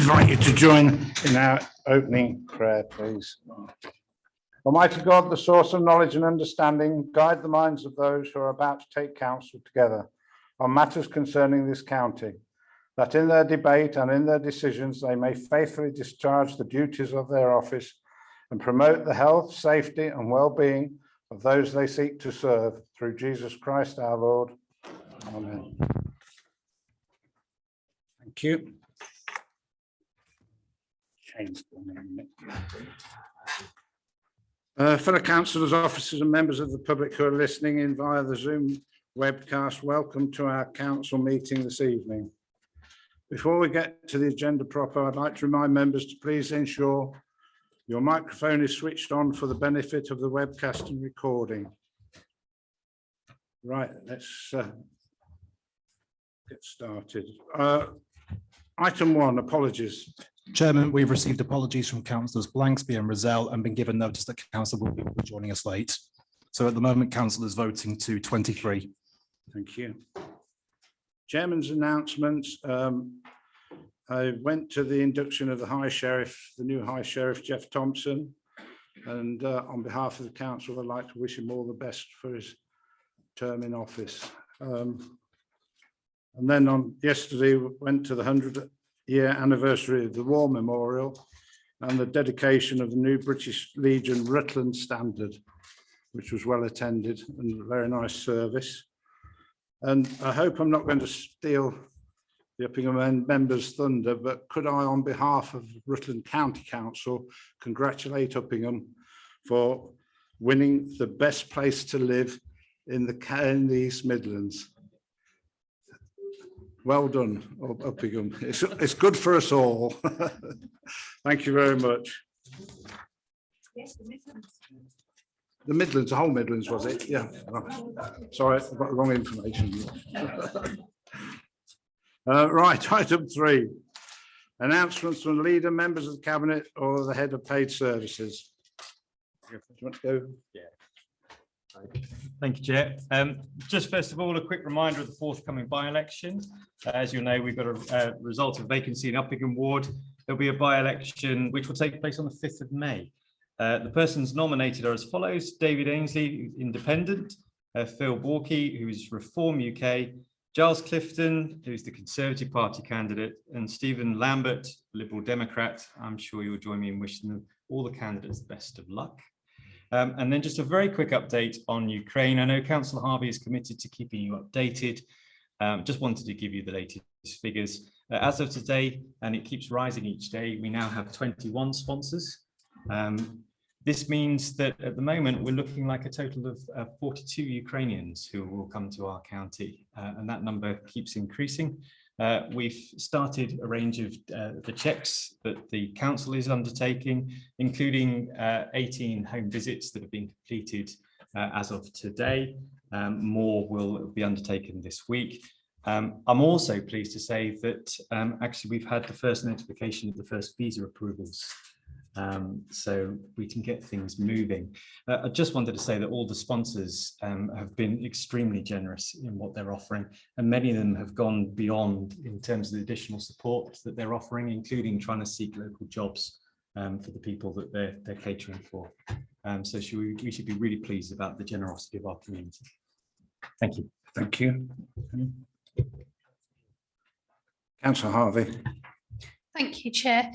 invite you to join in our opening prayer, please. Almighty God, the source of knowledge and understanding, guide the minds of those who are about to take counsel together on matters concerning this county, that in their debate and in their decisions they may faithfully discharge the duties of their office and promote the health, safety and well-being of those they seek to serve, through Jesus Christ our Lord. Amen. Thank you. Fellow councillors, officers and members of the public who are listening in via the Zoom webcast, welcome to our council meeting this evening. Before we get to the agenda proper, I'd like to remind members to please ensure your microphone is switched on for the benefit of the webcast and recording. Right, let's get started. Item 1, apologies. Chairman, we've received apologies from councillors Blanksby and Rozelle and been given notice that council will be joining us late. So at the moment, council is voting to 23. Thank you. Chairman's announcements. I went to the induction of the High Sheriff, the new High Sheriff, Jeff Thompson, and on behalf of the council, I'd like to wish him all the best for his term in office. And then on yesterday, we went to the 100-year anniversary of the War Memorial and the dedication of the new British Legion Rutland Standard, which was well attended and a very nice service. And I hope I'm not going to steal the Uppingham members' thunder, but could I, on behalf of Rutland County Council, congratulate Uppingham for winning the best place to live in the East Midlands. Well done, Uppingham. It's good for us all. Thank you very much. Yes, the Midlands. The Midlands, the whole Midlands, was it? Yeah. Sorry, I've got the wrong information. Right, item 3. Announcements from the leader, members of the cabinet, or the head of paid services. Do you want to go? Yeah. Thank you, Chair. Just first of all, a quick reminder of the forthcoming by-election. As you know, we've got a result of vacancy in Uppingham Ward. There'll be a by-election which will take place on the 5th of May. The persons nominated are as follows: David Ainsley, Independent, Phil Borkey, who is Reform UK, Giles Clifton, who's the Conservative Party candidate, and Stephen Lambert, Liberal Democrat. I'm sure you'll join me in wishing them, all the candidates, the best of luck. And then just a very quick update on Ukraine. I know Councillor Harvey is committed to keeping you updated. Just wanted to give you the latest figures. As of today, and it keeps rising each day, we now have 21 sponsors. This means that at the moment we're looking like a total of 42 Ukrainians who will come to our county, and that number keeps increasing. We've started a range of the checks that the council is undertaking, including 18 home visits that have been completed as of today. More will be undertaken this week. I'm also pleased to say that actually we've had the first notification of the first visa approvals. So we can get things moving. I just wanted to say that all the sponsors have been extremely generous in what they're offering, and many of them have gone beyond in terms of the additional support that they're offering, including trying to seek local jobs for the people that they're catering for. So we should be really pleased about the generosity of our community. Thank you. Thank you. Councillor Harvey. Thank you, Chair.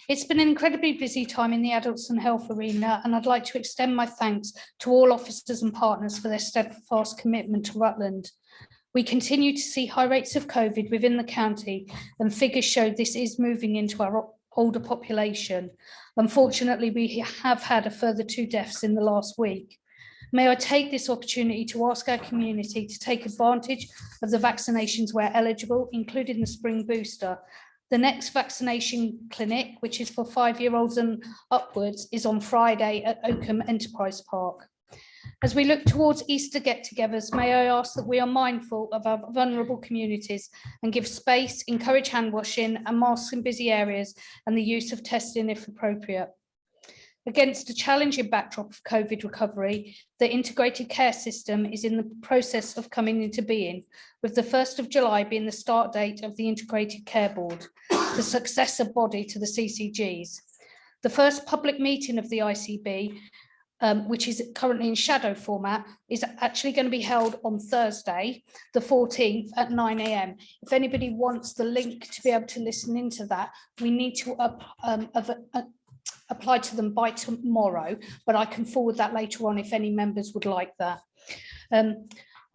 It's been an incredibly busy time in the adults and health arena, and I'd like to extend my thanks to all officers and partners for their steadfast commitment to Rutland. We continue to see high rates of COVID within the county, and figures show this is moving into our older population. Unfortunately, we have had a further 2 deaths in the last week. May I take this opportunity to ask our community to take advantage of the vaccinations where eligible, including the spring booster. The next vaccination clinic, which is for 5-year-olds and upwards, is on Friday at Oakham Enterprise Park. As we look towards Easter get-togethers, may I ask that we are mindful of our vulnerable communities and give space, encourage hand washing and masks in busy areas, and the use of testing if appropriate. Against a challenging backdrop of COVID recovery, the integrated care system is in the process of coming into being, with the 1st of July being the start date of the Integrated Care Board, the successor body to the CCGs. The first public meeting of the ICB, which is currently in shadow format, is actually going to be held on Thursday, the 14th at 9 AM. If anybody wants the link to be able to listen into that, we need to apply to them by tomorrow, but I can forward that later on if any members would like that.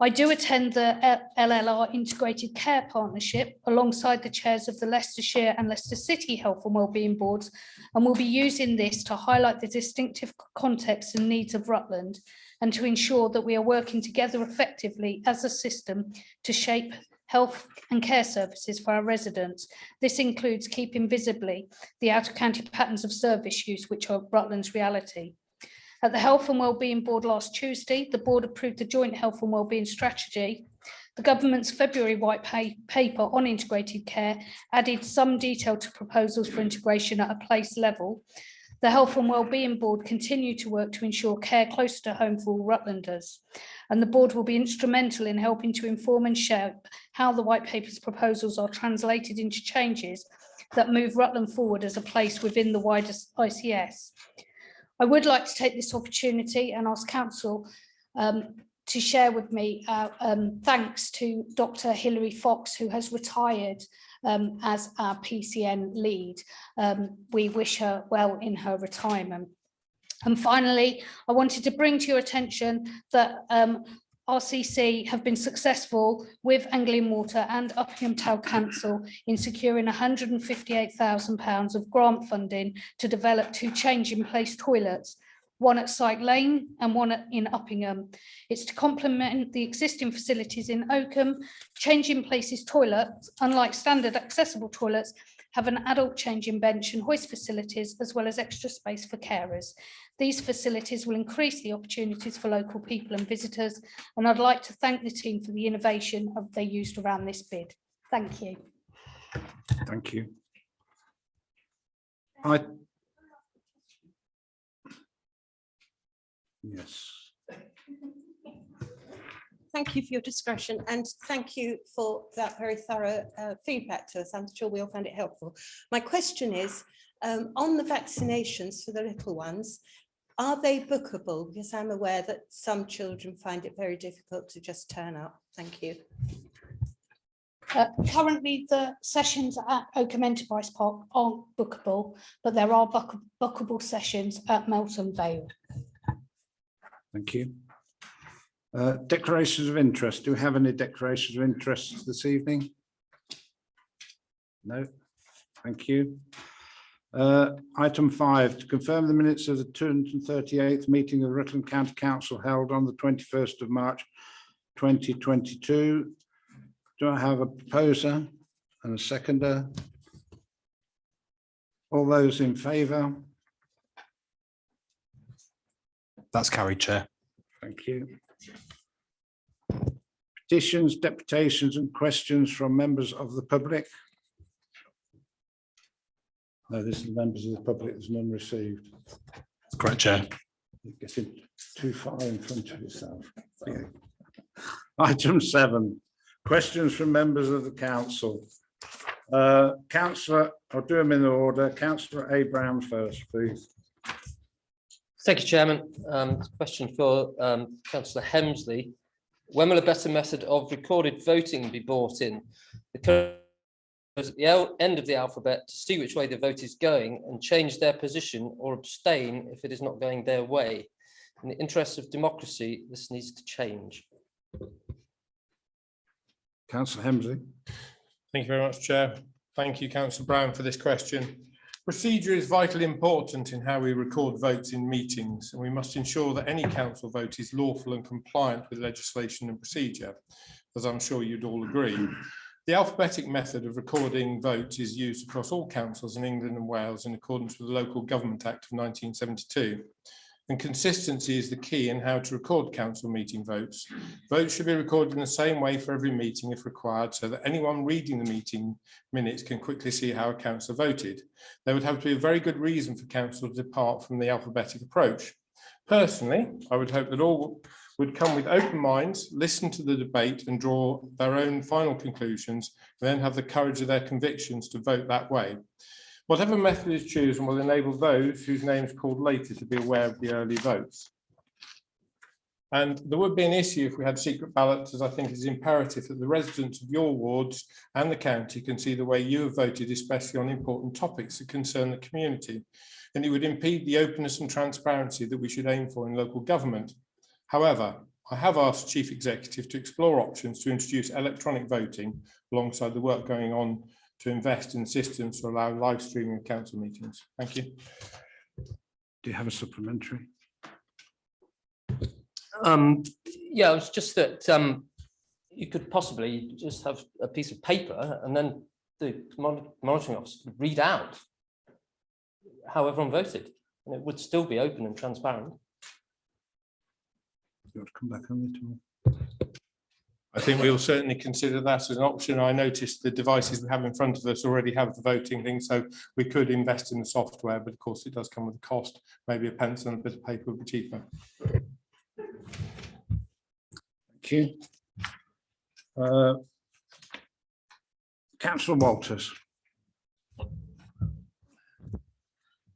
I do attend the LLR Integrated Care Partnership alongside the chairs of the Leicestershire and Leicester City Health and Wellbeing Boards, and we'll be using this to highlight the distinctive context and needs of Rutland and to ensure that we are working together effectively as a system to shape health and care services for our residents. This includes keeping visibly the out-of-county patterns of service use, which are Rutland's reality. At the Health and Wellbeing Board last Tuesday, the board approved the Joint Health and Wellbeing Strategy. The government's February white paper on integrated care added some detail to proposals for integration at a place level. The Health and Wellbeing Board continue to work to ensure care closer to home for all Rutlanders, and the board will be instrumental in helping to inform and shape how the white paper's proposals are translated into changes that move Rutland forward as a place within the wider ICS. I would like to take this opportunity and ask Council to share with me thanks to Dr. Hilary Fox, who has retired as our PCN lead. We wish her well in her retirement. And finally, I wanted to bring to your attention that RCC have been successful with Anglian Water and Uppingham Town Council in securing £158,000 of grant funding to develop 2 change-in-place toilets, one at Syke Lane and one in Uppingham. It's to complement the existing facilities in Oakham. Change-in-places toilets, unlike standard accessible toilets, have an adult changing bench and hoist facilities, as well as extra space for carers. These facilities will increase the opportunities for local people and visitors, and I'd like to thank the team for the innovation they used around this bid. Thank you. Thank you. Yes. Thank you for your discretion, and thank you for that very thorough feedback to us. I'm sure we all found it helpful. My question is, on the vaccinations for the little ones, are they bookable? Because I'm aware that some children find it very difficult to just turn up. Thank you. Currently, the sessions at Oakham Enterprise Park aren't bookable, but there are bookable sessions at Melton Vale. Thank you. Declarations of interest. Do we have any declarations of interest this evening? No. Thank you. Item 5, to confirm the minutes of the 238th meeting of Rutland County Council held on the 21st of March 2022. Do I have a proposer and a seconder? All those in favour? That's carried, Chair. Thank you. Petitions, deputations and questions from members of the public. No, this is the members of the public, there's none received. That's correct, Chair. You're getting too far in front of yourself. Yeah. Item 7, questions from members of the council. Councillor, I'll do them in order. Councillor Abraham first, please. Thank you, Chairman. Question for Councillor Hemsley. When will a better method of recorded voting be brought in? The current at the end of the alphabet to see which way the vote is going and change their position or abstain if it is not going their way. In the interests of democracy, this needs to change. Councillor Hemsley. Thank you very much, Chair. Thank you, Councillor Brown, for this question. Procedure is vitally important in how we record votes in meetings, and we must ensure that any council vote is lawful and compliant with legislation and procedure, as I'm sure you'd all agree. The alphabetic method of recording votes is used across all councils in England and Wales in accordance with the Local Government Act of 1972. and consistency is the key in how to record council meeting votes. Votes should be recorded in the same way for every meeting if required, so that anyone reading the meeting minutes can quickly see how a councillor voted. There would have to be a very good reason for council to depart from the alphabetic approach. Personally, I would hope that all would come with open minds, listen to the debate and draw their own final conclusions, and then have the courage of their convictions to vote that way. Whatever method is chosen will enable those whose names called later to be aware of the early votes. And there would be an issue if we had secret ballots, as I think it is imperative that the residents of your wards and the county can see the way you have voted, especially on important topics that concern the community. And it would impede the openness and transparency that we should aim for in local government. However, I have asked the Chief Executive to explore options to introduce electronic voting alongside the work going on to invest in systems to allow live streaming of council meetings. Thank you. Do you have a supplementary? Yeah, it's just that you could possibly just have a piece of paper and then the monitoring officer could read out how everyone voted, and it would still be open and transparent. You want to come back on it? I think we'll certainly consider that as an option. I noticed the devices we have in front of us already have the voting thing, so we could invest in the software, but of course it does come with a cost. Maybe a pencil and a bit of paper would be cheaper. Thank you. Councillor Walters.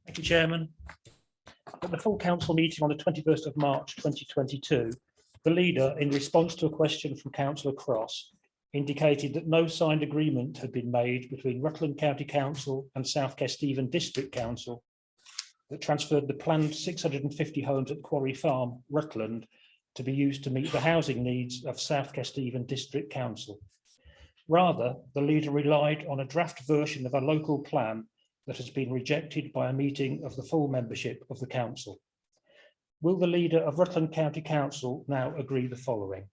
Thank you, Chairman. At the full council meeting on the 21st of March 2022, the leader, in response to a question from Councillor Cross, indicated that no signed agreement had been made between Rutland County Council and South Kesteven District Council that transferred the planned 650 homes at Quarry Farm, Rutland, to be used to meet the housing needs of South Kesteven District Council. Rather, the leader relied on a draft version of a local plan that has been rejected by a meeting of the full membership of the council. Will the leader of Rutland County Council now agree the following?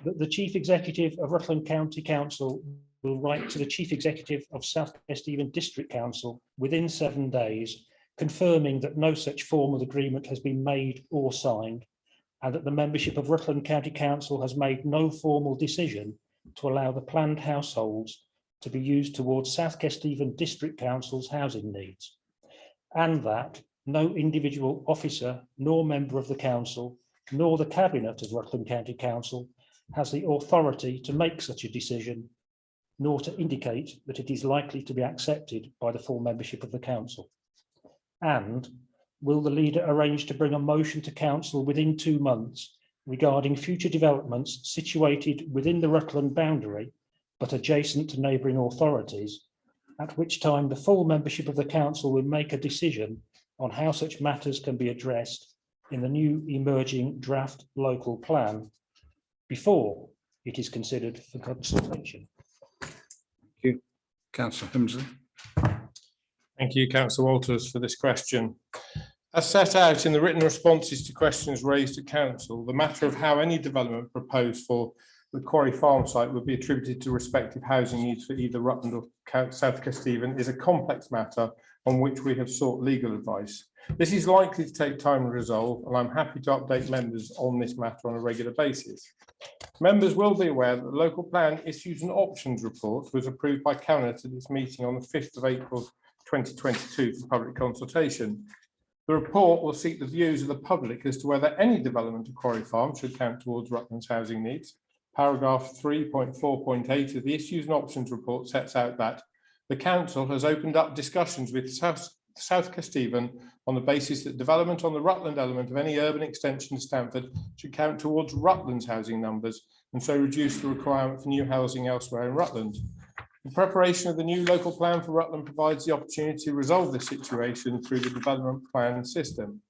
That the Chief Executive of Rutland County Council will write to the Chief Executive of South Kesteven District Council within 7 days, confirming that no such formal agreement has been made or signed, and that the membership of Rutland County Council has made no formal decision to allow the planned households to be used towards South Kesteven District Council's housing needs, and that no individual officer nor member of the council nor the cabinet of Rutland County Council has the authority to make such a decision, nor to indicate that it is likely to be accepted by the full membership of the council. And will the leader arrange to bring a motion to council within 2 months regarding future developments situated within the Rutland boundary but adjacent to neighbouring authorities, at which time the full membership of the council will make a decision on how such matters can be addressed in the new emerging draft local plan before it is considered for consultation? Councillor Hemsley. Thank you, Councillor Walters, for this question. As set out in the written responses to questions raised at council, the matter of how any development proposed for the Quarry Farm site would be attributed to respective housing needs for either Rutland or South Kesteven is a complex matter on which we have sought legal advice. This is likely to take time to resolve, and I'm happy to update members on this matter on a regular basis. Members will be aware that the local plan issues and options report was approved by Cabinet at its meeting on the 5th of April 2022 for public consultation. The report will seek the views of the public as to whether any development of Quarry Farm should count towards Rutland's housing needs. Paragraph 3.4.8 of the Issues and Options report sets out that the council has opened up discussions with South Kesteven on the basis that development on the Rutland element of any urban extension to Stamford should count towards Rutland's housing numbers and so reduce the requirement for new housing elsewhere in Rutland. The preparation of the new local plan for Rutland provides the opportunity to resolve this situation through the development plan system.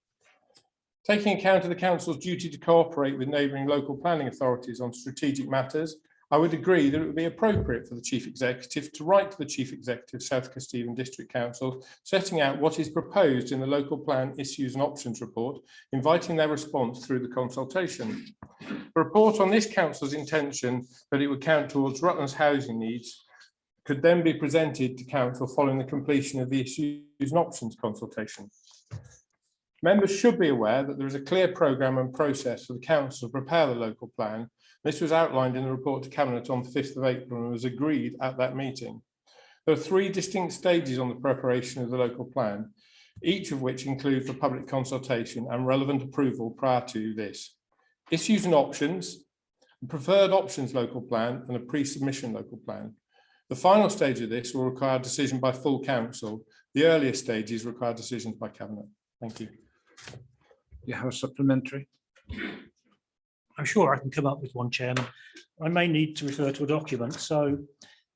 Taking account of the council's duty to cooperate with neighbouring local planning authorities on strategic matters, I would agree that it would be appropriate for the Chief Executive to write to the Chief Executive South Kesteven District Council, setting out what is proposed in the local plan issues and options report, inviting their response through the consultation. A report on this council's intention that it would count towards Rutland's housing needs could then be presented to council following the completion of the issues and options consultation. Members should be aware that there is a clear programme and process for the council to prepare the local plan. This was outlined in the report to Cabinet on the 5th of April and was agreed at that meeting. There are 3 distinct stages on the preparation of the local plan, each of which include the public consultation and relevant approval prior to this. Issues and options, a preferred options local plan and a pre-submission local plan. The final stage of this will require a decision by full council. The earlier stages require decisions by Cabinet. Thank you. You have a supplementary? I'm sure I can come up with one, Chairman. I may need to refer to a document. So,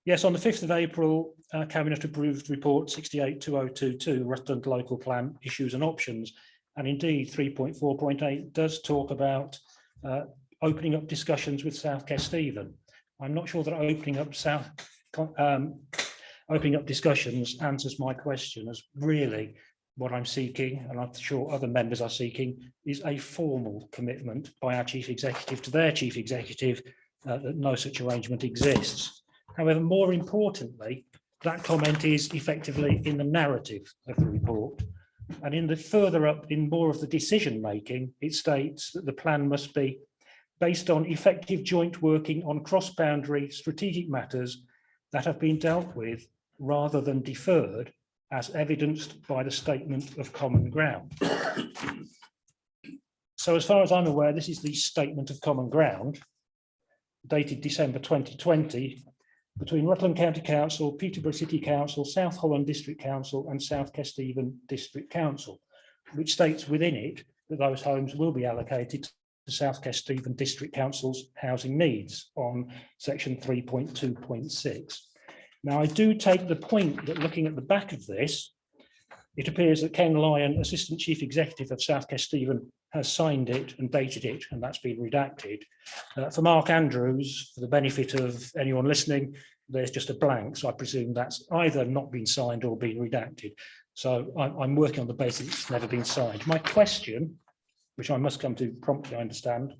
yes, on the 5th of April, Cabinet approved report 682022, Rutland Local Plan Issues and Options. And indeed, 3.4.8 does talk about opening up discussions with South Kesteven. I'm not sure that opening up discussions answers my question, as really what I'm seeking, and I'm sure other members are seeking, is a formal commitment by our chief executive to their chief executive that no such arrangement exists. However, more importantly, that comment is effectively in the narrative of the report. And in the further up, in more of the decision making, it states that the plan must be based on effective joint working on cross-boundary strategic matters that have been dealt with rather than deferred, as evidenced by the statement of common ground. So as far as I'm aware, this is the statement of common ground dated December 2020 between Rutland County Council, Peterborough City Council, South Holland District Council and South Kesteven District Council, which states within it that those homes will be allocated to South Kesteven District Council's housing needs on section 3.2.6. Now, I do take the point that looking at the back of this, it appears that Ken Lyon, Assistant Chief Executive of South Kesteven, has signed it and dated it, and that's been redacted. For Mark Andrews, for the benefit of anyone listening, there's just a blank, so I presume that's either not been signed or been redacted. So I'm working on the basis it's never been signed. My question, which I must come to promptly, I understand,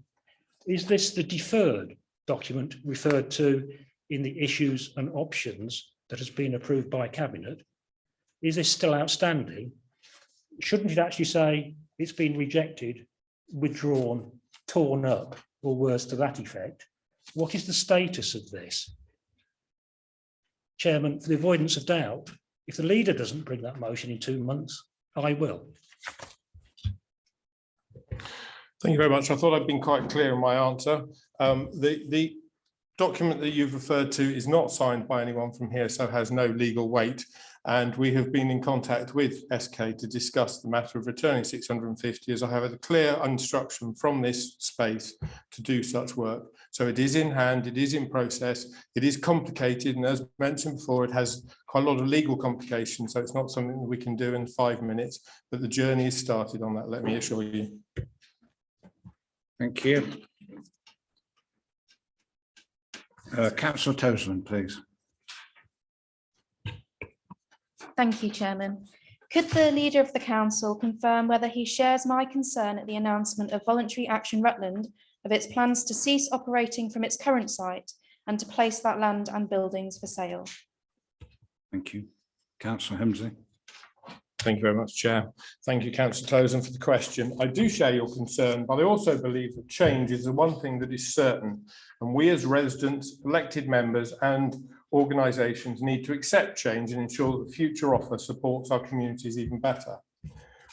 is this the deferred document referred to in the issues and options that has been approved by Cabinet? Is this still outstanding? Shouldn't it actually say it's been rejected, withdrawn, torn up, or words to that effect? What is the status of this? Chairman, for the avoidance of doubt, if the leader doesn't bring that motion in 2 months, I will. Thank you very much. I thought I'd been quite clear in my answer. The document that you've referred to is not signed by anyone from here, so has no legal weight. And we have been in contact with SK to discuss the matter of returning 650, as I have a clear instruction from this space to do such work. So it is in hand, it is in process, it is complicated, and as mentioned before, it has quite a lot of legal complications, so it's not something that we can do in 5 minutes, but the journey is started on that, let me assure you. Thank you. Councillor Toseland, please. Thank you, Chairman. Could the leader of the council confirm whether he shares my concern at the announcement of Voluntary Action Rutland of its plans to cease operating from its current site and to place that land and buildings for sale? Thank you. Councillor Hemsley. Thank you very much, Chair. Thank you, Councillor Toseland, for the question. I do share your concern, but I also believe that change is the one thing that is certain. And we as residents, elected members and organisations need to accept change and ensure that the future offer supports our communities even better.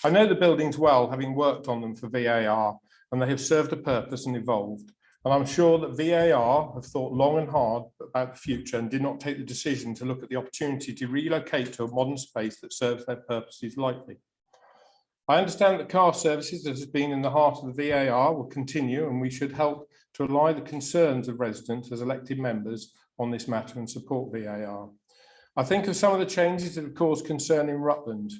I know the buildings well, having worked on them for VAR, and they have served a purpose and evolved. And I'm sure that VAR have thought long and hard about the future and did not take the decision to look at the opportunity to relocate to a modern space that serves their purposes lightly. I understand that car services that has been in the heart of the VAR will continue, and we should help to ally the concerns of residents as elected members on this matter and support VAR. I think of some of the changes that have caused concern in Rutland,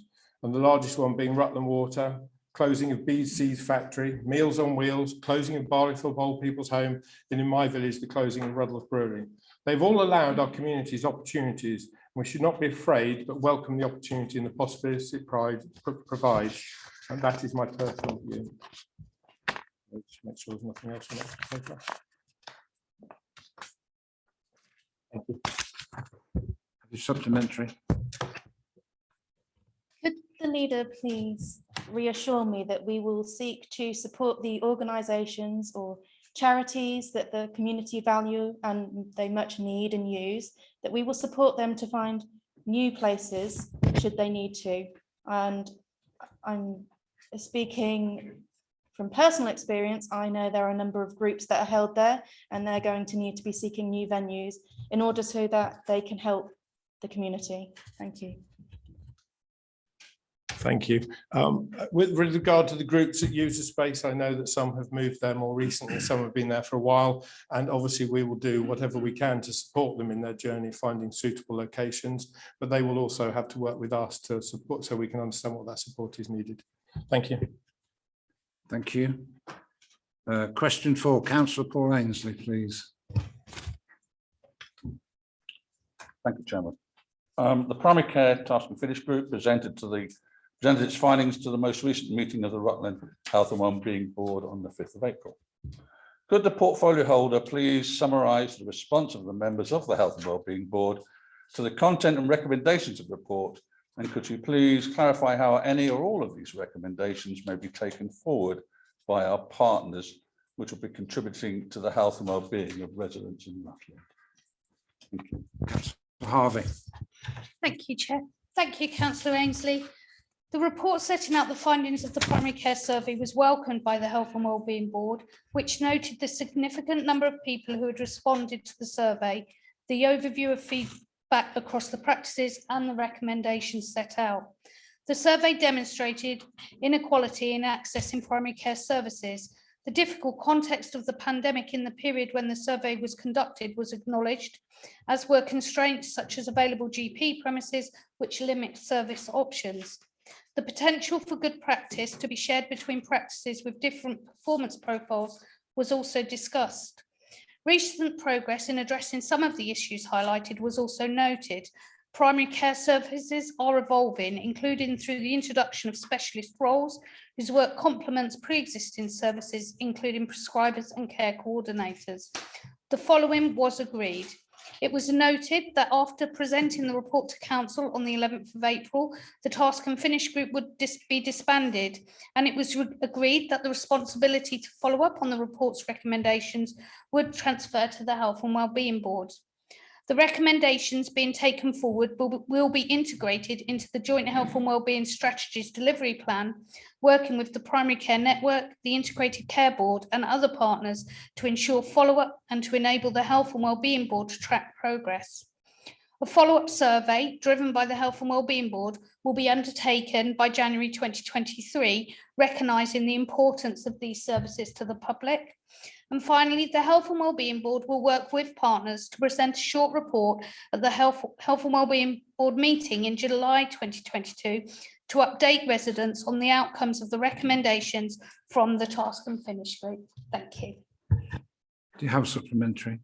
and the largest one being Rutland Water, closing of BC's factory, Meals on Wheels, closing of Barleythorpe Old People's Home, and in my village, the closing of Rudloff Brewery. They've all allowed our communities opportunities, and we should not be afraid, but welcome the opportunity and the possibilities it provides. And that is my personal view. Let's make sure there's nothing else on that paper. Thank you. Supplementary. Could the leader please reassure me that we will seek to support the organisations or charities that the community value and they much need and use, that we will support them to find new places should they need to. And I'm speaking from personal experience. I know there are a number of groups that are held there, and they're going to need to be seeking new venues in order so that they can help the community. Thank you. Thank you. With regard to the groups that use the space, I know that some have moved there more recently, some have been there for a while, and obviously we will do whatever we can to support them in their journey finding suitable locations, but they will also have to work with us to support so we can understand what that support is needed. Thank you. Thank you. Question 4, Councillor Paul Ainsley, please. Thank you, Chairman. The Primary Care Task and Finish Group presented its findings to the most recent meeting of the Rutland Health and Wellbeing Board on the 5th of April. Could the portfolio holder please summarise the response of the members of the Health and Wellbeing Board to the content and recommendations of the report? And could you please clarify how any or all of these recommendations may be taken forward by our partners, which will be contributing to the health and wellbeing of residents in Rutland? Thank you. Harvey. Thank you, Chair. Thank you, Councillor Ainsley. The report setting out the findings of the primary care survey was welcomed by the Health and Wellbeing Board, which noted the significant number of people who had responded to the survey, the overview of feedback across the practices and the recommendations set out. The survey demonstrated inequality in accessing primary care services. The difficult context of the pandemic in the period when the survey was conducted was acknowledged, as were constraints such as available GP premises, which limit service options. The potential for good practice to be shared between practices with different performance profiles was also discussed. Recent progress in addressing some of the issues highlighted was also noted. Primary care services are evolving, including through the introduction of specialist roles whose work complements pre-existing services, including prescribers and care coordinators. The following was agreed. It was noted that after presenting the report to Council on the 11th of April, the Task and Finish Group would be disbanded, and it was agreed that the responsibility to follow up on the report's recommendations would transfer to the Health and Wellbeing Board. The recommendations being taken forward will be integrated into the Joint Health and Wellbeing Strategies Delivery Plan, working with the Primary Care Network, the Integrated Care Board and other partners to ensure follow-up and to enable the Health and Wellbeing Board to track progress. A follow-up survey driven by the Health and Wellbeing Board will be undertaken by January 2023, recognising the importance of these services to the public. And finally, the Health and Wellbeing Board will work with partners to present a short report at the Health and Wellbeing Board meeting in July 2022 to update residents on the outcomes of the recommendations from the Task and Finish Group. Thank you. Do you have supplementary?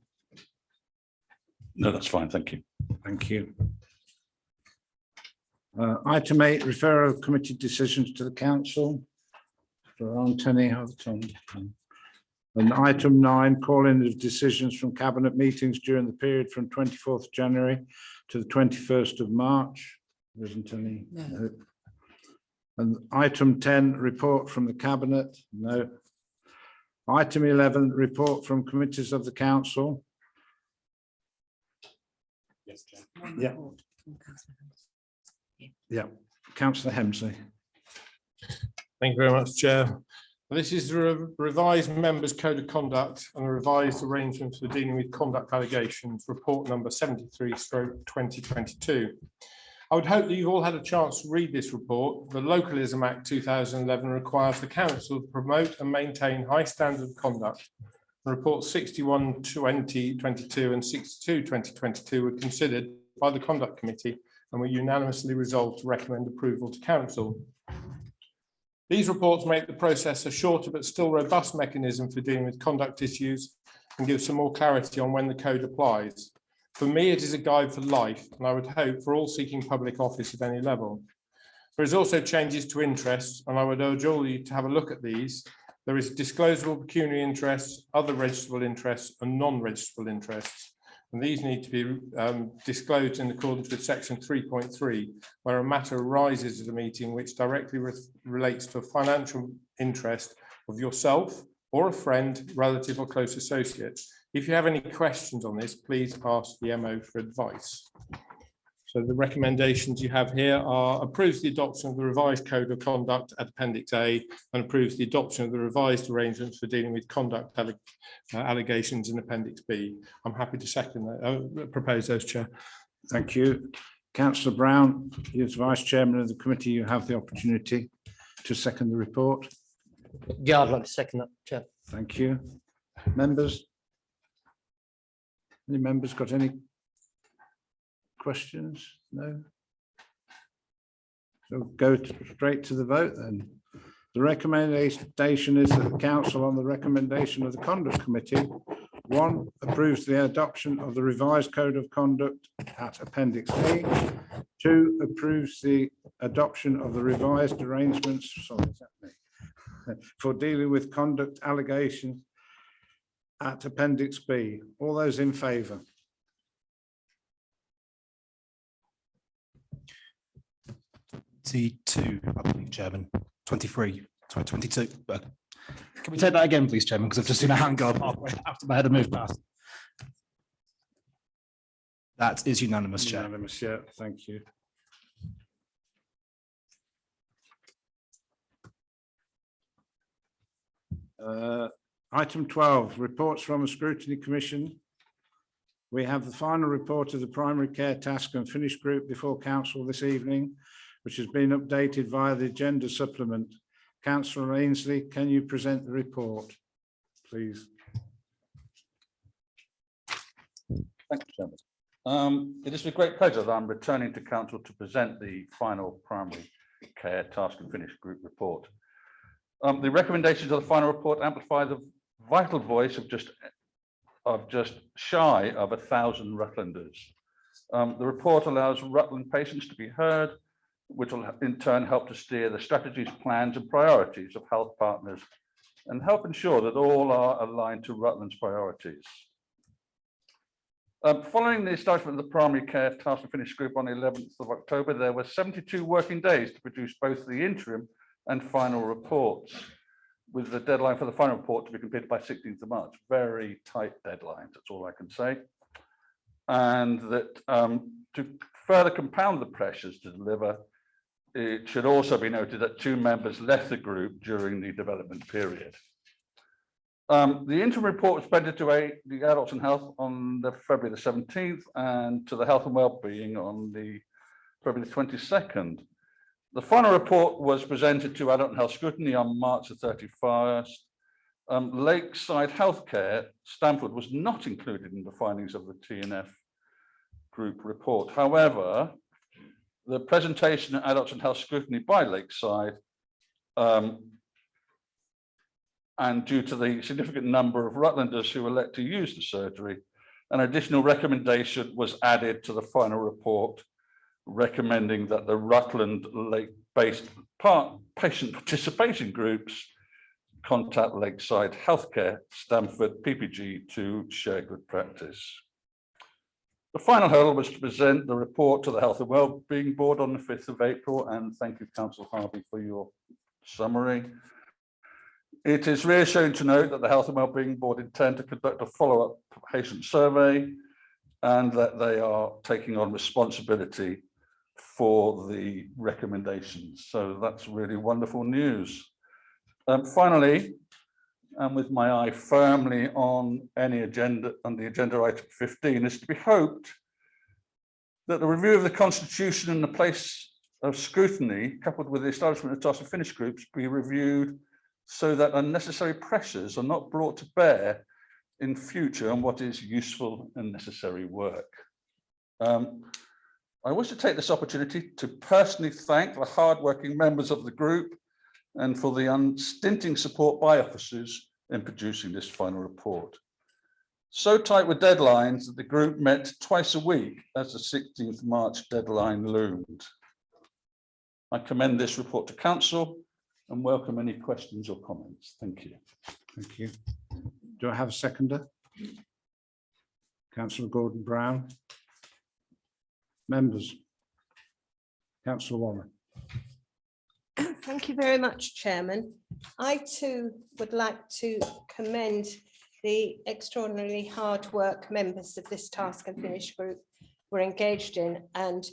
No, that's fine. Thank you. Thank you. Item 8, referral of committee decisions to the council. For Anthony Houghton. And item 9, calling of decisions from cabinet meetings during the period from 24th January to the 21st of March. There isn't any. No. And item 10, report from the cabinet. No. Item 11, report from committees of the council. Yes, Chair. Yeah. Yeah. Councillor Hemsley. Thank you very much, Chair. This is the revised members' code of conduct and the revised arrangements for dealing with conduct allegations, report number 73/2022. I would hope that you've all had a chance to read this report. The Localism Act 2011 requires the council to promote and maintain high standards of conduct. Reports 61/2022 and 62/2022 were considered by the Conduct Committee and were unanimously resolved to recommend approval to council. These reports make the process a shorter but still robust mechanism for dealing with conduct issues and give some more clarity on when the code applies. For me, it is a guide for life, and I would hope for all seeking public office at any level. There is also changes to interests, and I would urge all you to have a look at these. There is disclosable pecuniary interests, other registrable interests, and non-registrable interests. and these need to be disclosed in accordance with section 3.3, where a matter arises at a meeting which directly relates to a financial interest of yourself or a friend, relative or close associate. If you have any questions on this, please ask the MO for advice. So the recommendations you have here are approves the adoption of the revised code of conduct at Appendix A and approves the adoption of the revised arrangements for dealing with conduct allegations in Appendix B. I'm happy to second that, propose those, Chair. Thank you. Councillor Brown, as Vice Chairman of the committee, you have the opportunity to second the report. Yeah, I'd like to second that, Chair. Thank you. Members? Any members got any questions? No? So go straight to the vote then. The recommendation is that the council, on the recommendation of the conduct committee, 1, approves the adoption of the revised code of conduct at Appendix A. 2, approves the adoption of the revised arrangements, sorry, is that me? For dealing with conduct allegations at Appendix B. All those in favour? T2, I believe, Chairman. 23, 22. But can we take that again, please, Chairman? Because I've just seen a hand go up halfway after my head and moved past. That is unanimous, Chair. Unanimous, yeah, thank you. Item 12, reports from a scrutiny commission. We have the final report of the primary care task and finish group before council this evening, which has been updated via the agenda supplement. Councillor Ainsley, can you present the report, please? Thank you, Chairman. It is with great pleasure that I'm returning to council to present the final primary care task and finish group report. The recommendations of the final report amplify the vital voice of just shy of 1,000 Rutlanders. The report allows Rutland patients to be heard, which will in turn help to steer the strategies, plans and priorities of health partners and help ensure that all are aligned to Rutland's priorities. Following the establishment of the primary care task and finish group on the 11th of October, there were 72 working days to produce both the interim and final reports, with the deadline for the final report to be completed by 16th of March. Very tight deadlines, that's all I can say. And that to further compound the pressures to deliver, it should also be noted that 2 members left the group during the development period. The interim report was presented to the Adults and Health on February the 17th and to the Health and Wellbeing on the February the 22nd. The final report was presented to Adult and Health Scrutiny on March the 31st. Lakeside Healthcare, Stamford, was not included in the findings of the TNF group report. However, the presentation at Adults and Health Scrutiny by Lakeside and due to the significant number of Rutlanders who elect to use the surgery, an additional recommendation was added to the final report, recommending that the Rutland Lake-based patient participation groups contact Lakeside Healthcare, Stamford, PPG to share good practice. The final hurdle was to present the report to the Health and Wellbeing Board on the 5th of April, and thank you, Councillor Harvey, for your summary. It is reassuring to note that the Health and Wellbeing Board intend to conduct a follow-up patient survey and that they are taking on responsibility for the recommendations. So that's really wonderful news. Finally, and with my eye firmly on the agenda item 15, is to be hoped that the review of the Constitution and the place of scrutiny, coupled with the establishment of task and finish groups, be reviewed so that unnecessary pressures are not brought to bear in future on what is useful and necessary work. I wish to take this opportunity to personally thank the hardworking members of the group and for the unstinting support by officers in producing this final report. So tight were deadlines that the group met twice a week as the 16th March deadline loomed. I commend this report to Council and welcome any questions or comments. Thank you. Thank you. Do I have a seconder? Councillor Gordon Brown. Members. Councillor Waller. Thank you very much, Chairman. I too would like to commend the extraordinarily hard work members of this task and finish group were engaged in, and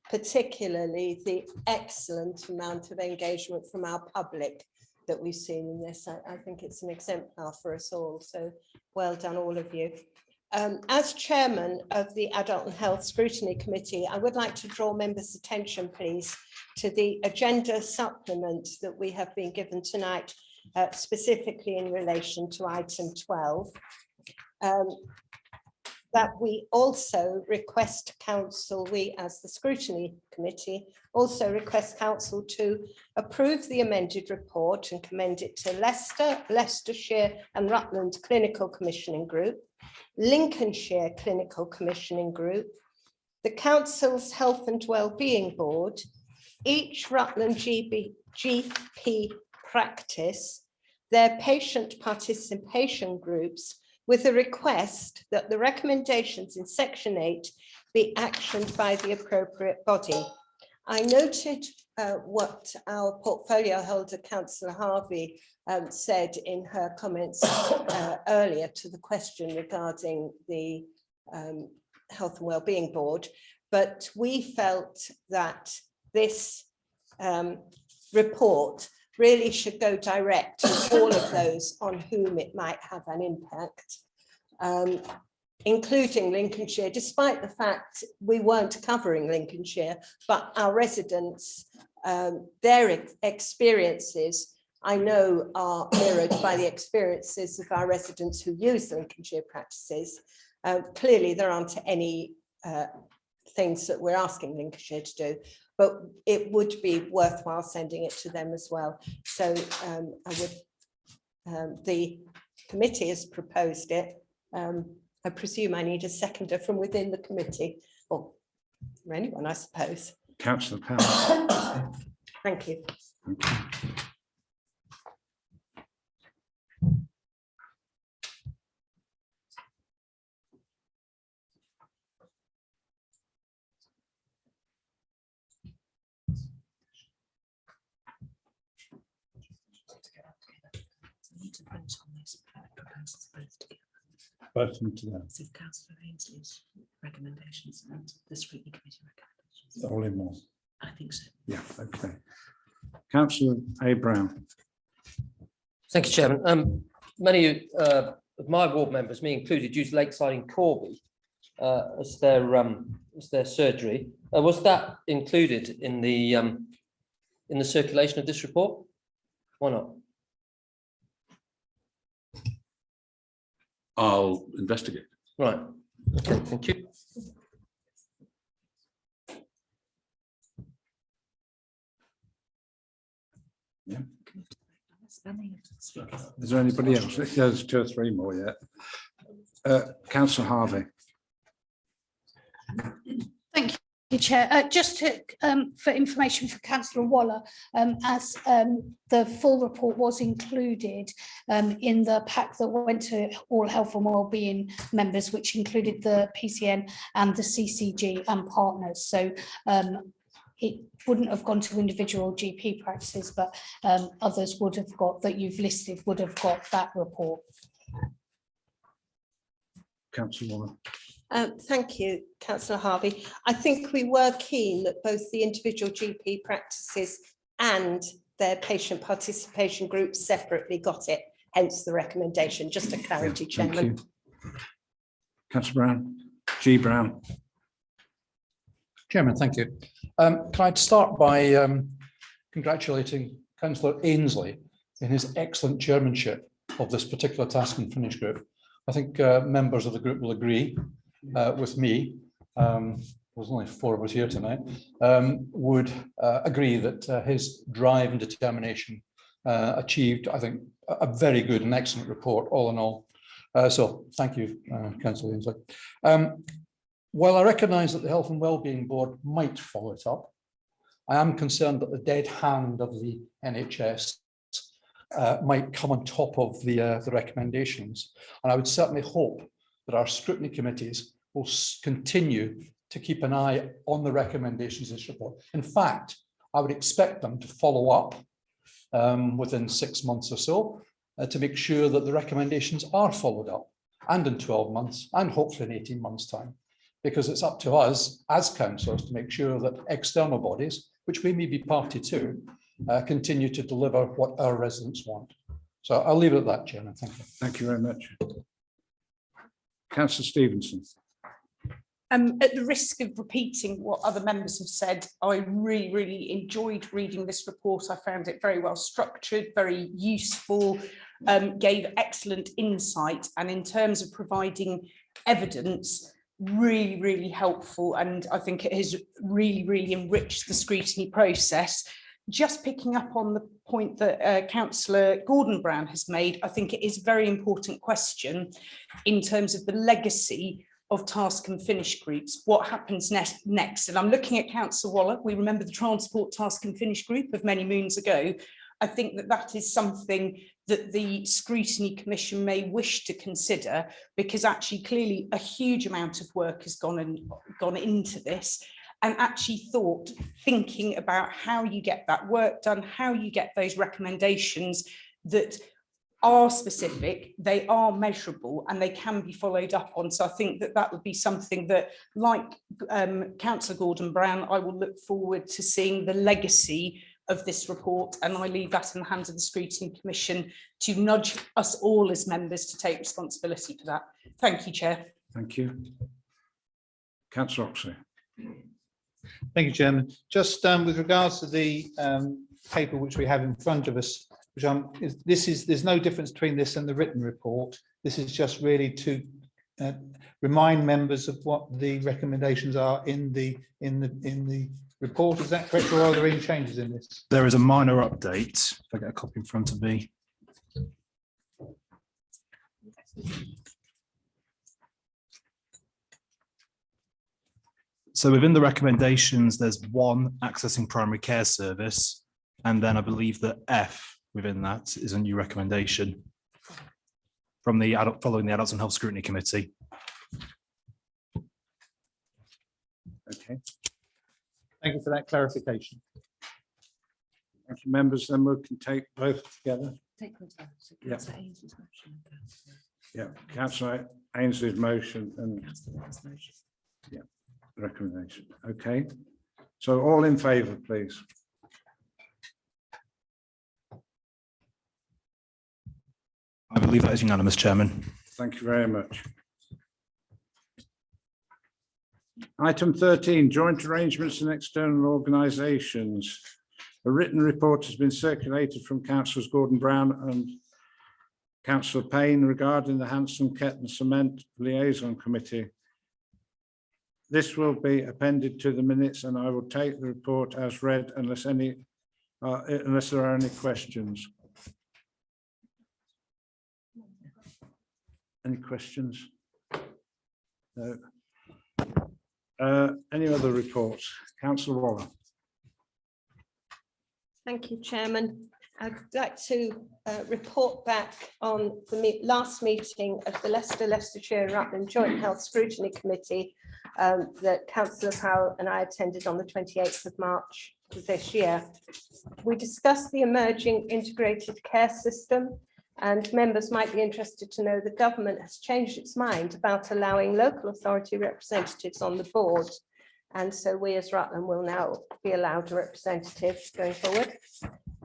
particularly the excellent amount of engagement from our public that we've seen in this. I think it's an exemplar for us all. So well done, all of you. As chairman of the Adult and Health Scrutiny Committee, I would like to draw members' attention, please, to the agenda supplement that we have been given tonight, specifically in relation to item 12. That we also request council, we as the Scrutiny Committee, also request council to approve the amended report and commend it to Leicester, Leicestershire and Rutland Clinical Commissioning Group, Lincolnshire Clinical Commissioning Group, the Council's Health and Wellbeing Board, each Rutland GP practice, their patient participation groups, with a request that the recommendations in section 8 be actioned by the appropriate body. I noted what our portfolio holder, Councillor Harvey, said in her comments earlier to the question regarding the Health and Wellbeing Board, but we felt that this report really should go direct to all of those on whom it might have an impact, including Lincolnshire, despite the fact we weren't covering Lincolnshire, but our residents, their experiences, I know, are mirrored by the experiences of our residents who use the Lincolnshire practices. Clearly, there aren't any things that we're asking Lincolnshire to do, but it would be worthwhile sending it to them as well. So the committee has proposed it. I presume I need a seconder from within the committee, or anyone, I suppose. Councillor Powell. Thank you. Both of them together, So Councillor Ainsley's recommendations and the scrutiny committee recommendations. all in one. I think so. Yeah, okay. Councillor A. Brown. Thank you, Chairman. Many of my ward members, me included, use Lakeside in Corby as their surgery. Was that included in the circulation of this report? Why not? I'll investigate. Right. Okay, thank you. Is there anybody else? There's 2 or 3 more yet. Councillor Harvey. Thank you, Chair. Just to, for information for Councillor Waller, as the full report was included in the pack that went to all health and wellbeing members, which included the PCN and the CCG and partners. So it wouldn't have gone to individual GP practices, but others would have got, that you've listed, would have got that report. Councillor Waller. Thank you, Councillor Harvey. I think we were keen that both the individual GP practices and their patient participation groups separately got it, hence the recommendation. Just a clarity, Yeah, thank Chairman. you. Councillor Brown. G. Brown. Chairman, thank you. Can I start by congratulating Councillor Ainsley in his excellent chairmanship of this particular task and finish group. I think members of the group will agree with me. There's only 4 of us here tonight. Would agree that his drive and determination achieved, I think, a very good and excellent report all in all. So thank you, Councillor Ainsley. While I recognise that the Health and Wellbeing Board might follow it up, I am concerned that the dead hand of the NHS might come on top of the recommendations. And I would certainly hope that our scrutiny committees will continue to keep an eye on the recommendations of this report. In fact, I would expect them to follow up within 6 months or so to make sure that the recommendations are followed up, and in 12 months, and hopefully in 18 months' time, because it's up to us as councillors to make sure that external bodies, which we may be party to, continue to deliver what our residents want. So I'll leave it at that, Chairman. Thank you. Thank you very much. Councillor Stevenson. At the risk of repeating what other members have said, I really enjoyed reading this report. I found it very well structured, very useful, gave excellent insight, and in terms of providing evidence, really helpful. And I think it has really enriched the scrutiny process. Just picking up on the point that Councillor Gordon Brown has made, I think it is a very important question in terms of the legacy of task and finish groups. What happens next? And I'm looking at Councillor Waller. We remember the Transport Task and Finish Group of many moons ago. I think that that is something that the Scrutiny Commission may wish to consider, because actually clearly a huge amount of work has gone into this, and actually thinking about how you get that work done, how you get those recommendations that are specific, they are measurable, and they can be followed up on. So I think that that would be something that, like Councillor Gordon Brown, I will look forward to seeing the legacy of this report, and I leave that in the hands of the Scrutiny Commission to nudge us all as members to take responsibility for that. Thank you, Chair. Thank you. Councillor Oxley. Thank you, Chairman. Just with regards to the paper which we have in front of us, which there's no difference between this and the written report. This is just really to remind members of what the recommendations are in the report. Is that correct, or are there any changes in this? There is a minor update. If I get a copy in front of me. So within the recommendations, there's one accessing primary care service, and then I believe that F within that is a new recommendation from the following the Adults and Health Scrutiny Committee. Okay. Thank you for that clarification. Thank you, members. Then we can take both together. Yeah. Yeah, Councillor Ainsley's motion and yeah, recommendation. Okay. So all in favour, please. I believe that is unanimous, Chairman. Thank you very much. Item 13, joint arrangements and external organisations. A written report has been circulated from Councillors Gordon Brown and Councillor Payne regarding the Hanson Ketton Cement Liaison Committee. This will be appended to the minutes, and I will take the report as read unless there are any questions. Any questions? No. Any other reports? Councillor Waller. Thank you, Chairman. I'd like to report back on the last meeting of the Leicestershire Rutland Joint Health Scrutiny Committee that Councillor Powell and I attended on the 28th of March of this year. We discussed the emerging integrated care system, and members might be interested to know the government has changed its mind about allowing local authority representatives on the board. And so we as Rutland will now be allowed a representative going forward.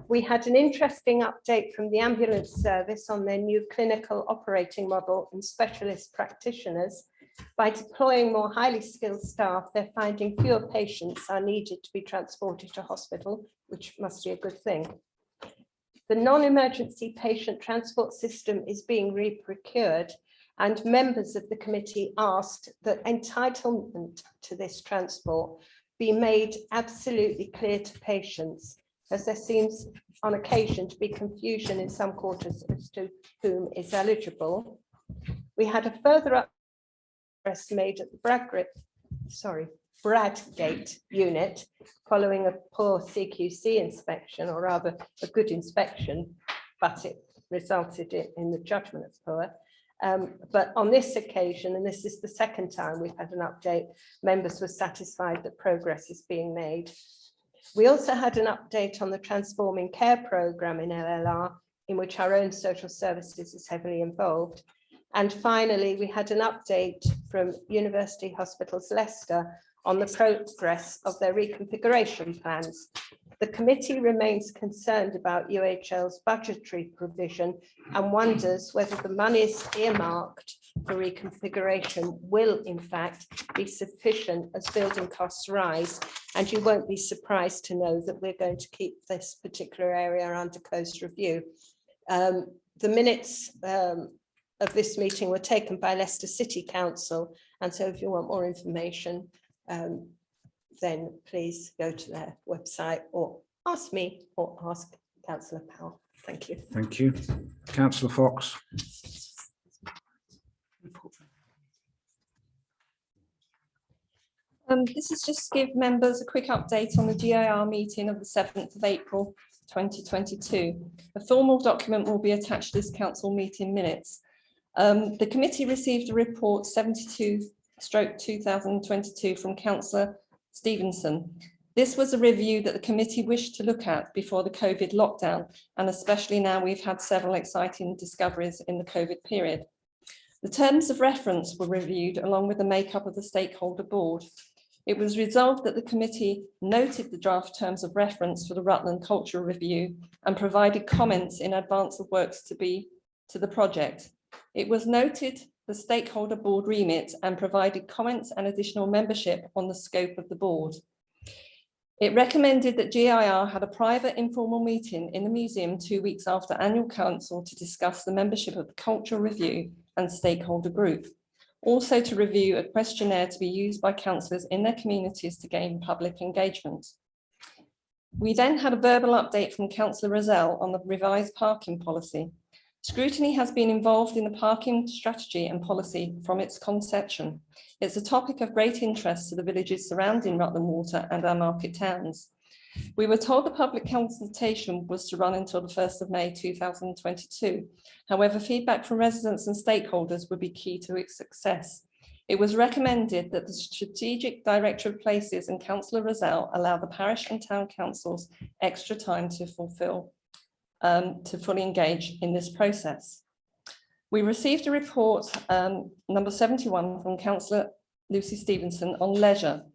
We had an interesting update from the ambulance service on their new clinical operating model and specialist practitioners. By deploying more highly skilled staff, they're finding fewer patients are needed to be transported to hospital, which must be a good thing. The non-emergency patient transport system is being re-procured, and members of the committee asked that entitlement to this transport be made absolutely clear to patients, as there seems on occasion to be confusion in some quarters as to whom is eligible. We had a further arrest made at the Bradgate unit following a poor CQC inspection, or rather a good inspection, but it resulted in the judgment as poor. But on this occasion, and this is the second time we've had an update, members were satisfied that progress is being made. We also had an update on the Transforming Care programme in LLR, in which our own social services is heavily involved. And finally, we had an update from University Hospitals Leicester on the progress of their reconfiguration plans. The committee remains concerned about UHL's budgetary provision and wonders whether the monies earmarked for reconfiguration will in fact be sufficient as building costs rise. And you won't be surprised to know that we're going to keep this particular area under close review. The minutes of this meeting were taken by Leicester City Council. And so if you want more information, then please go to their website or ask me or ask Councillor Powell. Thank you. Thank you. Councillor Fox. This is just to give members a quick update on the GIR meeting of the 7th of April 2022. A formal document will be attached to this council meeting minutes. The committee received a report 72/2022 from Councillor Stevenson. This was a review that the committee wished to look at before the COVID lockdown, and especially now we've had several exciting discoveries in the COVID period. The terms of reference were reviewed along with the makeup of the stakeholder board. It was resolved that the committee noted the draft terms of reference for the Rutland Cultural Review and provided comments in advance of works to the project. It was noted the stakeholder board remit and provided comments and additional membership on the scope of the board. It recommended that GIR had a private informal meeting in the museum 2 weeks after annual council to discuss the membership of the Cultural Review and stakeholder group. Also to review a questionnaire to be used by councillors in their communities to gain public engagement. We then had a verbal update from Councillor Rozelle on the revised parking policy. Scrutiny has been involved in the parking strategy and policy from its conception. It's a topic of great interest to the villages surrounding Rutland Water and our market towns. We were told the public consultation was to run until the 1st of May 2022. However, feedback from residents and stakeholders would be key to its success. It was recommended that the Strategic Director of Places and Councillor Rozelle allow the parish and town councils extra time to fully engage in this process. We received a report number 71 from Councillor Lucy Stevenson on leisure.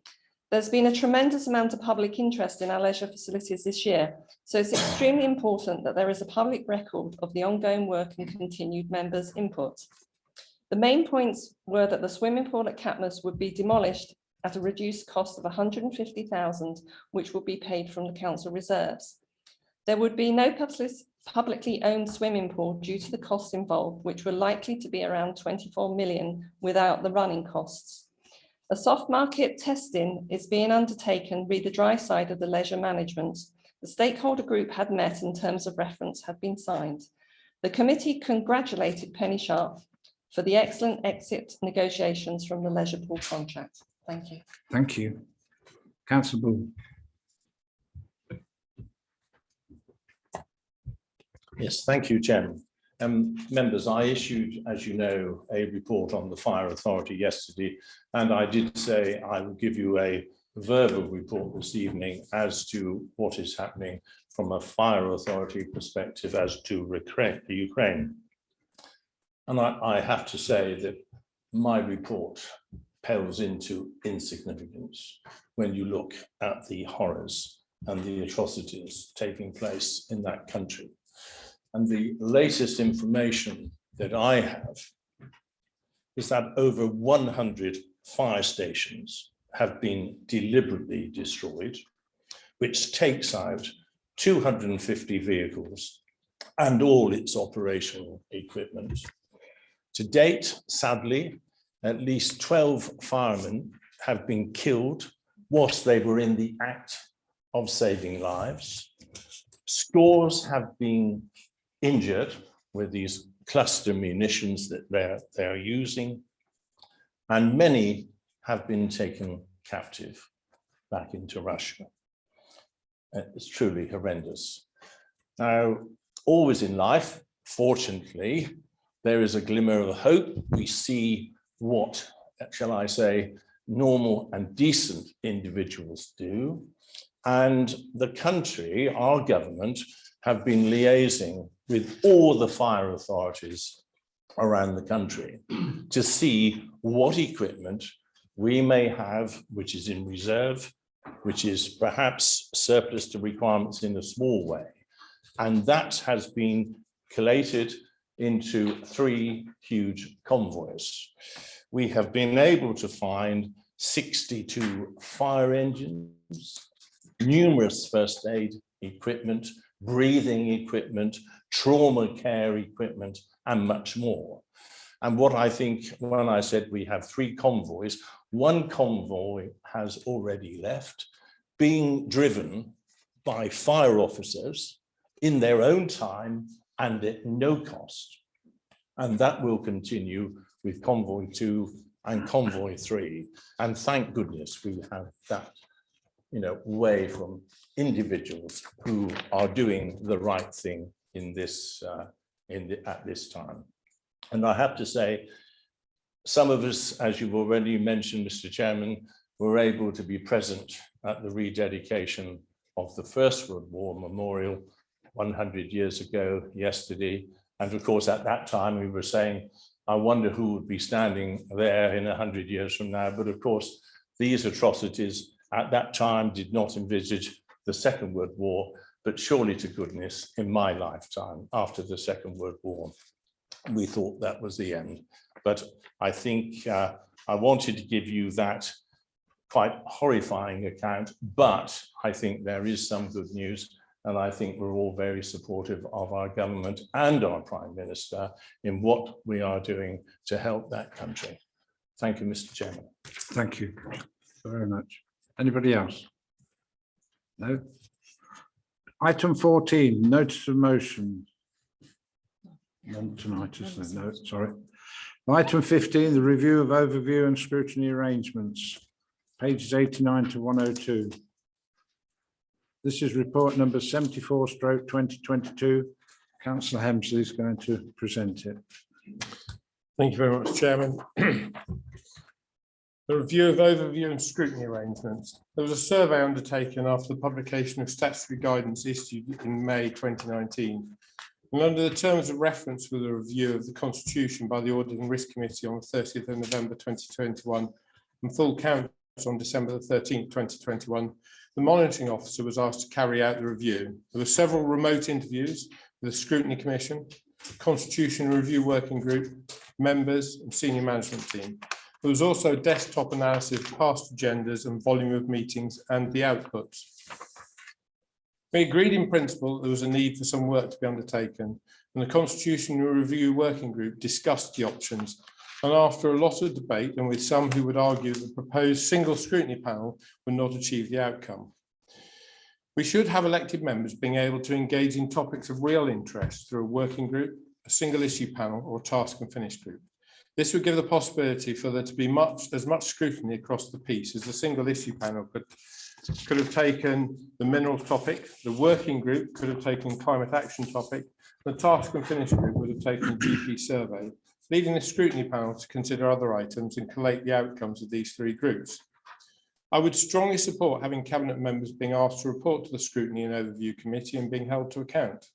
There's been a tremendous amount of public interest in our leisure facilities this year, so it's extremely important that there is a public record of the ongoing work and continued members' input. The main points were that the swimming pool at Catmus would be demolished at a reduced cost of 150,000, which would be paid from the council reserves. There would be no publicly owned swimming pool due to the costs involved, which were likely to be around 24 million without the running costs. A soft market testing is being undertaken re the dry side of the leisure management. The stakeholder group had met and terms of reference had been signed. The committee congratulated Penny Sharp for the excellent exit negotiations from the leisure pool contract. Thank you. Thank you. Councillor Bull. Yes, thank you, Chairman. Members, I issued, as you know, a report on the Fire Authority yesterday, and I did say I will give you a verbal report this evening as to what is happening from a Fire Authority perspective as to Ukraine. And I have to say that my report pales into insignificance when you look at the horrors and the atrocities taking place in that country. And the latest information that I have is that over 100 fire stations have been deliberately destroyed, which takes out 250 vehicles and all its operational equipment. To date, sadly, at least 12 firemen have been killed whilst they were in the act of saving lives. Scores have been injured with these cluster munitions that they're using, and many have been taken captive back into Russia. It's truly horrendous. Now, always in life, fortunately, there is a glimmer of hope. We see what, shall I say, normal and decent individuals do. And the country, our government, have been liaising with all the fire authorities around the country to see what equipment we may have, which is in reserve, which is perhaps surplus to requirements in a small way. And that has been collated into 3 huge convoys. We have been able to find 62 fire engines, numerous first aid equipment, breathing equipment, trauma care equipment, and much more. And what I think, when I said we have 3 convoys, 1 convoy has already left, being driven by fire officers in their own time and at no cost. And that will continue with convoy 2 and convoy 3. And thank goodness we have that, way from individuals who are doing the right thing in this, at this time. And I have to say, some of us, as you've already mentioned, Mr. Chairman, were able to be present at the rededication of the First World War Memorial 100 years ago yesterday. And of course, at that time, we were saying, I wonder who would be standing there in 100 years from now. But of course, these atrocities at that time did not envisage the Second World War, but surely to goodness, in my lifetime, after the Second World War, we thought that was the end. But I think I wanted to give you that quite horrifying account, but I think there is some good news. And I think we're all very supportive of our government and our Prime Minister in what we are doing to help that country. Thank you, Mr. Chairman. Thank you very much. Anybody else? No? Item 14, notice of motion. None tonight, is there? No, sorry. Item 15, the review of overview and scrutiny arrangements, pages 89 to 102. This is report number 74/2022. Councillor Hemsley is going to present it. Thank you very much, Chairman. The review of overview and scrutiny arrangements. There was a survey undertaken after the publication of statutory guidance issued in May 2019. And under the terms of reference for the review of the Constitution by the Audit and Risk Committee on the 30th of November 2021 and full count on December the 13th, 2021, the monitoring officer was asked to carry out the review. There were several remote interviews with the Scrutiny Commission, Constitution Review Working Group, members and senior management team. There was also a desktop analysis of past agendas and volume of meetings and the outputs. We agreed in principle there was a need for some work to be undertaken, and the Constitution Review Working Group discussed the options. And after a lot of debate, and with some who would argue the proposed single scrutiny panel would not achieve the outcome. We should have elected members being able to engage in topics of real interest through a working group, a single issue panel, or a task and finish group. This would give the possibility for there to be as much scrutiny across the piece as the single issue panel could have taken the minerals topic, the working group could have taken climate action topic, the task and finish group would have taken GP survey, leaving the scrutiny panel to consider other items and collate the outcomes of these 3 groups. I would strongly support having cabinet members being asked to report to the Scrutiny and Overview Committee and being held to account.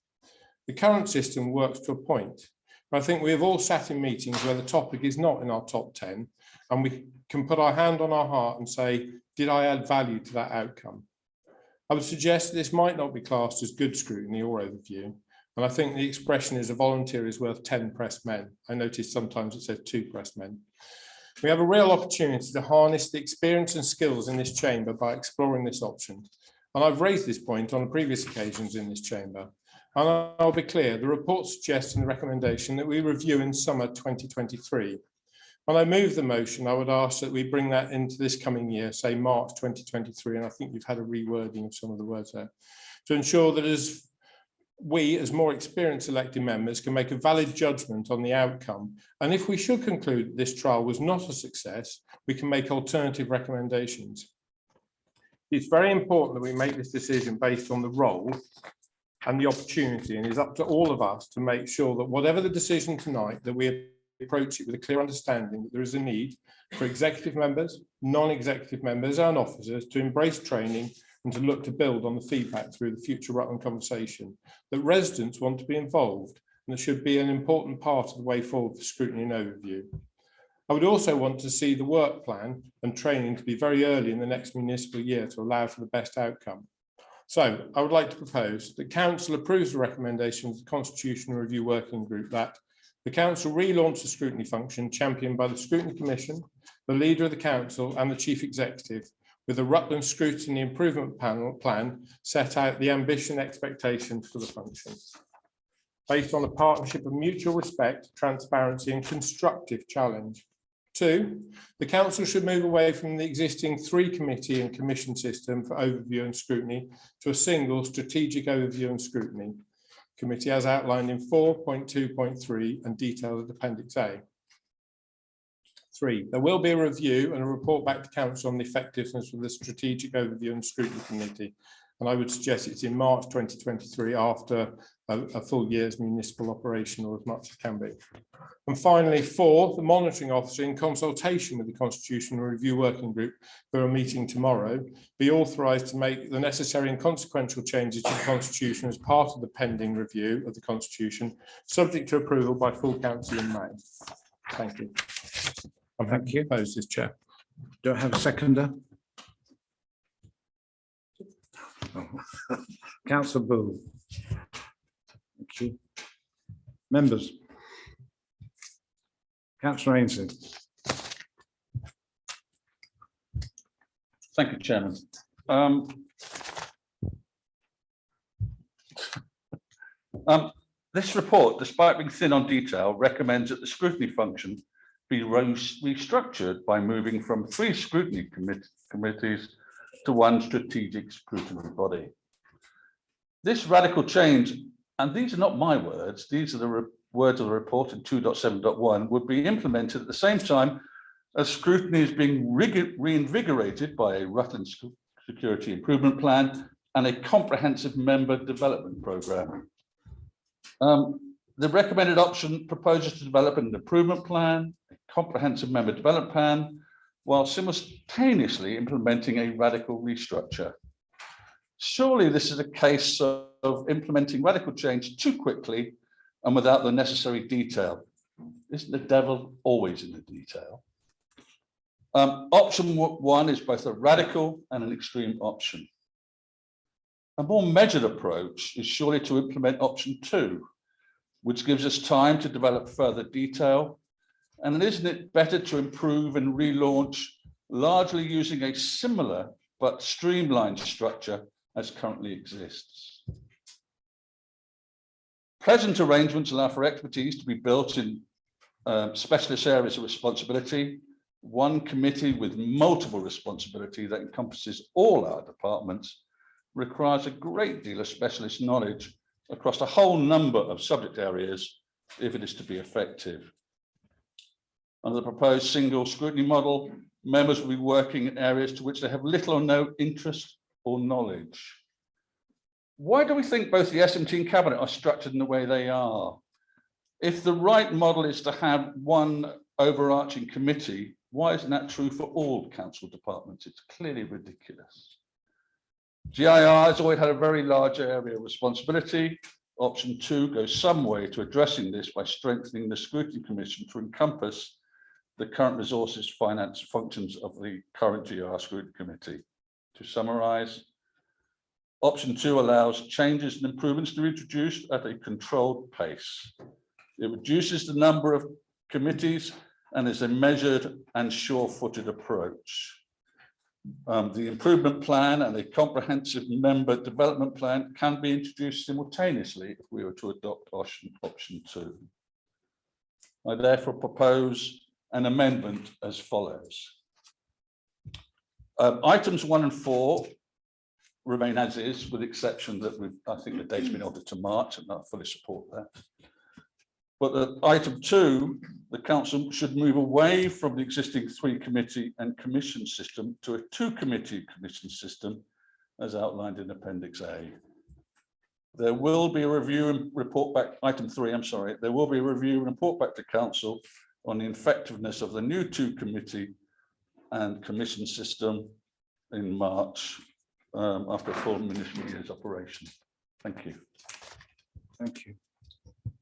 The current system works to a point, but I think we have all sat in meetings where the topic is not in our top 10, and we can put our hand on our heart and say, did I add value to that outcome? I would suggest that this might not be classed as good scrutiny or overview, and I think the expression is a volunteer is worth 10 pressed men. I notice sometimes it says 2 pressed men. We have a real opportunity to harness the experience and skills in this chamber by exploring this option. And I've raised this point on previous occasions in this chamber. And I'll be clear, the report suggests in the recommendation that we review in summer 2023. When I move the motion, I would ask that we bring that into this coming year, say March 2023, and I think you've had a rewording of some of the words there, to ensure that as more experienced elected members can make a valid judgment on the outcome. And if we should conclude that this trial was not a success, we can make alternative recommendations. It's very important that we make this decision based on the role and the opportunity, and it's up to all of us to make sure that whatever the decision tonight, that we approach it with a clear understanding that there is a need for executive members, non-executive members and officers to embrace training and to look to build on the feedback through the future Rutland conversation, that residents want to be involved, and that should be an important part of the way forward for scrutiny and overview. I would also want to see the work plan and training to be very early in the next municipal year to allow for the best outcome. So I would like to propose that Council approves the recommendation of the Constitutional Review Working Group that the Council relaunch the scrutiny function championed by the Scrutiny Commission, the Leader of the Council and the Chief Executive, with the Rutland Scrutiny Improvement Plan set out the ambition and expectations for the function, based on a partnership of mutual respect, transparency and constructive challenge. 2, the Council should move away from the existing 3 committee and commission system for overview and scrutiny to a single strategic overview and scrutiny committee as outlined in 4.2.3 and detailed at Appendix A. 3, there will be a review and a report back to Council on the effectiveness of the Strategic Overview and Scrutiny Committee. And I would suggest it's in March 2023 after a full year's municipal operation, or as much as can be. And finally, 4, the monitoring officer, in consultation with the Constitutional Review Working Group, who are meeting tomorrow, be authorised to make the necessary and consequential changes to the Constitution as part of the pending review of the Constitution, subject to approval by full Council in May. Thank you. I'm happy to propose this, Chair. Do I have a seconder? Councillor Bull. Thank you. Members. Councillor Ainsley. Thank you, Chairman. This report, despite being thin on detail, recommends that the scrutiny function be restructured by moving from 3 scrutiny committees to 1 strategic scrutiny body. This radical change, and these are not my words, these are the words of the report in 2.7.1, would be implemented at the same time as scrutiny is being reinvigorated by a Rutland Security Improvement Plan and a comprehensive member development programme. The recommended option proposes to develop an improvement plan, a comprehensive member development plan, while simultaneously implementing a radical restructure. Surely this is a case of implementing radical change too quickly and without the necessary detail. Isn't the devil always in the detail? Option 1 is both a radical and an extreme option. A more measured approach is surely to implement option 2, which gives us time to develop further detail. And isn't it better to improve and relaunch largely using a similar but streamlined structure as currently exists? Present arrangements allow for expertise to be built in specialist areas of responsibility. 1 committee with multiple responsibility that encompasses all our departments requires a great deal of specialist knowledge across a whole number of subject areas if it is to be effective. Under the proposed single scrutiny model, members will be working in areas to which they have little or no interest or knowledge. Why do we think both the SMT and Cabinet are structured in the way they are? If the right model is to have 1 overarching committee, why isn't that true for all council departments? It's clearly ridiculous. GIR has always had a very large area of responsibility. Option 2 goes some way to addressing this by strengthening the Scrutiny Commission to encompass the current resources, finance functions of the current GIR Scrutiny Committee. To summarise, option 2 allows changes and improvements to be introduced at a controlled pace. It reduces the number of committees and is a measured and sure-footed approach. The improvement plan and a comprehensive member development plan can be introduced simultaneously if we were to adopt option 2. I therefore propose an amendment as follows. Items 1 and 4 remain as is, with the exception that I think the date's been altered to March, and I fully support that. But item 2, the council should move away from the existing 3 committee and commission system to a 2 committee commission system as outlined in Appendix A. There will be a review and report back, item 3, I'm sorry, there will be a review and report back to council on the effectiveness of the new 2 committee and commission system in March after a full municipal year's operation. Thank you. Thank you.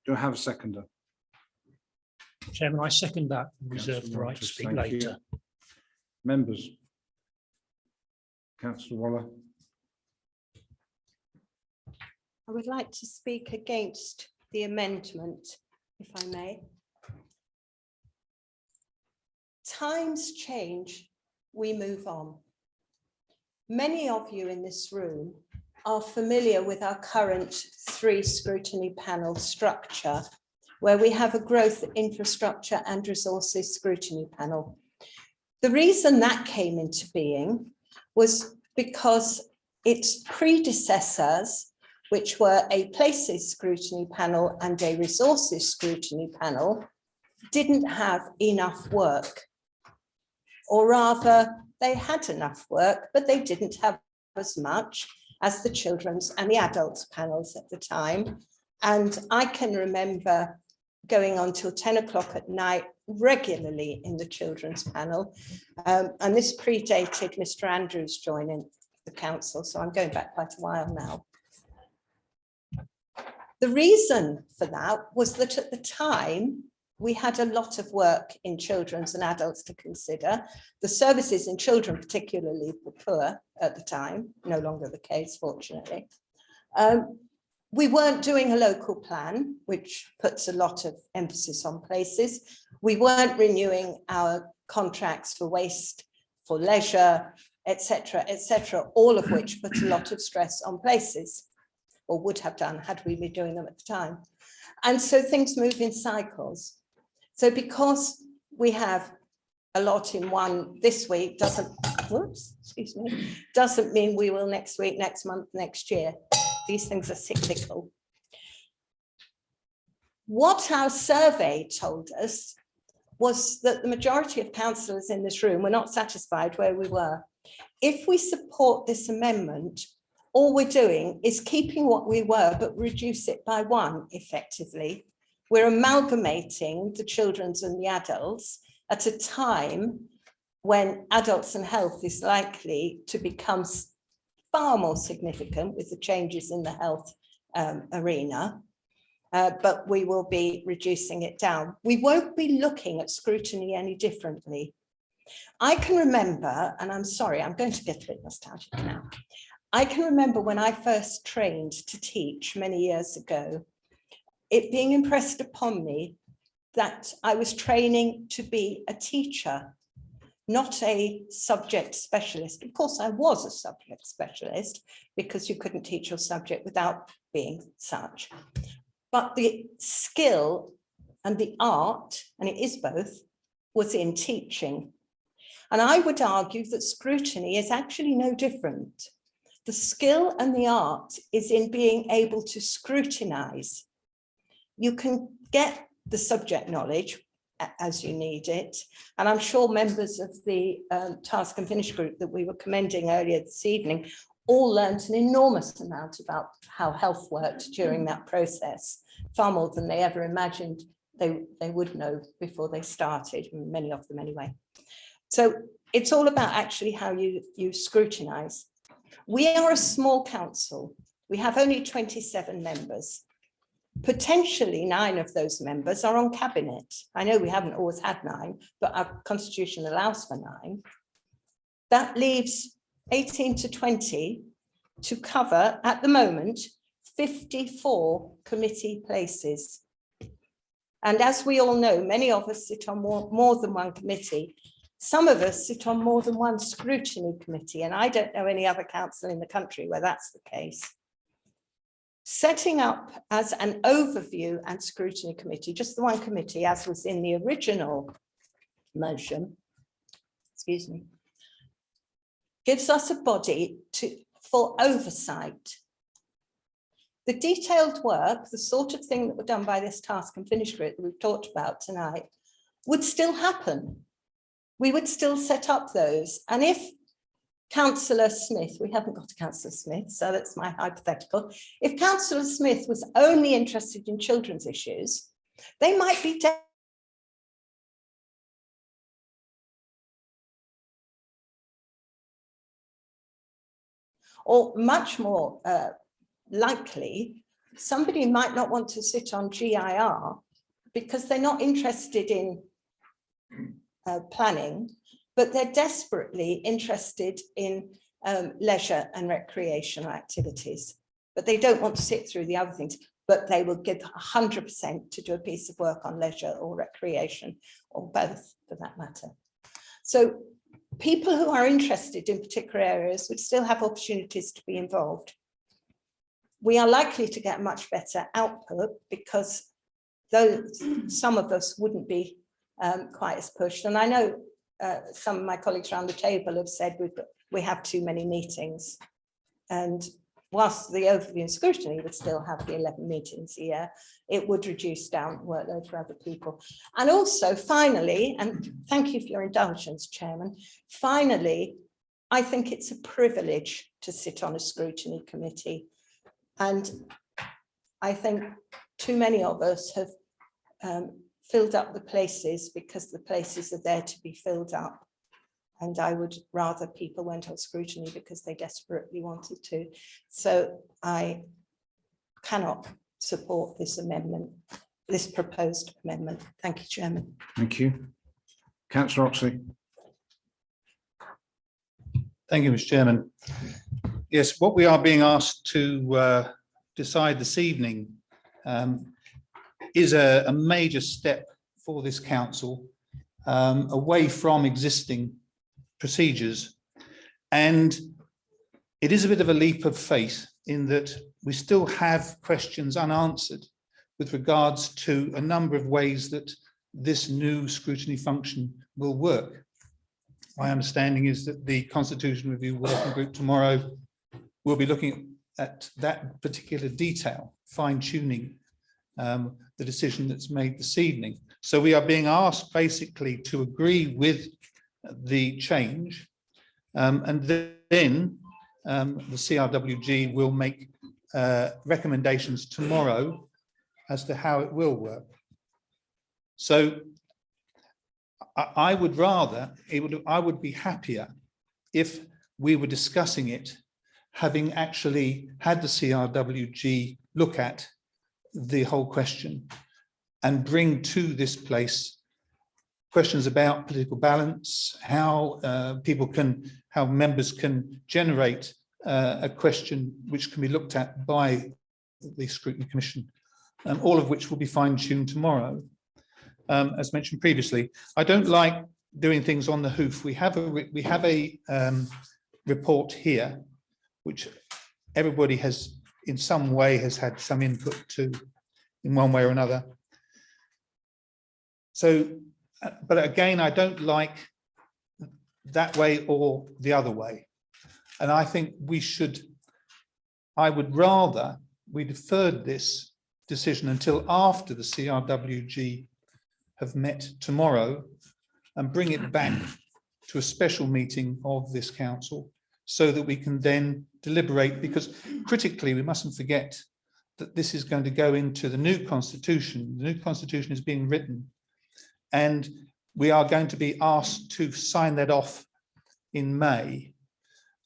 Do I have a seconder? Chairman, I second that, reserve the Councillor right to Walters, speak thank you. later. Members? Councillor Waller? I would like to speak against the amendment, if I may. Times change, we move on. Many of you in this room are familiar with our current 3 scrutiny panel structure, where we have a growth, infrastructure and resources scrutiny panel. The reason that came into being was because its predecessors, which were a places scrutiny panel and a resources scrutiny panel, didn't have enough work. Or rather, they had enough work, but they didn't have as much as the children's and the adults panels at the time. And I can remember going on till 10 o'clock at night regularly in the children's panel. And this predated Mr. Andrews joining the council, so I'm going back quite a while now. The reason for that was that at the time, we had a lot of work in children's and adults to consider. The services in children particularly were poor at the time, no longer the case, fortunately. We weren't doing a local plan, which puts a lot of emphasis on places. We weren't renewing our contracts for waste, for leisure, etc., all of which put a lot of stress on places, or would have done had we been doing them at the time. And so things move in cycles. So because we have a lot in one this week doesn't mean we will next week, next month, next year. These things are cyclical. What our survey told us was that the majority of councillors in this room were not satisfied where we were. If we support this amendment, all we're doing is keeping what we were, but reduce it by 1 effectively. We're amalgamating the children's and the adults at a time when adults and health is likely to become far more significant with the changes in the health arena, but we will be reducing it down. We won't be looking at scrutiny any differently. I can remember, and I'm sorry, I'm going to get a bit nostalgic now. I can remember when I first trained to teach many years ago, it being impressed upon me that I was training to be a teacher, not a subject specialist. Of course, I was a subject specialist because you couldn't teach your subject without being such. But the skill and the art, and it is both, was in teaching. And I would argue that scrutiny is actually no different. The skill and the art is in being able to scrutinize. You can get the subject knowledge as you need it. And I'm sure members of the task and finish group that we were commending earlier this evening all learnt an enormous amount about how health worked during that process, far more than they ever imagined they would know before they started, many of them anyway. So it's all about actually how you scrutinize. We are a small council. We have only 27 members. Potentially 9 of those members are on cabinet. I know we haven't always had 9, but our constitution allows for 9. That leaves 18 to 20 to cover, at the moment, 54 committee places. And as we all know, many of us sit on more than one committee. Some of us sit on more than one scrutiny committee, and I don't know any other council in the country where that's the case. Setting up as an overview and scrutiny committee, just the one committee, as was in the original motion, excuse me, gives us a body for oversight. The detailed work, the sort of thing that were done by this task and finish group that we've talked about tonight, would still happen. We would still set up those. And if Councillor Smith, we haven't got a Councillor Smith, so that's my hypothetical. If Councillor Smith was only interested in children's issues, they might be or much more likely, somebody might not want to sit on GIR because they're not interested in planning, but they're desperately interested in leisure and recreational activities. But they don't want to sit through the other things, but they will give 100% to do a piece of work on leisure or recreation, or both for that matter. So people who are interested in particular areas would still have opportunities to be involved. We are likely to get much better output because though some of us wouldn't be quite as pushed. And I know some of my colleagues around the table have said we have too many meetings. And whilst the overview and scrutiny would still have the 11 meetings a year, it would reduce down workload for other people. And also, finally, and thank you for your indulgence, Chairman, finally, I think it's a privilege to sit on a scrutiny committee. And I think too many of us have filled up the places because the places are there to be filled up. And I would rather people went on scrutiny because they desperately wanted to. So I cannot support this amendment, this proposed amendment. Thank you, Chairman. Thank you. Councillor Oxley. Thank you, Mr. Chairman. Yes, what we are being asked to decide this evening is a major step for this council away from existing procedures. And it is a bit of a leap of faith in that we still have questions unanswered with regards to a number of ways that this new scrutiny function will work. My understanding is that the Constitution Review Working Group tomorrow will be looking at that particular detail, fine-tuning the decision that's made this evening. So we are being asked basically to agree with the change, and then the CRWG will make recommendations tomorrow as to how it will work. So I would rather, I would be happier if we were discussing it, having actually had the CRWG look at the whole question and bring to this place questions about political balance, how how members can generate a question which can be looked at by the Scrutiny Commission, all of which will be fine-tuned tomorrow. As mentioned previously, I don't like doing things on the hoof. We have a report here, which everybody has in some way has had some input to in one way or another. So, but again, I don't like that way or the other way. And I think I would rather we deferred this decision until after the CRWG have met tomorrow and bring it back to a special meeting of this council so that we can then deliberate, because critically we mustn't forget that this is going to go into the new constitution. The new constitution is being written and we are going to be asked to sign that off in May.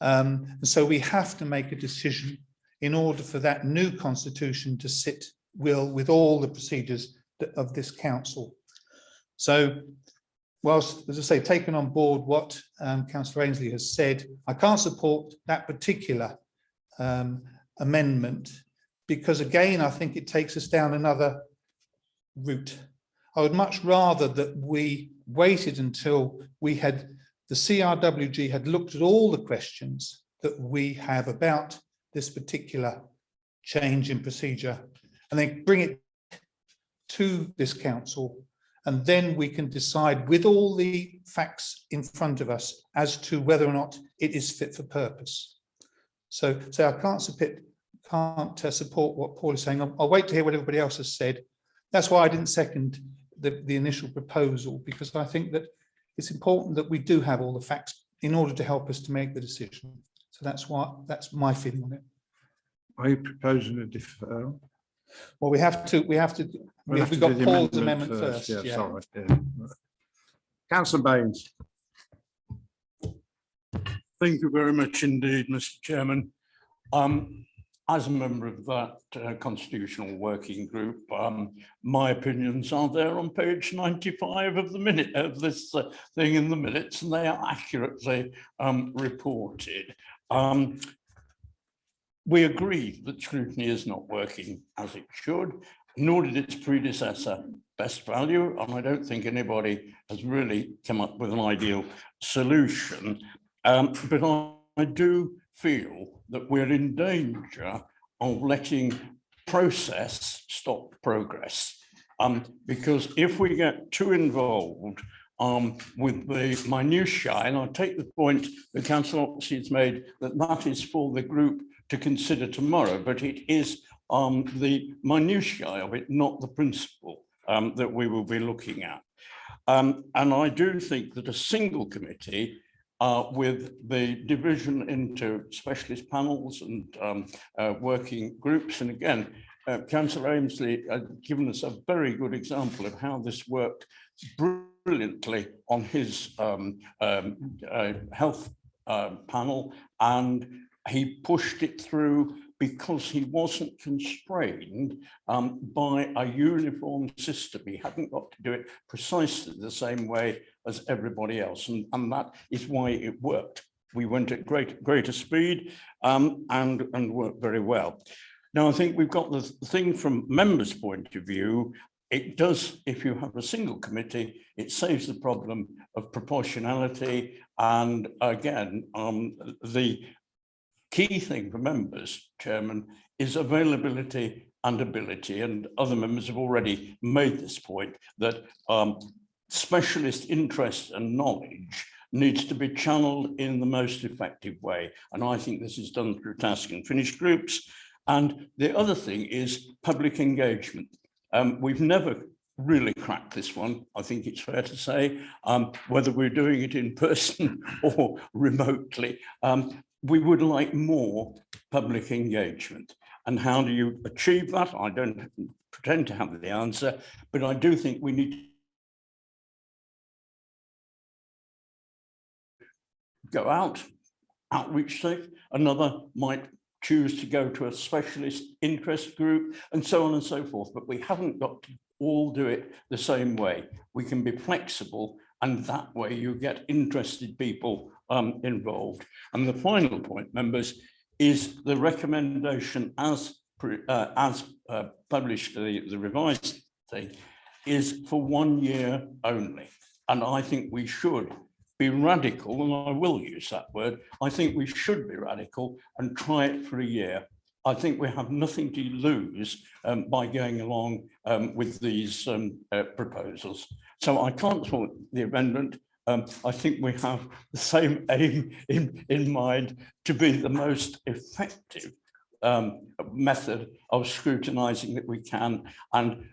And so we have to make a decision in order for that new constitution to sit with all the procedures of this council. So whilst, as I say, taking on board what Councillor Ainsley has said, I can't support that particular amendment because, again, I think it takes us down another route. I would much rather that we waited until we had, the CRWG had looked at all the questions that we have about this particular change in procedure and then bring it to this council, and then we can decide with all the facts in front of us as to whether or not it is fit for purpose. So I can't support what Paul is saying. I'll wait to hear what everybody else has said. That's why I didn't second the initial proposal, because I think that it's important that we do have all the facts in order to help us to make the decision. So that's my feeling on it. Are you proposing a deferral? Well, we've got do the Paul's amendment first. Yeah, sorry. Yeah. Councillor Baines. Thank you very much indeed, Mr. Chairman. As a member of that constitutional working group, my opinions are there on page 95 of the minute of this thing in the minutes, and they are accurately reported. We agree that scrutiny is not working as it should, nor did its predecessor Best Value, and I don't think anybody has really come up with an ideal solution. But I do feel that we're in danger of letting process stop progress. Because if we get too involved with the minutiae, and I take the point that Councillor Oxley has made that that is for the group to consider tomorrow, but it is the minutiae of it, not the principle that we will be looking at. And I do think that a single committee with the division into specialist panels and working groups. And again, Councillor Ainslie has given us a very good example of how this worked brilliantly on his health panel, and he pushed it through because he wasn't constrained by a uniform system. He hadn't got to do it precisely the same way as everybody else. And that is why it worked. We went at greater speed and worked very well. Now, I think we've got the thing from members' point of view. It does, if you have a single committee, it saves the problem of proportionality. And again, the key thing for members, Chairman, is availability and ability. And other members have already made this point, that specialist interest and knowledge needs to be channeled in the most effective way. And I think this is done through task and finish groups. And the other thing is public engagement. We've never really cracked this one, I think it's fair to say, whether we're doing it in person or remotely. We would like more public engagement. And how do you achieve that? I don't pretend to have the answer, but I do think we need to go out, outreach safe. Another might choose to go to a specialist interest group and so on and so forth, but we haven't got to all do it the same way. We can be flexible, and that way you get interested people involved. And the final point, members, is the recommendation as published, the revised thing, is for 1 year only. And I think we should be radical, and I will use that word. I think we should be radical and try it for a year. I think we have nothing to lose by going along with these proposals. So I can't support the amendment. I think we have the same aim in mind, to be the most effective method of scrutinising that we can, and,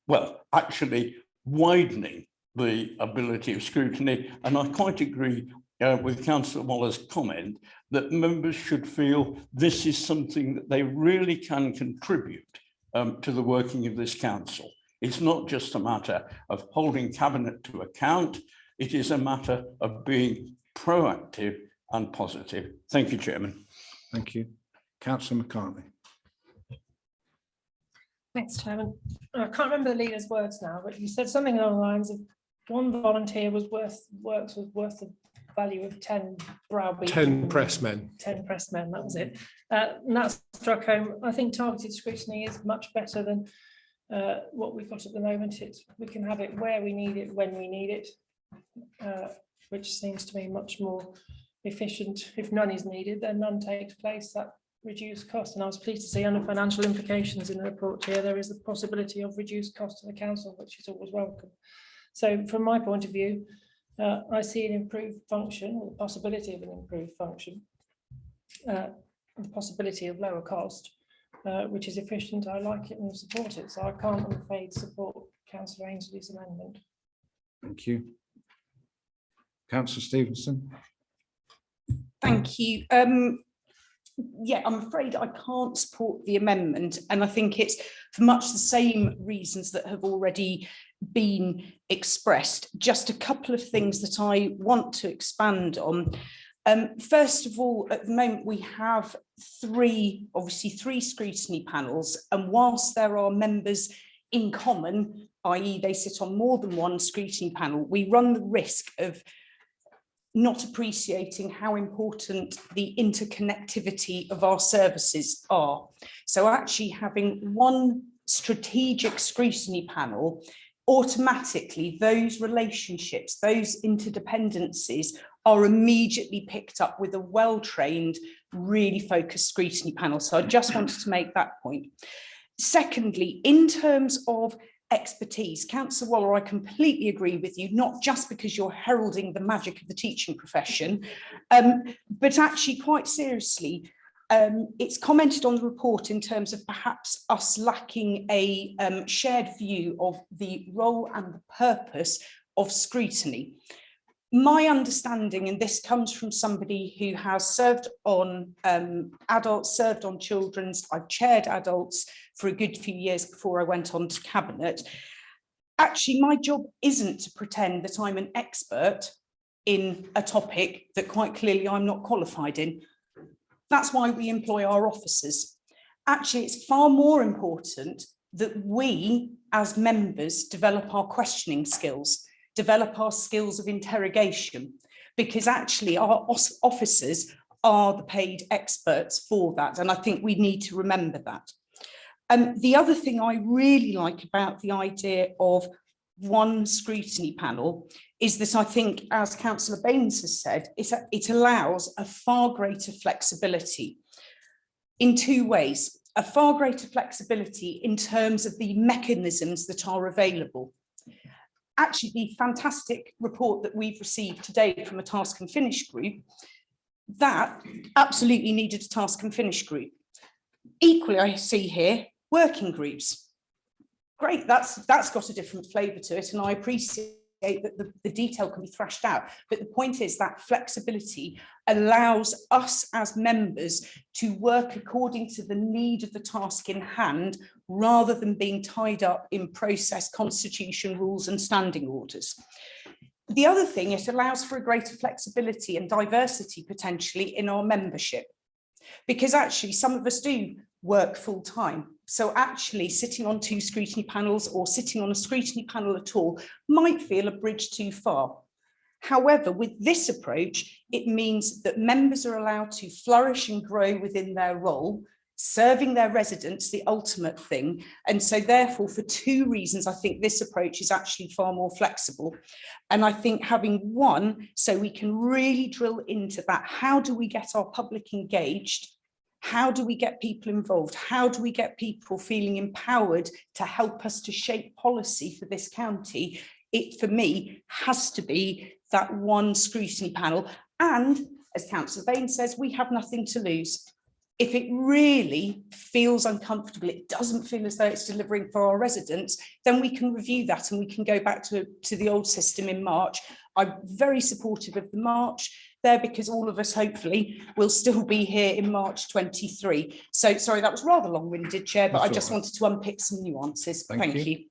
well, actually widening the ability of scrutiny. And I quite agree with Councillor Waller's comment that members should feel this is something that they really can contribute to the working of this council. It's not just a matter of holding Cabinet to account. It is a matter of being proactive and positive. Thank you, Chairman. Thank you. Councillor McCartney. Thanks, Chairman. I can't remember the leader's words now, but you said something along the lines of one volunteer was worth the value of 10 browbeaten. 10 pressmen. 10 pressmen, that was it. And that struck home. I think targeted scrutiny is much better than what we've got at the moment. We can have it where we need it, when we need it, which seems to me much more efficient. If none is needed, then none takes place. That reduced cost. And I was pleased to see under financial implications in the report here, there is the possibility of reduced cost to the council, which is always welcome. So from my point of view, I see an improved function, or the possibility of an improved function, the possibility of lower cost, which is efficient. I like it and support it. So I can't, I'm afraid, support Councillor Ainslie's amendment. Thank you. Councillor Stevenson. Thank you. Yeah, I'm afraid I can't support the amendment, and I think it's for much the same reasons that have already been expressed. Just a couple of things that I want to expand on. First of all, at the moment we have obviously three scrutiny panels, and whilst there are members in common, i.e. they sit on more than one scrutiny panel, we run the risk of not appreciating how important the interconnectivity of our services are. So actually having one strategic scrutiny panel, automatically those relationships, those interdependencies are immediately picked up with a well-trained, really focused scrutiny panel. So I just wanted to make that point. Secondly, in terms of expertise, Councillor Waller, I completely agree with you, not just because you're heralding the magic of the teaching profession, but actually quite seriously, it's commented on the report in terms of perhaps us lacking a shared view of the role and the purpose of scrutiny. My understanding, and this comes from somebody who has served on adults, served on children's, I've chaired adults for a good few years before I went on to cabinet. Actually, my job isn't to pretend that I'm an expert in a topic that quite clearly I'm not qualified in. That's why we employ our officers. Actually, it's far more important that we as members develop our questioning skills, develop our skills of interrogation, because actually our officers are the paid experts for that. And I think we need to remember that. The other thing I really like about the idea of one scrutiny panel is that I think, as Councillor Baines has said, it allows a far greater flexibility in two ways. A far greater flexibility in terms of the mechanisms that are available. Actually, the fantastic report that we've received today from a task and finish group, that absolutely needed a task and finish group. Equally, I see here working groups. Great, that's got a different flavour to it, and I appreciate that the detail can be thrashed out. But the point is that flexibility allows us as members to work according to the need of the task in hand, rather than being tied up in process, constitution, rules and standing orders. The other thing, it allows for a greater flexibility and diversity potentially in our membership, because actually some of us do work full time. So actually sitting on two scrutiny panels or sitting on a scrutiny panel at all might feel a bridge too far. However, with this approach, it means that members are allowed to flourish and grow within their role, serving their residents, the ultimate thing. And so therefore, for two reasons, I think this approach is actually far more flexible. And I think having one, so we can really drill into that. How do we get our public engaged? How do we get people involved? How do we get people feeling empowered to help us to shape policy for this county? It, for me, has to be that one scrutiny panel. And as Councillor Baines says, we have nothing to lose. If it really feels uncomfortable, it doesn't feel as though it's delivering for our residents, then we can review that and we can go back to the old system in March. I'm very supportive of the March there, because all of us hopefully will still be here in March 23. So sorry, that was rather long-winded, Chair, but That's I just all right. wanted to unpick some nuances. Thank you.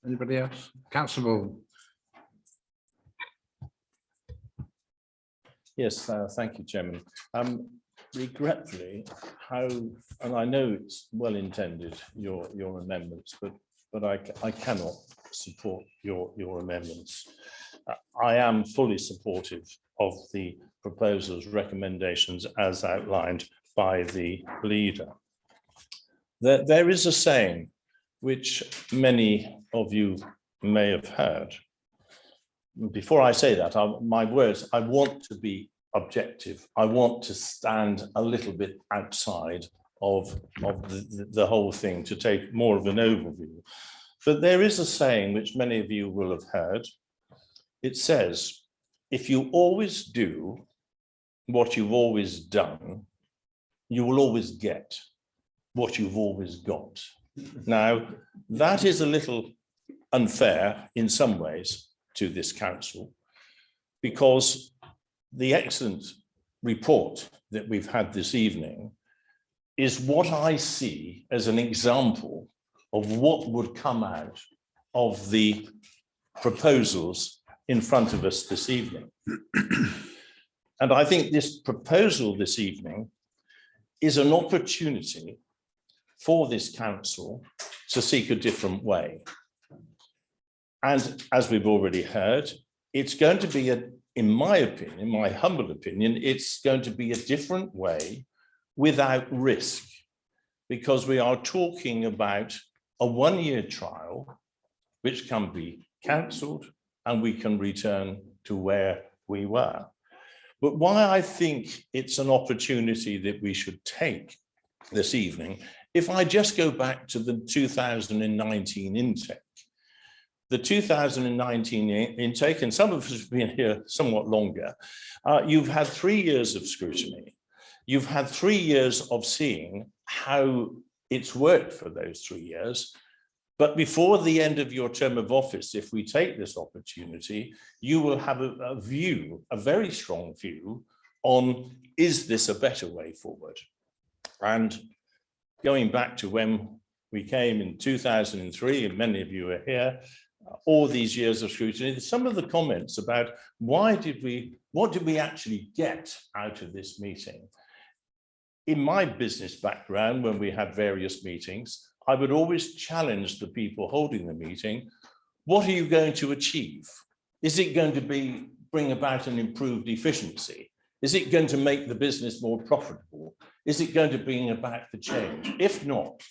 Anybody else? Councillor Vaughan. Yes, thank you, Chairman. Regretfully, and I know it's well intended, your amendments, but I cannot support your amendments. I am fully supportive of the proposal's recommendations as outlined by the leader. There is a saying which many of you may have heard. Before I say that, my words, I want to be objective. I want to stand a little bit outside of the whole thing, to take more of an overview. But there is a saying which many of you will have heard. It says, if you always do what you've always done, you will always get what you've always got. Now, that is a little unfair in some ways to this council, because the excellent report that we've had this evening is what I see as an example of what would come out of the proposals in front of us this evening. And I think this proposal this evening is an opportunity for this council to seek a different way. And as we've already heard, it's going to be, in my opinion, my humble opinion, it's going to be a different way without risk, because we are talking about a one-year trial which can be cancelled and we can return to where we were. But why I think it's an opportunity that we should take this evening, if I just go back to the 2019 intake, the 2019 intake, and some of us have been here somewhat longer, you've had 3 years of scrutiny. You've had 3 years of seeing how it's worked for those 3 years. But before the end of your term of office, if we take this opportunity, you will have a view, a very strong view on, is this a better way forward? And going back to when we came in 2003, and many of you are here, all these years of scrutiny, some of the comments about what did we actually get out of this meeting? In my business background, when we had various meetings, I would always challenge the people holding the meeting. What are you going to achieve? Is it going to bring about an improved efficiency? Is it going to make the business more profitable? Is it going to bring about the change? If not,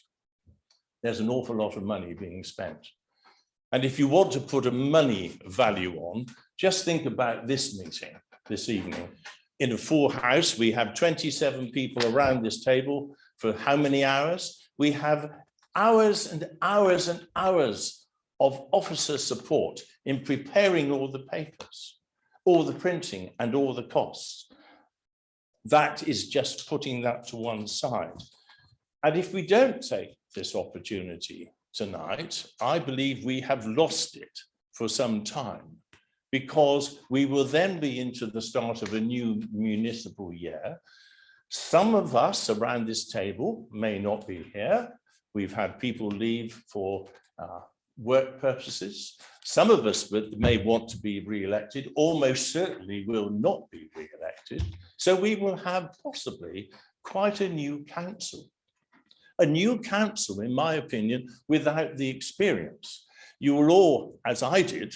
there's an awful lot of money being spent. And if you want to put a money value on, just think about this meeting this evening. In a full house, we have 27 people around this table for how many hours? We have hours and hours and hours of officer support in preparing all the papers, all the printing and all the costs. That is just putting that to one side. And if we don't take this opportunity tonight, I believe we have lost it for some time, because we will then be into the start of a new municipal year. Some of us around this table may not be here. We've had people leave for work purposes. Some of us may want to be re-elected, almost certainly will not be re-elected. So we will have possibly quite a new council. A new council, in my opinion, without the experience. You will all, as I did,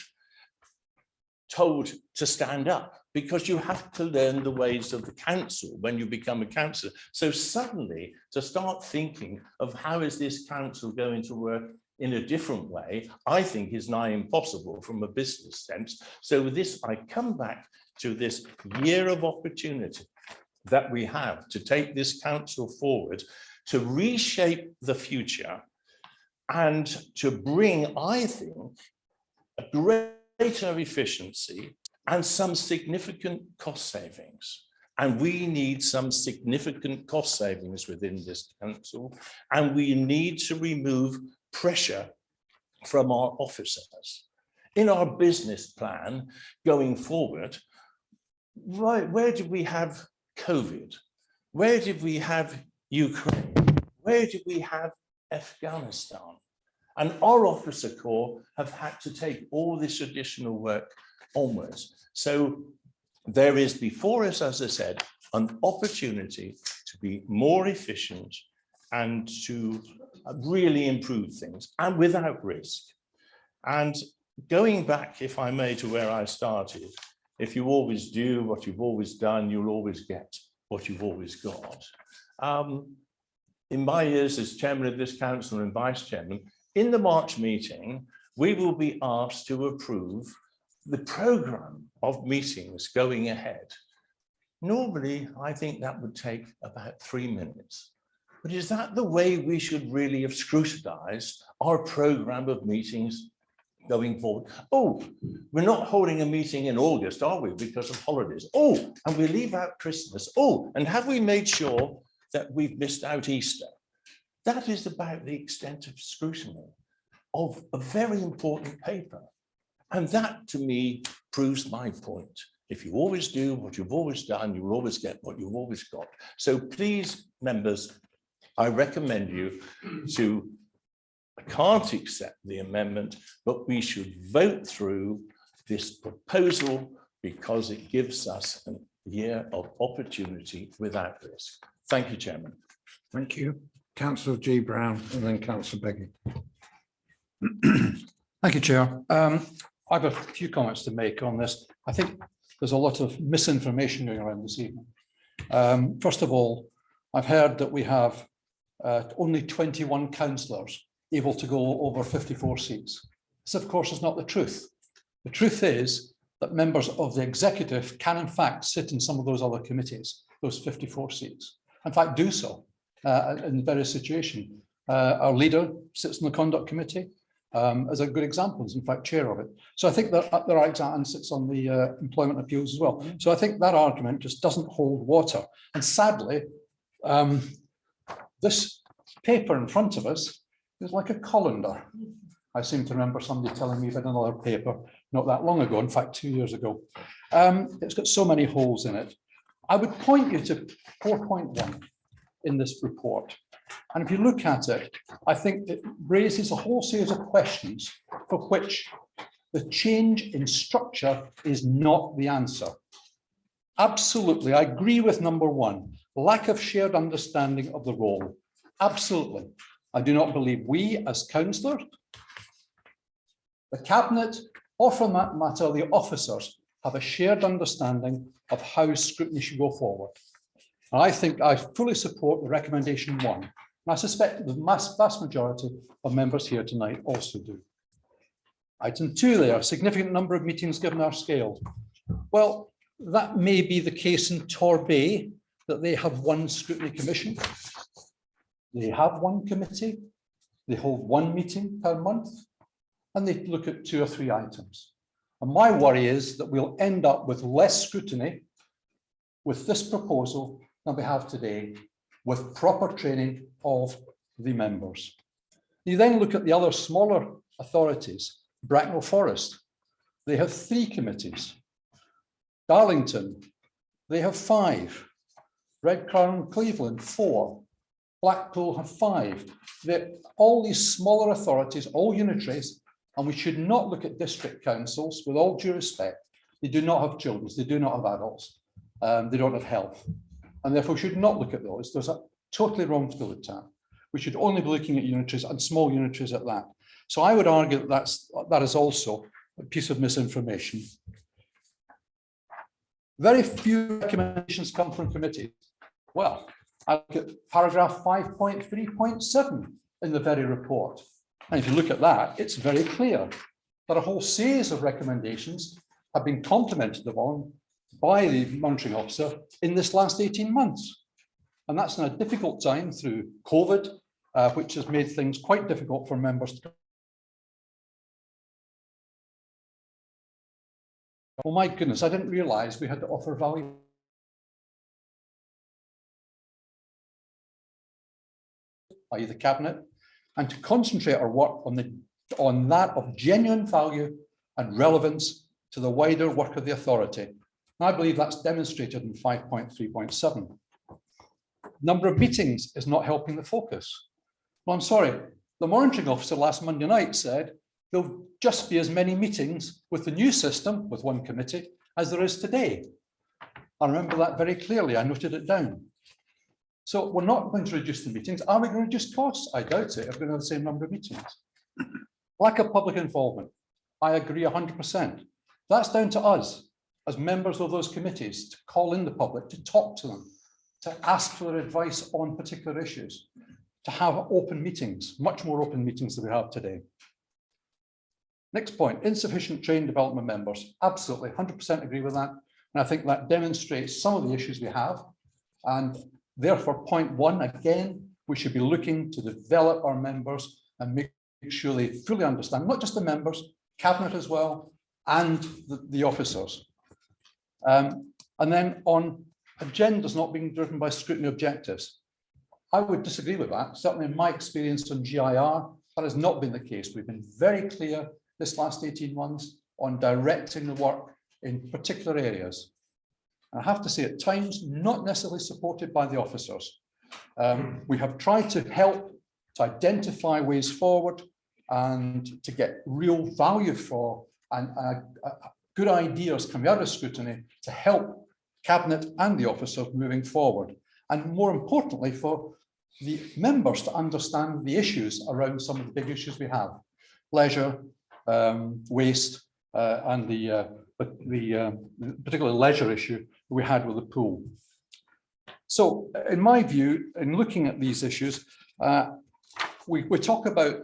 told to stand up, because you have to learn the ways of the council when you become a councillor. So suddenly to start thinking of how is this council going to work in a different way, I think is nigh impossible from a business sense. So with this, I come back to this year of opportunity that we have to take this council forward, to reshape the future and to bring, I think, a greater efficiency and some significant cost savings. And we need some significant cost savings within this council, and we need to remove pressure from our officers. In our business plan going forward, right, where did we have COVID? Where did we have Ukraine? Where did we have Afghanistan? And our officer corps have had to take all this additional work onwards. So there is before us, as I said, an opportunity to be more efficient and to really improve things, and without risk. And going back, if I may, to where I started, if you always do what you've always done, you'll always get what you've always got. In my years as chairman of this council and vice chairman, in the March meeting, we will be asked to approve the programme of meetings going ahead. Normally, I think that would take about 3 minutes. But is that the way we should really have scrutinised our programme of meetings going forward? Oh, we're not holding a meeting in August, are we, because of holidays? Oh, and we leave out Christmas. Oh, and have we made sure that we've missed out Easter? That is about the extent of scrutiny of a very important paper. And that, to me, proves my point. If you always do what you've always done, you will always get what you've always got. So please, members, I recommend you to, I can't accept the amendment, but we should vote through this proposal because it gives us a year of opportunity without risk. Thank you, Chairman. Thank you. Councillor G. Brown and then Councillor Beggy. Thank you, Chair. I have a few comments to make on this. I think there's a lot of misinformation going around this evening. First of all, I've heard that we have only 21 councillors able to go over 54 seats. This, of course, is not the truth. The truth is that members of the executive can, in fact, sit in some of those other committees, those 54 seats. In fact, do so in various situations. Our leader sits in the conduct committee. As a good example, is in fact chair of it. So I think that there are and sits on the employment appeals as well. So I think that argument just doesn't hold water. And sadly, this paper in front of us is like a colander. I seem to remember somebody telling me about another paper not that long ago, in fact 2 years ago. It's got so many holes in it. I would point you to 4.1 in this report. And if you look at it, I think it raises a whole series of questions for which the change in structure is not the answer. Absolutely, I agree with number one, lack of shared understanding of the role. Absolutely. I do not believe we as councillors, the cabinet, or for that matter, the officers have a shared understanding of how scrutiny should go forward. And I think I fully support the recommendation one. And I suspect the vast majority of members here tonight also do. Item two, there are a significant number of meetings given our scale. Well, that may be the case in Torbay, that they have one scrutiny commission. They have one committee. They hold one meeting per month, and they look at 2 or 3 items. And my worry is that we'll end up with less scrutiny with this proposal than we have today, with proper training of the members. You then look at the other smaller authorities. Bracknell Forest, they have 3 committees. Darlington, they have 5. Redcar Cleveland, 4. Blackpool have 5. All these smaller authorities, all unitaries, and we should not look at district councils, with all due respect. They do not have children, they do not have adults, they don't have health, and therefore should not look at those. Those are totally wrong to be looked at. We should only be looking at unitaries and small unitaries at that. So I would argue that that is also a piece of misinformation. Very few recommendations come from committees. Well, I look at paragraph 5.3.7 in the very report. And if you look at that, it's very clear that a whole series of recommendations have been complemented upon by the monitoring officer in this last 18 months. And that's in a difficult time through COVID, which has made things quite difficult for members to. Oh my goodness, I didn't realize we had to offer value. By the cabinet, and to concentrate our work on that of genuine value and relevance to the wider work of the authority. And I believe that's demonstrated in 5.3.7. Number of meetings is not helping the focus. Well, I'm sorry, the monitoring officer last Monday night said there'll just be as many meetings with the new system, with one committee, as there is today. I remember that very clearly, I noted it down. So we're not going to reduce the meetings. Are we going to reduce costs? I doubt it. If we're going to have the same number of meetings. Lack of public involvement. I agree 100%. That's down to us as members of those committees to call in the public, to talk to them, to ask for their advice on particular issues, to have open meetings, much more open meetings than we have today. Next point, insufficient trained development members. Absolutely, 100% agree with that. And I think that demonstrates some of the issues we have. And therefore, point one, again, we should be looking to develop our members and make sure they fully understand, not just the members, cabinet as well, and the officers. And then on agendas not being driven by scrutiny objectives. I would disagree with that. Certainly in my experience on GIR, that has not been the case. We've been very clear this last 18 months on directing the work in particular areas. I have to say, at times, not necessarily supported by the officers. We have tried to help to identify ways forward and to get real value for and good ideas coming out of scrutiny to help Cabinet and the officers moving forward. And more importantly, for the members to understand the issues around some of the big issues we have: leisure, waste, and the particular leisure issue we had with the pool. So in my view, in looking at these issues, we talk about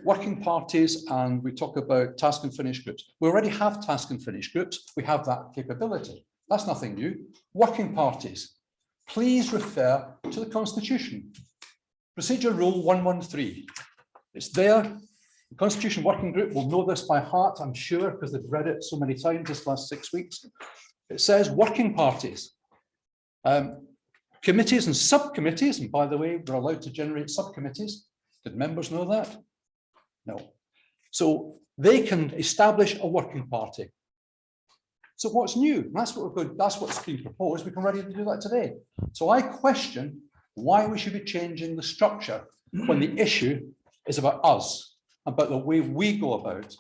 working parties and we talk about task and finish groups. We already have task and finish groups. We have that capability. That's nothing new. Working parties, please refer to the Constitution. Procedure Rule 113. It's there. The Constitution Working Group will know this by heart, I'm sure, because they've read it so many times this last 6 weeks. It says working parties, committees and subcommittees, and by the way, we're allowed to generate subcommittees. Did members know that? No. So they can establish a working party. So what's new? That's what we're good. That's what's been proposed. We can ready to do that today. So I question why we should be changing the structure when the issue is about us, about the way we go about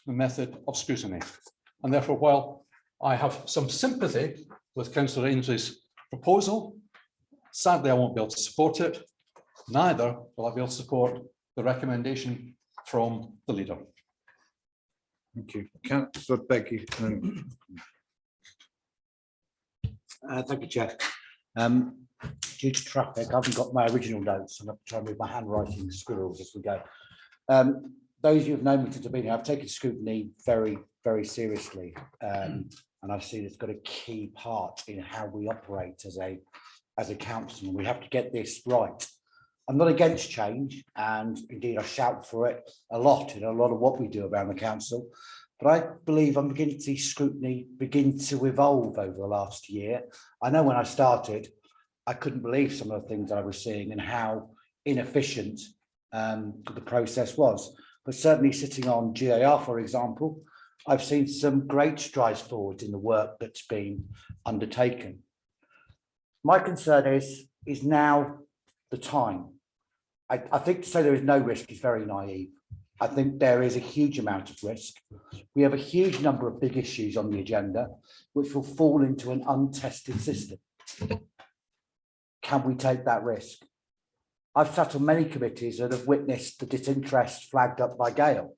the method of scrutiny. And therefore, while I have some sympathy with Councillor Ainsley's proposal, sadly, I won't be able to support it. Neither will I be able to support the recommendation from the leader. Thank you. Councillor Becky. Thank you, Chair. Due to traffic, I haven't got my original notes. I'm trying to read my handwriting scribbles as we go. Those of you who have known me since I've been here, I've taken scrutiny very, very seriously. And I've seen it's got a key part in how we operate as a council. We have to get this right. I'm not against change, and indeed I shout for it a lot in a lot of what we do around the council. But I believe I'm beginning to see scrutiny begin to evolve over the last year. I know when I started, I couldn't believe some of the things I was seeing and how inefficient the process was. But certainly sitting on GAR, for example, I've seen some great strides forward in the work that's been undertaken. My concern is now the time. I think to say there is no risk is very naive. I think there is a huge amount of risk. We have a huge number of big issues on the agenda, which will fall into an untested system. Can we take that risk? I've sat on many committees that have witnessed the disinterest flagged up by Gail,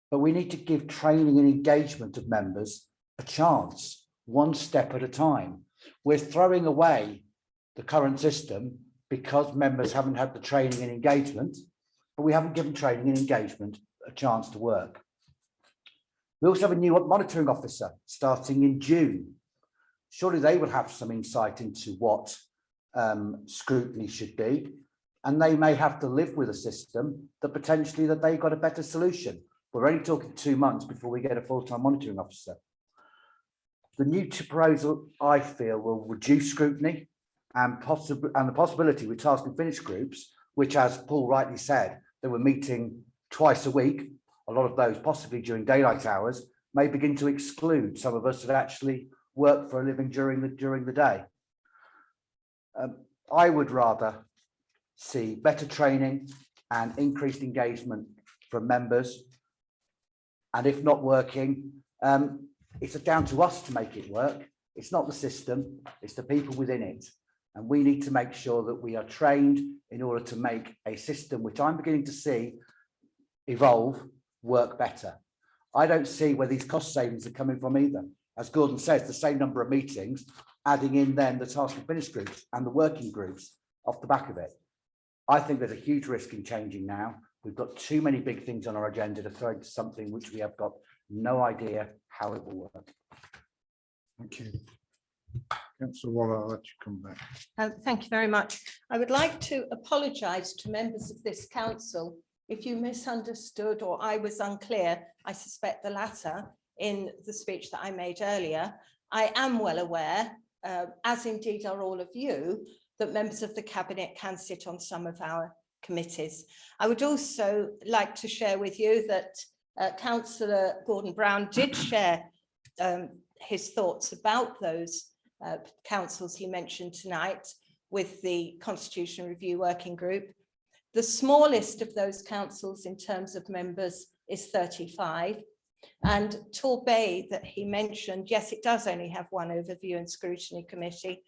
but we need to give training and engagement of members a chance, one step at a time. We're throwing away the current system because members haven't had the training and engagement, but we haven't given training and engagement a chance to work. We also have a new monitoring officer starting in June. Surely they will have some insight into what scrutiny should be, and they may have to live with a system that potentially that they got a better solution. We're only talking 2 months before we get a full-time monitoring officer. The new proposal, I feel, will reduce scrutiny and the possibility with task and finish groups, which, as Paul rightly said, they were meeting twice a week, a lot of those possibly during daylight hours, may begin to exclude some of us that actually work for a living during the day. I would rather see better training and increased engagement from members. And if not working, it's down to us to make it work. It's not the system, it's the people within it. And we need to make sure that we are trained in order to make a system, which I'm beginning to see evolve, work better. I don't see where these cost savings are coming from either. As Gordon says, the same number of meetings, adding in then the task and finish groups and the working groups off the back of it. I think there's a huge risk in changing now. We've got too many big things on our agenda to throw into something which we have got no idea how it will work. Thank you. Councillor Waller, I'll let you come back. Thank you very much. I would like to apologise to members of this council if you misunderstood or I was unclear. I suspect the latter in the speech that I made earlier. I am well aware, as indeed are all of you, that members of the Cabinet can sit on some of our committees. I would also like to share with you that Councillor Gordon Brown did share his thoughts about those councils he mentioned tonight with the Constitution Review Working Group. The smallest of those councils in terms of members is 35. And Torbay that he mentioned, yes, it does only have one overview and scrutiny committee,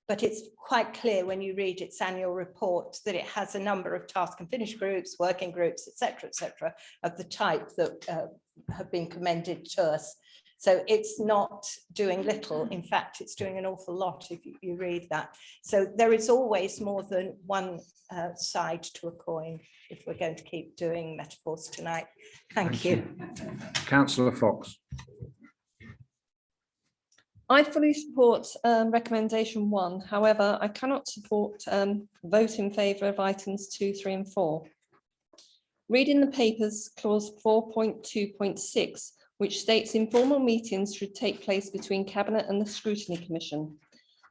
but it's quite clear when you read its annual report that it has a number of task and finish groups, working groups, etc., of the type that have been commended to us. So it's not doing little. In fact, it's doing an awful lot if you read that. So there is always more than one side to a coin if we're going to keep doing metaphors tonight. Thank you. Councillor Fox. I fully support recommendation 1. However, I cannot support vote in favour of items 2, 3 and 4. Reading the papers, clause 4.2.6, which states informal meetings should take place between Cabinet and the Scrutiny Commission.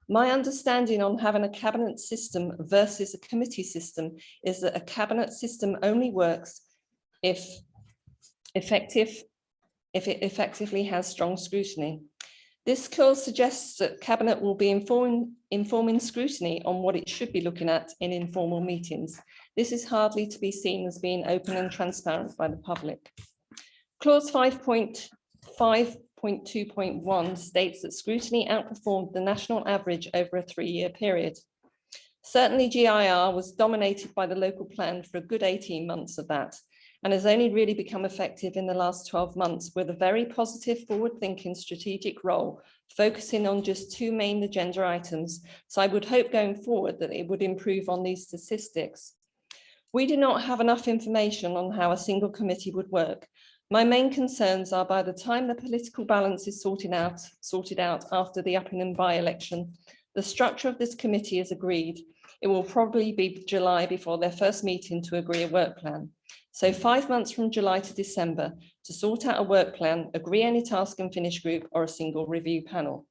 My understanding on having a Cabinet system versus a committee system is that a Cabinet system only works if it effectively has strong scrutiny. This clause suggests that Cabinet will be informing scrutiny on what it should be looking at in informal meetings. This is hardly to be seen as being open and transparent by the public. Clause 5.2.1 states that scrutiny outperformed the national average over a 3-year period. Certainly GIR was dominated by the local plan for a good 18 months of that, and has only really become effective in the last 12 months with a very positive forward-thinking strategic role, focusing on just 2 main agenda items. So I would hope going forward that it would improve on these statistics. We do not have enough information on how a single committee would work. My main concerns are by the time the political balance is sorted out after the Uppingham by-election, the structure of this committee is agreed. It will probably be July before their first meeting to agree a work plan. So 5 months from July to December to sort out a work plan, agree any task and finish group or a single review panel.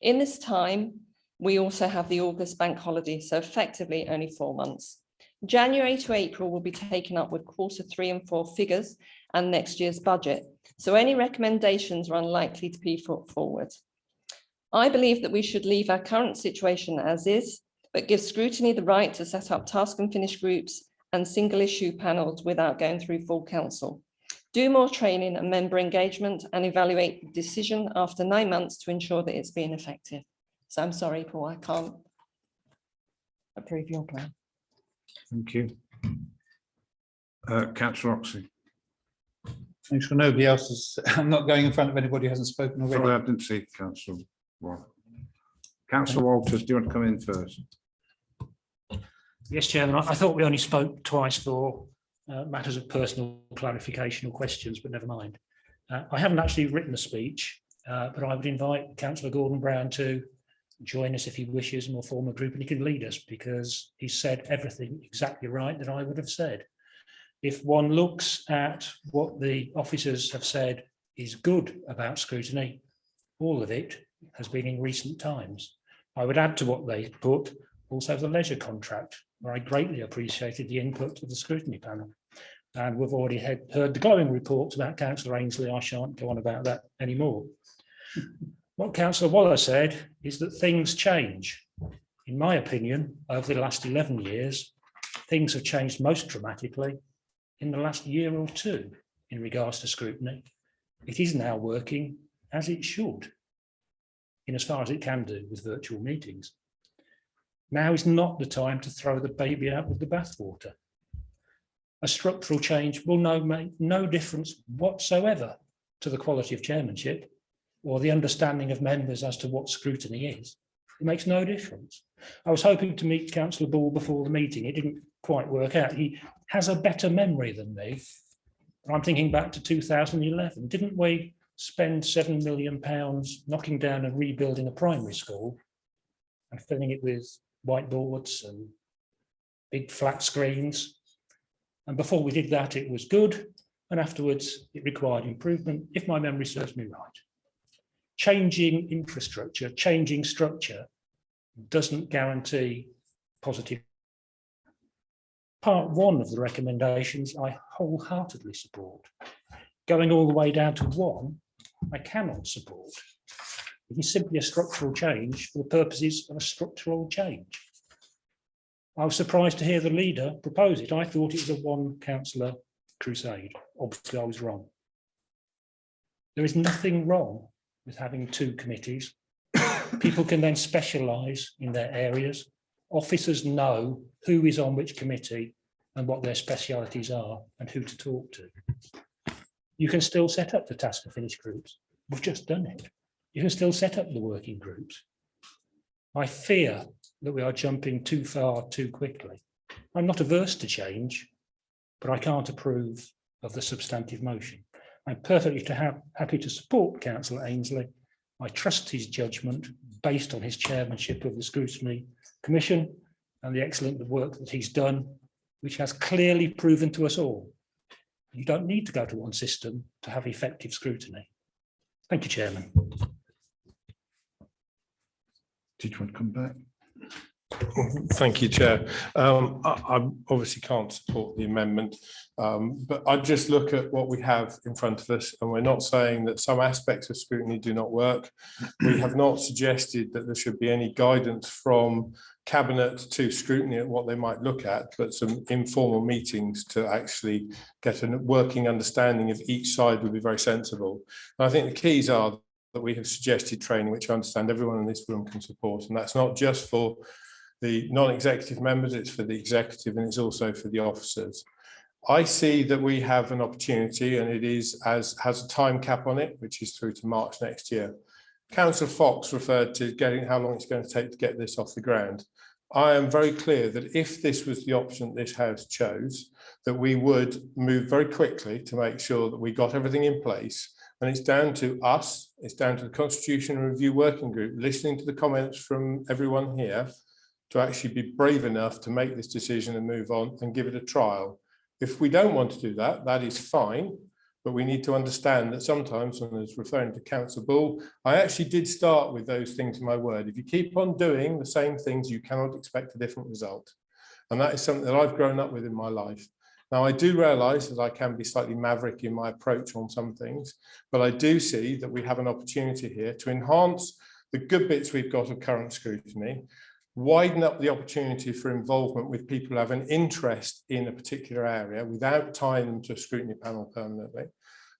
In this time, we also have the August bank holiday, so effectively only 4 months. January to April will be taken up with quarter 3 and 4 figures and next year's budget. So any recommendations are unlikely to be put forward. I believe that we should leave our current situation as is, but give scrutiny the right to set up task and finish groups and single issue panels without going through full council. Do more training and member engagement and evaluate the decision after 9 months to ensure that it's being effective. So I'm sorry, Paul, I can't approve your plan. Thank you. Councillor Oxley. Thanks for nobody else. I'm not going in front of anybody who hasn't spoken already. Sorry, I didn't see Councillor Walters. Councillor Walters, do you want to come in first? Yes, Chairman, I thought we only spoke twice for matters of personal clarification or questions, but never mind. I haven't actually written a speech, but I would invite Councillor Gordon Brown to join us if he wishes, and we'll form a group and he can lead us because he said everything exactly right that I would have said. If one looks at what the officers have said is good about scrutiny, all of it has been in recent times. I would add to what they put also the leisure contract, where I greatly appreciated the input of the scrutiny panel. And we've already heard the glowing reports about Councillor Ainsley. I shan't go on about that anymore. What Councillor Waller said is that things change. In my opinion, over the last 11 years, things have changed most dramatically in the last year or two in regards to scrutiny. It is now working as it should, in as far as it can do with virtual meetings. Now is not the time to throw the baby out with the bathwater. A structural change will make no difference whatsoever to the quality of chairmanship or the understanding of members as to what scrutiny is. It makes no difference. I was hoping to meet Councillor Ball before the meeting. It didn't quite work out. He has a better memory than me. I'm thinking back to 2011. Didn't we spend £7 million knocking down and rebuilding a primary school and filling it with whiteboards and big flat screens? And before we did that, it was good. And afterwards, it required improvement, if my memory serves me right. Changing infrastructure, changing structure doesn't guarantee positive. Part 1 of the recommendations I wholeheartedly support. Going all the way down to 1, I cannot support. It is simply a structural change for the purposes of a structural change. I was surprised to hear the leader propose it. I thought it was a one councillor crusade. Obviously, I was wrong. There is nothing wrong with having two committees. People can then specialise in their areas. Officers know who is on which committee and what their specialities are and who to talk to. You can still set up the task and finish groups. We've just done it. You can still set up the working groups. I fear that we are jumping too far too quickly. I'm not averse to change, but I can't approve of the substantive motion. I'm perfectly happy to support Councillor Ainsley. I trust his judgment based on his chairmanship of the Scrutiny Commission and the excellent work that he's done, which has clearly proven to us all. You don't need to go to one system to have effective scrutiny. Thank you, Chairman. Did you want to come back? Thank you, Chair. I obviously can't support the amendment, but I just look at what we have in front of us, and we're not saying that some aspects of scrutiny do not work. We have not suggested that there should be any guidance from Cabinet to scrutiny at what they might look at, but some informal meetings to actually get a working understanding of each side would be very sensible. And I think the keys are that we have suggested training, which I understand everyone in this room can support, and that's not just for the non-executive members, it's for the executive, and it's also for the officers. I see that we have an opportunity, and it is has a time cap on it, which is through to March next year. Councillor Fox referred to getting how long it's going to take to get this off the ground. I am very clear that if this was the option this House chose, that we would move very quickly to make sure that we got everything in place. And it's down to us, it's down to the Constitution Review Working Group, listening to the comments from everyone here, to actually be brave enough to make this decision and move on and give it a trial. If we don't want to do that, that is fine, but we need to understand that sometimes, and as referring to Councillor Bull, I actually did start with those things in my word. If you keep on doing the same things, you cannot expect a different result. And that is something that I've grown up with in my life. Now, I do realise that I can be slightly maverick in my approach on some things, but I do see that we have an opportunity here to enhance the good bits we've got of current scrutiny, widen up the opportunity for involvement with people who have an interest in a particular area without tying them to a scrutiny panel permanently.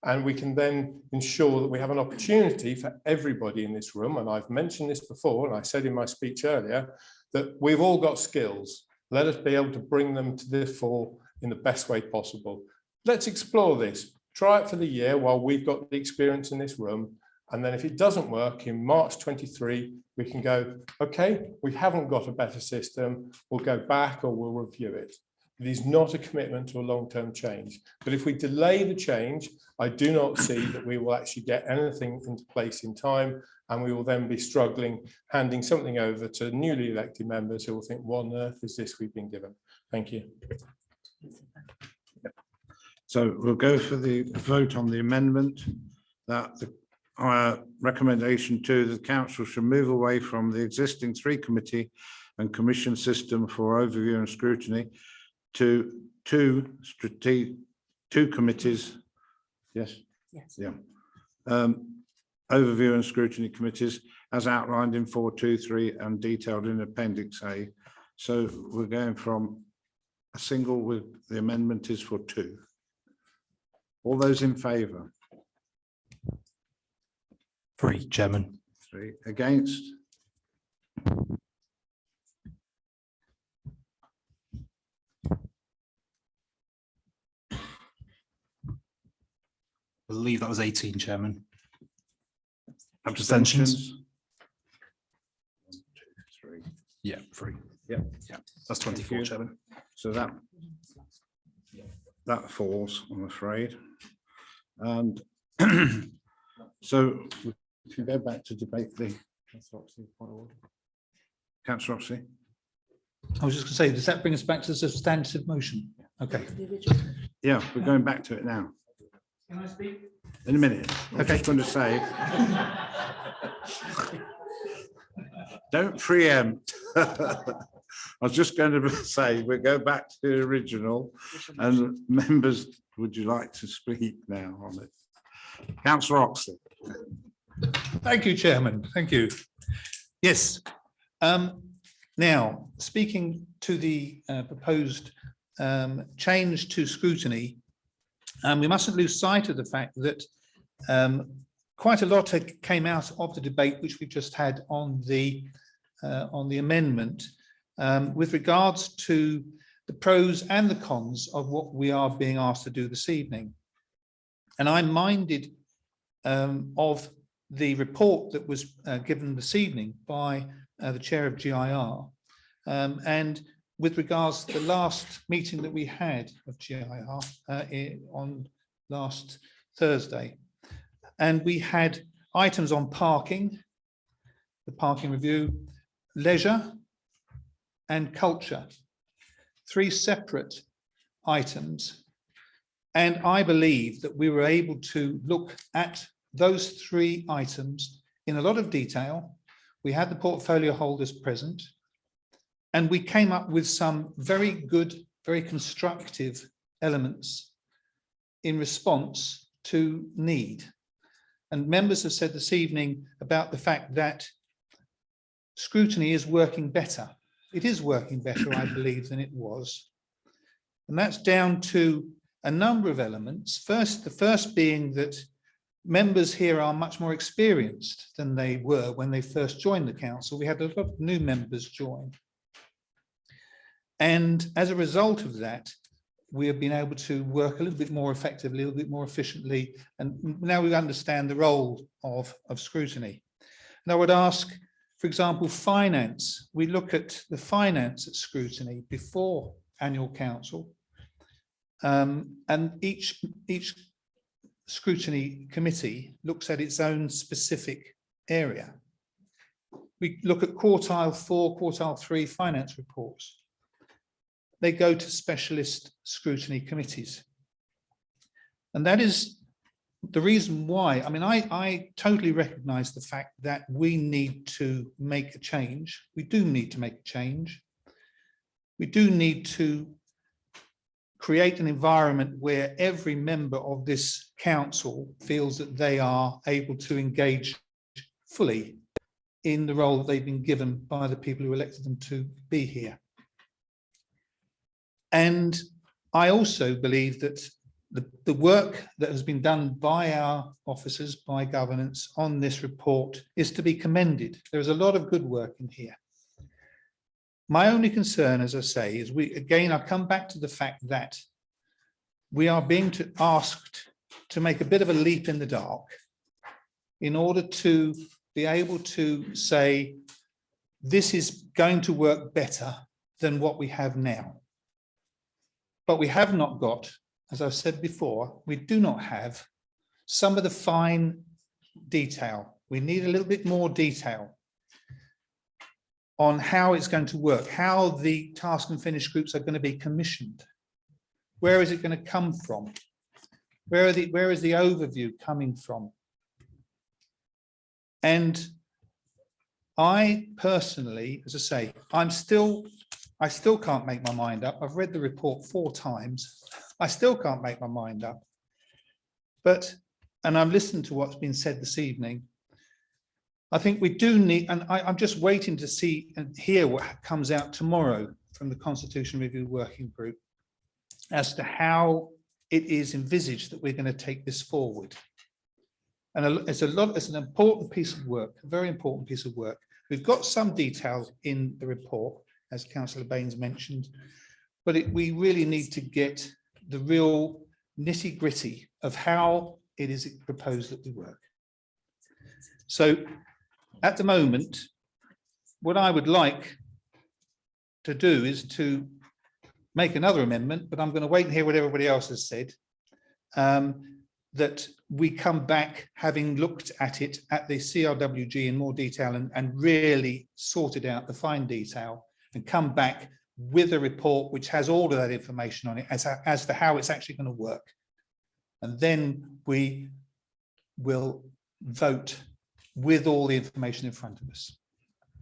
And we can then ensure that we have an opportunity for everybody in this room. And I've mentioned this before, and I said in my speech earlier, that we've all got skills. Let us be able to bring them to the fore in the best way possible. Let's explore this. Try it for the year while we've got the experience in this room. And then if it doesn't work in March 23, we can go, okay, we haven't got a better system. We'll go back or we'll review it. It is not a commitment to a long-term change. But if we delay the change, I do not see that we will actually get anything into place in time. And we will then be struggling, handing something over to newly elected members who will think, what on earth is this we've been given? Thank you. So we'll go for the vote on the amendment that our recommendation to the council should move away from the existing 3 committee and commission system for overview and scrutiny to two committees. Yes. Yes. Yeah. Overview and scrutiny committees as outlined in 423 and detailed in Appendix A. So we're going from a single with the amendment is for 2. All those in favour? 3, Chairman. 3 against. I believe that was 18, Chairman. Abstentions? 1, 2, 3. Yeah, 3. Yeah. Yeah, that's 24, Chairman. So that falls, I'm afraid. And so we can go back to debate the Councillor Oxley. I was just going to say, does that bring us back to the substantive motion? Okay. Yeah, we're going back to it now. Can I speak? In a minute. I'm just going to say, don't preempt. I was just going to say, we'll go back to the original, and members, would you like to speak now on it? Councillor Oxley. Thank you, Chairman. Thank you. Yes. Now, speaking to the proposed change to scrutiny, we mustn't lose sight of the fact that quite a lot came out of the debate which we've just had on the amendment with regards to the pros and the cons of what we are being asked to do this evening. And I'm minded of the report that was given this evening by the chair of GIR. And with regards to the last meeting that we had of GIR on last Thursday, and we had items on parking, the parking review, leisure and culture, 3 separate items. And I believe that we were able to look at those 3 items in a lot of detail. We had the portfolio holders present, and we came up with some very good, very constructive elements in response to need. And members have said this evening about the fact that scrutiny is working better. It is working better, I believe, than it was. And that's down to a number of elements. The first being that members here are much more experienced than they were when they first joined the council. We had a lot of new members join. And as a result of that, we have been able to work a little bit more effectively, a little bit more efficiently, and now we understand the role of scrutiny. And I would ask, for example, finance. We look at the finance at scrutiny before annual council, and each scrutiny committee looks at its own specific area. We look at quartile 4, quartile 3 finance reports. They go to specialist scrutiny committees. And that is the reason why, I mean, I totally recognize the fact that we need to make a change. We do need to make a change. We do need to create an environment where every member of this council feels that they are able to engage fully in the role that they've been given by the people who elected them to be here. And I also believe that the work that has been done by our officers, by governance on this report is to be commended. There is a lot of good work in here. My only concern, as I say, is I come back to the fact that we are being asked to make a bit of a leap in the dark in order to be able to say, this is going to work better than what we have now. But we have not got, as I've said before, we do not have some of the fine detail. We need a little bit more detail on how it's going to work, how the task and finish groups are going to be commissioned. Where is it going to come from? Where is the overview coming from? And I personally, as I say, I still can't make my mind up. I've read the report 4 times. I still can't make my mind up. And I've listened to what's been said this evening. I think we do need, and I'm just waiting to see and hear what comes out tomorrow from the Constitution Review Working Group as to how it is envisaged that we're going to take this forward. And it's an important piece of work, a very important piece of work. We've got some detail in the report, as Councillor Baines mentioned, but we really need to get the real nitty-gritty of how it is proposed that we work. So at the moment, what I would like to do is to make another amendment, but I'm going to wait and hear what everybody else has said, that we come back having looked at it at the CRWG in more detail and really sorted out the fine detail and come back with a report which has all of that information on it as to how it's actually going to work. And then we will vote with all the information in front of us.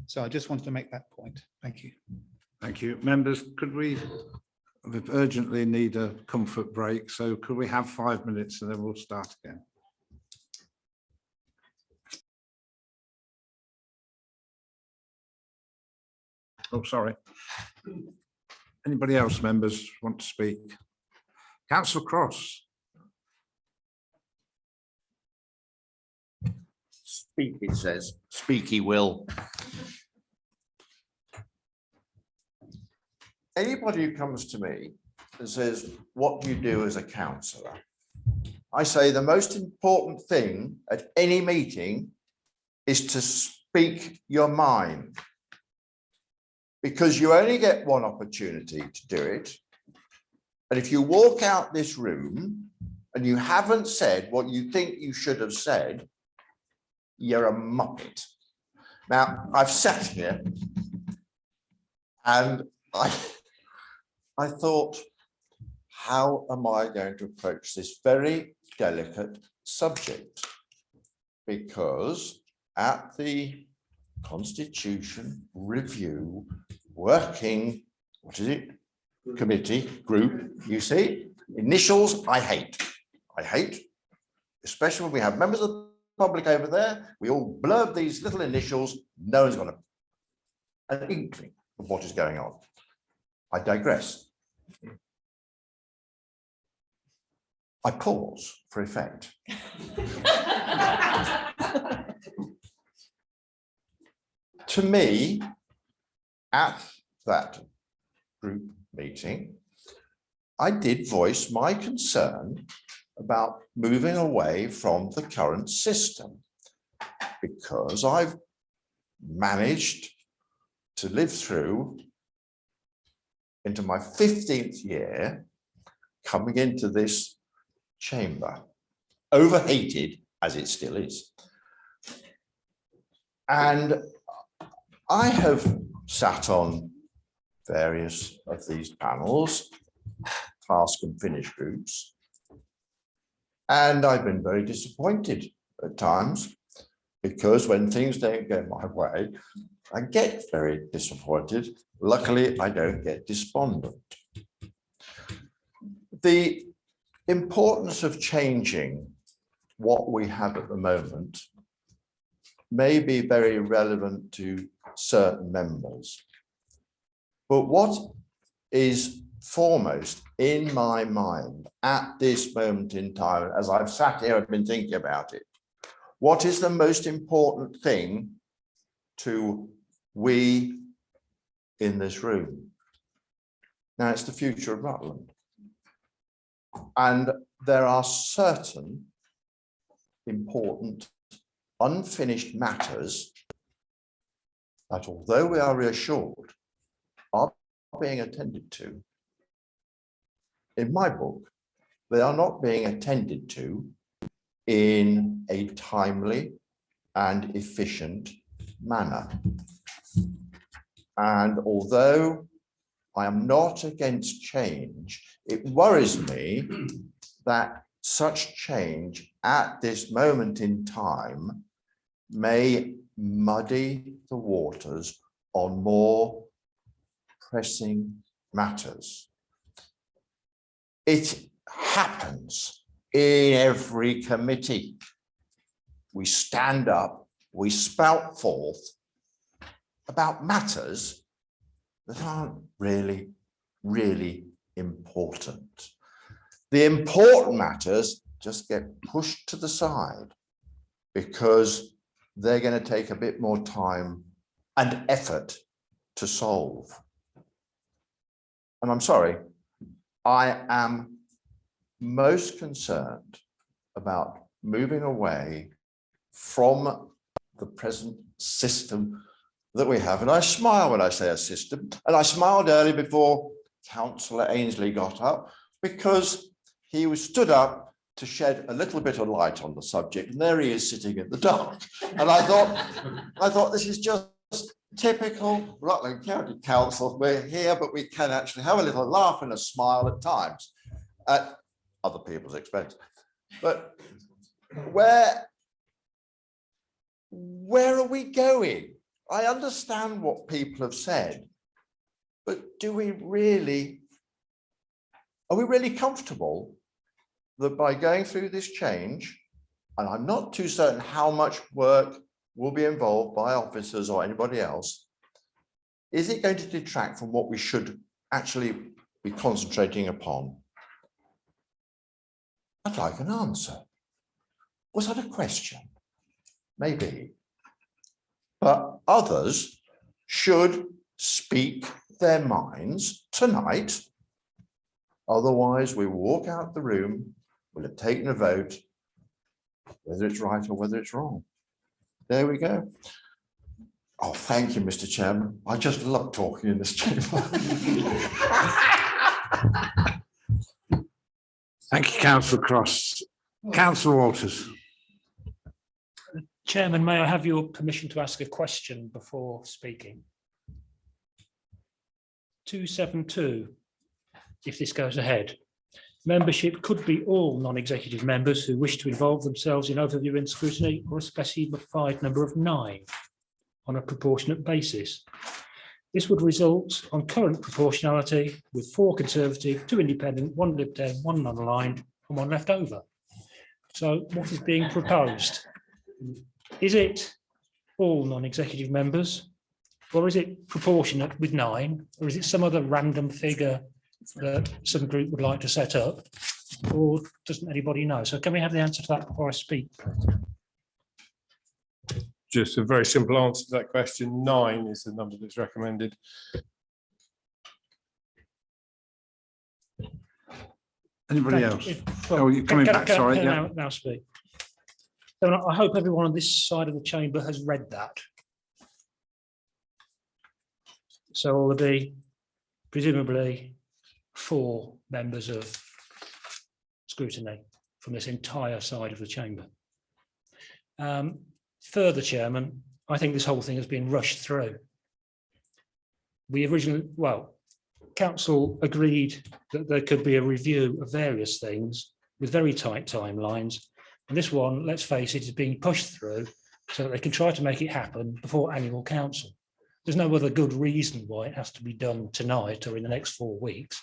So I just wanted to make that point. Thank you. Thank you. Members, could we urgently need a comfort break? So could we have 5 minutes and then we'll start again? Oh, sorry. Anybody else, members, want to speak? Councillor Cross. Speak, it says. Speak he will. Anybody who comes to me and says, what do you do as a councillor? I say the most important thing at any meeting is to speak your mind. Because you only get one opportunity to do it. And if you walk out this room and you haven't said what you think you should have said, you're a muppet. Now, I've sat here and I thought, how am I going to approach this very delicate subject? Because at the Constitution Review Working, what is it? Committee group, you see, initials I hate. I hate, especially when we have members of the public over there, we all blurb these little initials, no one's got an inkling of what is going on. I digress. I pause for effect. To me, at that group meeting, I did voice my concern about moving away from the current system, because I've managed to live through into my 15th year coming into this chamber, overheated as it still is. And I have sat on various of these panels, task and finish groups, and I've been very disappointed at times, because when things don't go my way, I get very disappointed. Luckily, I don't get despondent. The importance of changing what we have at the moment may be very relevant to certain members. But what is foremost in my mind at this moment in time, as I've sat here and been thinking about it, what is the most important thing to we in this room? Now, it's the future of Rutland. And there are certain important unfinished matters that, although we are reassured, are being attended to. In my book, they are not being attended to in a timely and efficient manner. And although I am not against change, it worries me that such change at this moment in time may muddy the waters on more pressing matters. It happens in every committee. We stand up, we spout forth about matters that aren't really, really important. The important matters just get pushed to the side because they're going to take a bit more time and effort to solve. And I'm sorry, I am most concerned about moving away from the present system that we have. And I smile when I say a system, and I smiled early before Councillor Ainsley got up, because he was stood up to shed a little bit of light on the subject, and there he is sitting in the dark. And I thought this is just typical Rutland County Council. We're here, but we can actually have a little laugh and a smile at times, at other people's expense. But where are we going? I understand what people have said, but are we really comfortable that by going through this change, and I'm not too certain how much work will be involved by officers or anybody else, Is it going to detract from what we should actually be concentrating upon? I'd like an answer. Was that a question? Maybe. But others should speak their minds tonight. Otherwise, we will walk out the room, we'll have taken a vote, whether it's right or whether it's wrong. There we go. Oh, thank you, Mr. Chairman. I just love talking in this chamber. Thank you, Councillor Cross. Councillor Walters. Chairman, may I have your permission to ask a question before speaking? 272, if this goes ahead. Membership could be all non-executive members who wish to involve themselves in overview and scrutiny, or a specified number of 9 on a proportionate basis. This would result on current proportionality with 4 Conservative, 2 Independent, 1 Lib Dem, 1 non-aligned and 1 left over. So what is being proposed? Is it all non-executive members, or is it proportionate with 9, or is it some other random figure that some group would like to set up, or doesn't anybody know? So can we have the answer to that before I speak? Just a very simple answer to that question. 9 is the number that's recommended. Anybody Thank else? you. Oh, you're coming back, sorry. Can Yeah. now speak. So I hope everyone on this side of the chamber has read that. So will there be presumably 4 members of scrutiny from this entire side of the chamber. Further, Chairman, I think this whole thing has been rushed through. We originally, well, Council agreed that there could be a review of various things with very tight timelines. And this one, let's face it, is being pushed through so that they can try to make it happen before annual council. There's no other good reason why it has to be done tonight or in the next 4 weeks.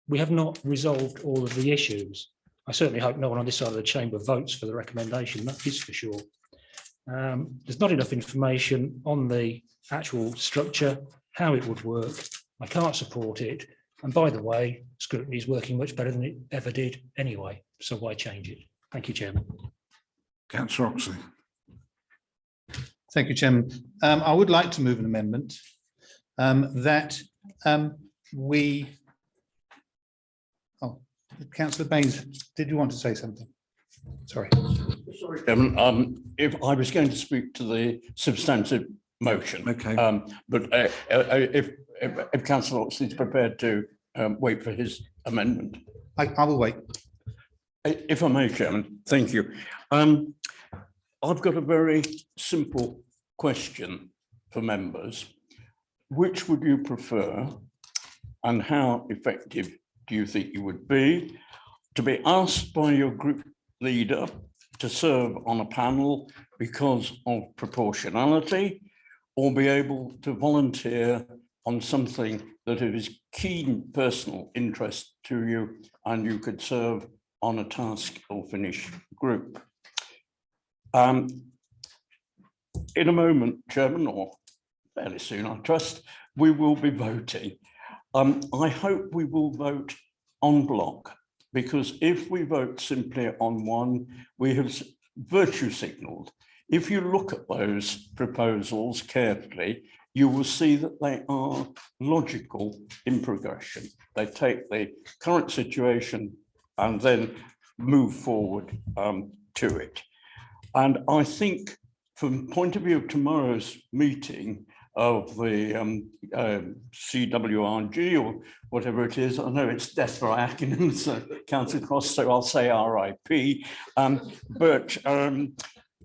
We have not resolved all of the issues. I certainly hope no one on this side of the chamber votes for the recommendation, that is for sure. There's not enough information on the actual structure, how it would work. I can't support it. And by the way, scrutiny is working much better than it ever did anyway. So why change it? Thank you, Chairman. Councillor Oxley. Thank you, Chairman. I would like to move an amendment that we. Oh, Councillor Baines, did you want to say something? Sorry. Sorry, Chairman. If I was going to speak to the substantive motion, okay. But if Councillor Oxley is prepared to wait for his amendment, I will wait. If I may, Chairman, thank you. I've got a very simple question for members. Which would you prefer, and how effective do you think you would be to be asked by your group leader to serve on a panel because of proportionality, or be able to volunteer on something that is keen personal interest to you and you could serve on a task or finish group? In a moment, Chairman, or fairly soon, I trust, we will be voting. I hope we will vote en bloc, because if we vote simply on one, we have virtue signalled. If you look at those proposals carefully, you will see that they are logical in progression. They take the current situation and then move forward to it. And I think from the point of view of tomorrow's meeting of the CWRG or whatever it is, I know it's death for acronyms, Council Cross, so I'll say RIP, but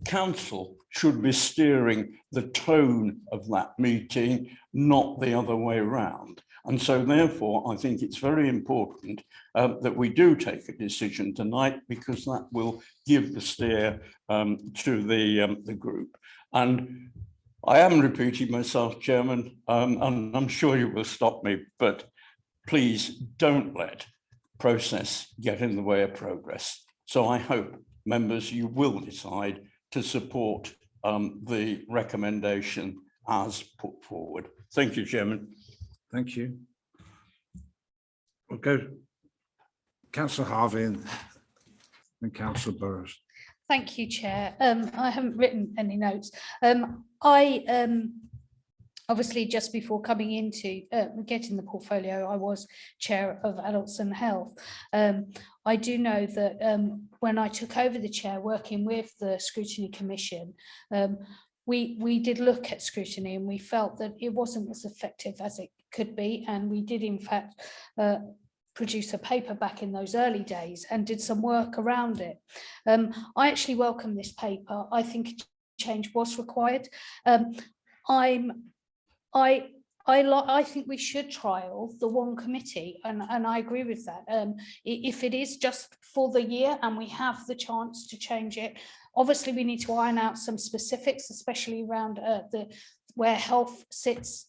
Council should be steering the tone of that meeting, not the other way around. And so therefore, I think it's very important that we do take a decision tonight, because that will give the steer to the group. And I am repeating myself, Chairman, and I'm sure you will stop me, but please don't let process get in the way of progress. So I hope, members, you will decide to support the recommendation as put forward. Thank you, Chairman. Thank you. We'll go councillor Harvey and councillor Burrows. Thank you, Chair. I haven't written any notes. I obviously just before coming into getting the portfolio, I was chair of Adults and Health. I do know that when I took over the chair, working with the Scrutiny Commission, we did look at scrutiny and we felt that it wasn't as effective as it could be, and we did in fact produce a paper back in those early days and did some work around it. I actually welcome this paper. I think change was required. I think we should trial the one committee, and I agree with that. If it is just for the year and we have the chance to change it, obviously we need to iron out some specifics, especially around where health sits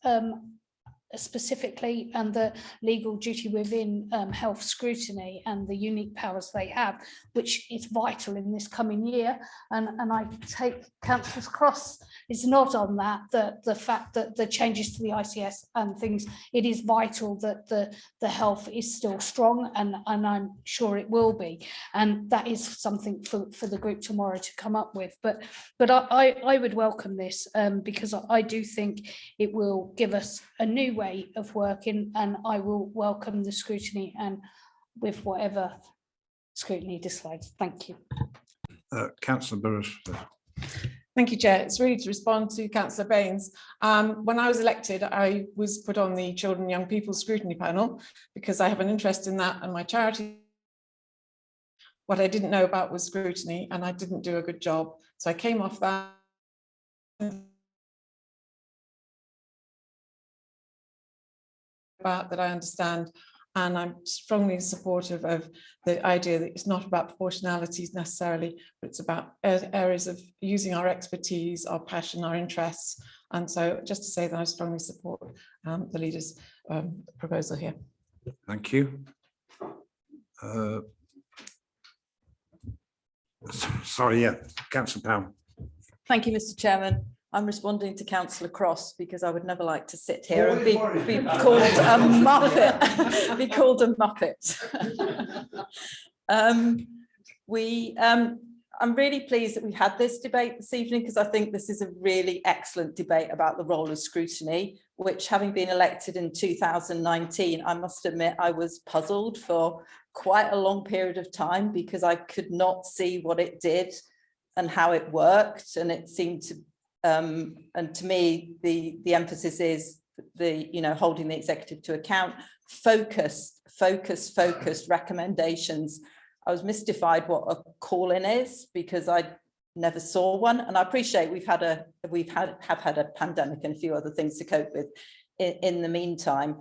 specifically, and the legal duty within health scrutiny and the unique powers they have, which is vital in this coming year. And I take Councillor Cross is not on that, the fact that the changes to the ICS and things, it is vital that the health is still strong, and I'm sure it will be. And that is something for the group tomorrow to come up with. But I would welcome this because I do think it will give us a new way of working, and I will welcome the scrutiny and with whatever scrutiny decides. Thank you. Councillor Burrows. Thank you, Chair. It's really to respond to Councillor Baines. When I was elected, I was put on the Children and Young People Scrutiny Panel because I have an interest in that, and my charity. What I didn't know about was scrutiny, and I didn't do a good job. So I came off that. About that I understand, and I'm strongly supportive of the idea that it's not about proportionalities necessarily, but it's about areas of using our expertise, our passion, our interests. And so just to say that I strongly support the leader's proposal here. Thank you. Sorry, yeah, Councillor Powell. Thank you, Mr. Chairman. I'm responding to Councillor Cross because I would never like to sit here and be called a muppet. Be called a muppet. I'm really pleased that we had this debate this evening because I think this is a really excellent debate about the role of scrutiny, which, having been elected in 2019, I must admit I was puzzled for quite a long period of time because I could not see what it did and how it worked, and it seemed to and to me, the emphasis is holding the executive to account, focused recommendations. I was mystified what a call-in is because I never saw one, and I appreciate we've had a pandemic and a few other things to cope with in the meantime.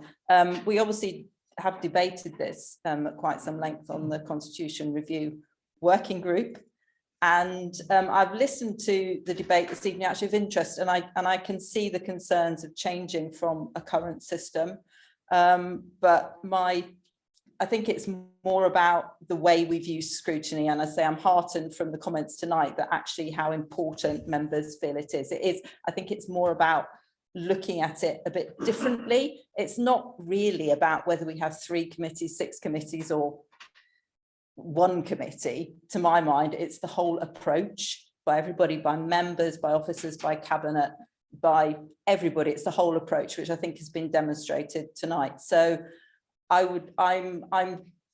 We obviously have debated this at quite some length on the Constitution Review Working Group. And I've listened to the debate this evening actually of interest, and I can see the concerns of changing from a current system. But I think it's more about the way we view scrutiny. And I say I'm heartened from the comments tonight that actually how important members feel it is. I think it's more about looking at it a bit differently. It's not really about whether we have 3 committees, 6 committees, or 1 committee. To my mind, it's the whole approach by everybody, by members, by officers, by cabinet, by everybody. It's the whole approach, which I think has been demonstrated tonight. So I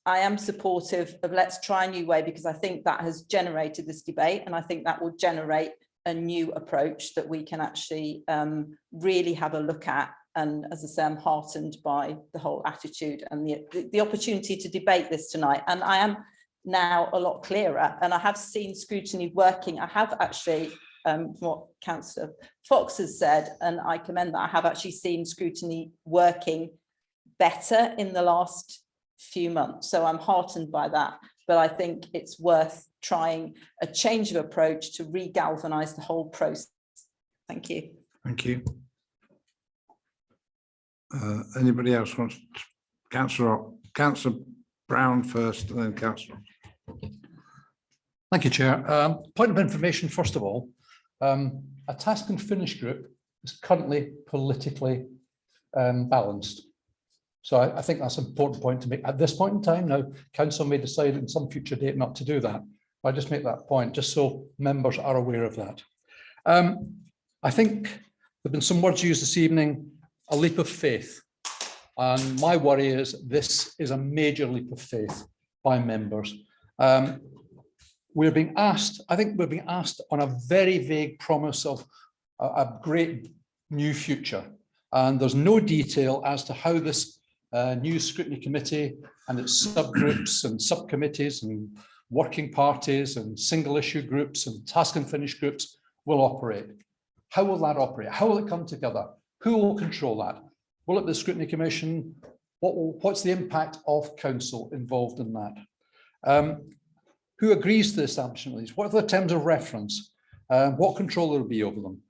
am supportive of let's try a new way, because I think that has generated this debate, and I think that will generate a new approach that we can actually really have a look at. And as I say, I'm heartened by the whole attitude and the opportunity to debate this tonight. And I am now a lot clearer, and I have seen scrutiny working. I have actually, from what Councillor Fox has said, and I commend that, I have actually seen scrutiny working better in the last few months. So I'm heartened by that, but I think it's worth trying a change of approach to re-galvanise the whole process. Thank you. Thank you. Anybody else wants? Councillor Brown first, and then Councillor. Thank you, Chair. Point of information, first of all, a task and finish group is currently politically balanced. So I think that's an important point to make at this point in time. Now, council may decide in some future date not to do that. But I just make that point just so members are aware of that. I think there have been some words used this evening, a leap of faith. And my worry is this is a major leap of faith by members. We're being asked, I think we're being asked on a very vague promise of a great new future. And there's no detail as to how this new scrutiny committee and its subgroups and subcommittees and working parties and single issue groups and task and finish groups will operate. How will that operate? How will it come together? Who will control that? Will it be the scrutiny commission? What's the impact of council involved in that? Who agrees to the establishment of these? What are the terms of reference? What control will be over them?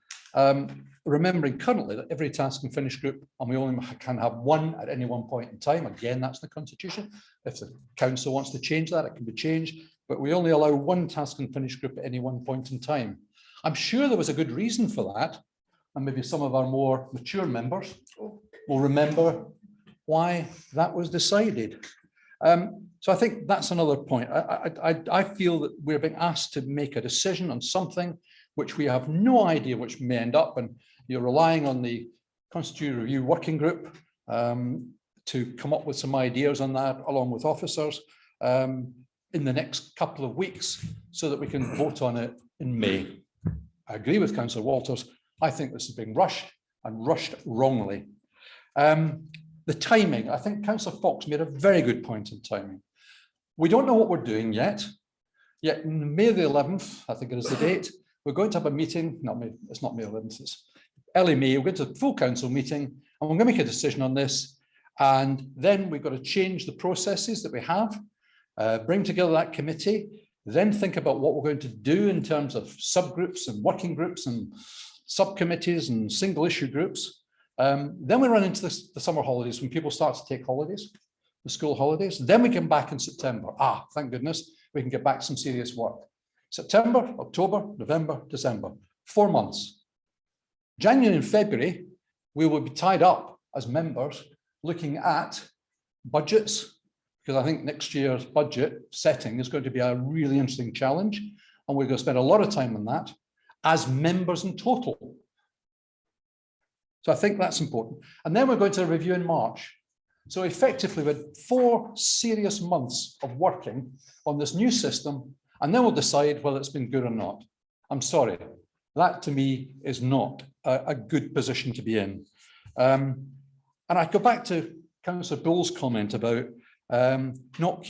Remembering currently that every task and finish group, and we only can have one at any one point in time. Again, that's the constitution. If the council wants to change that, it can be changed, but we only allow one task and finish group at any one point in time. I'm sure there was a good reason for that, and maybe some of our more mature members will remember why that was decided. So I think that's another point. I feel that we're being asked to make a decision on something which we have no idea which may end up, and you're relying on the Constitutional Review Working Group to come up with some ideas on that, along with officers, in the next couple of weeks, so that we can vote on it in May. I agree with Councillor Walters. I think this is being rushed and rushed wrongly. The timing, I think Councillor Fox made a very good point in timing. We don't know what we're doing yet. Yet in May the 11th, I think it is the date, we're going to have a meeting, not May, it's not May 11th, it's early May, we're going to a full council meeting, and we're going to make a decision on this. And then we've got to change the processes that we have, bring together that committee, then think about what we're going to do in terms of subgroups and working groups and subcommittees and single issue groups. Then we run into the summer holidays when people start to take holidays, the school holidays. Then we come back in September. Thank goodness, we can get back to some serious work. September, October, November, December, 4 months. January and February, we will be tied up as members looking at budgets, because I think next year's budget setting is going to be a really interesting challenge. And we're going to spend a lot of time on that as members in total. So I think that's important. And then we're going to review in March. So effectively, we had 4 serious months of working on this new system, and then we'll decide whether it's been good or not. I'm sorry, that to me is not a good position to be in. And I go back to Councillor Bull's comment about not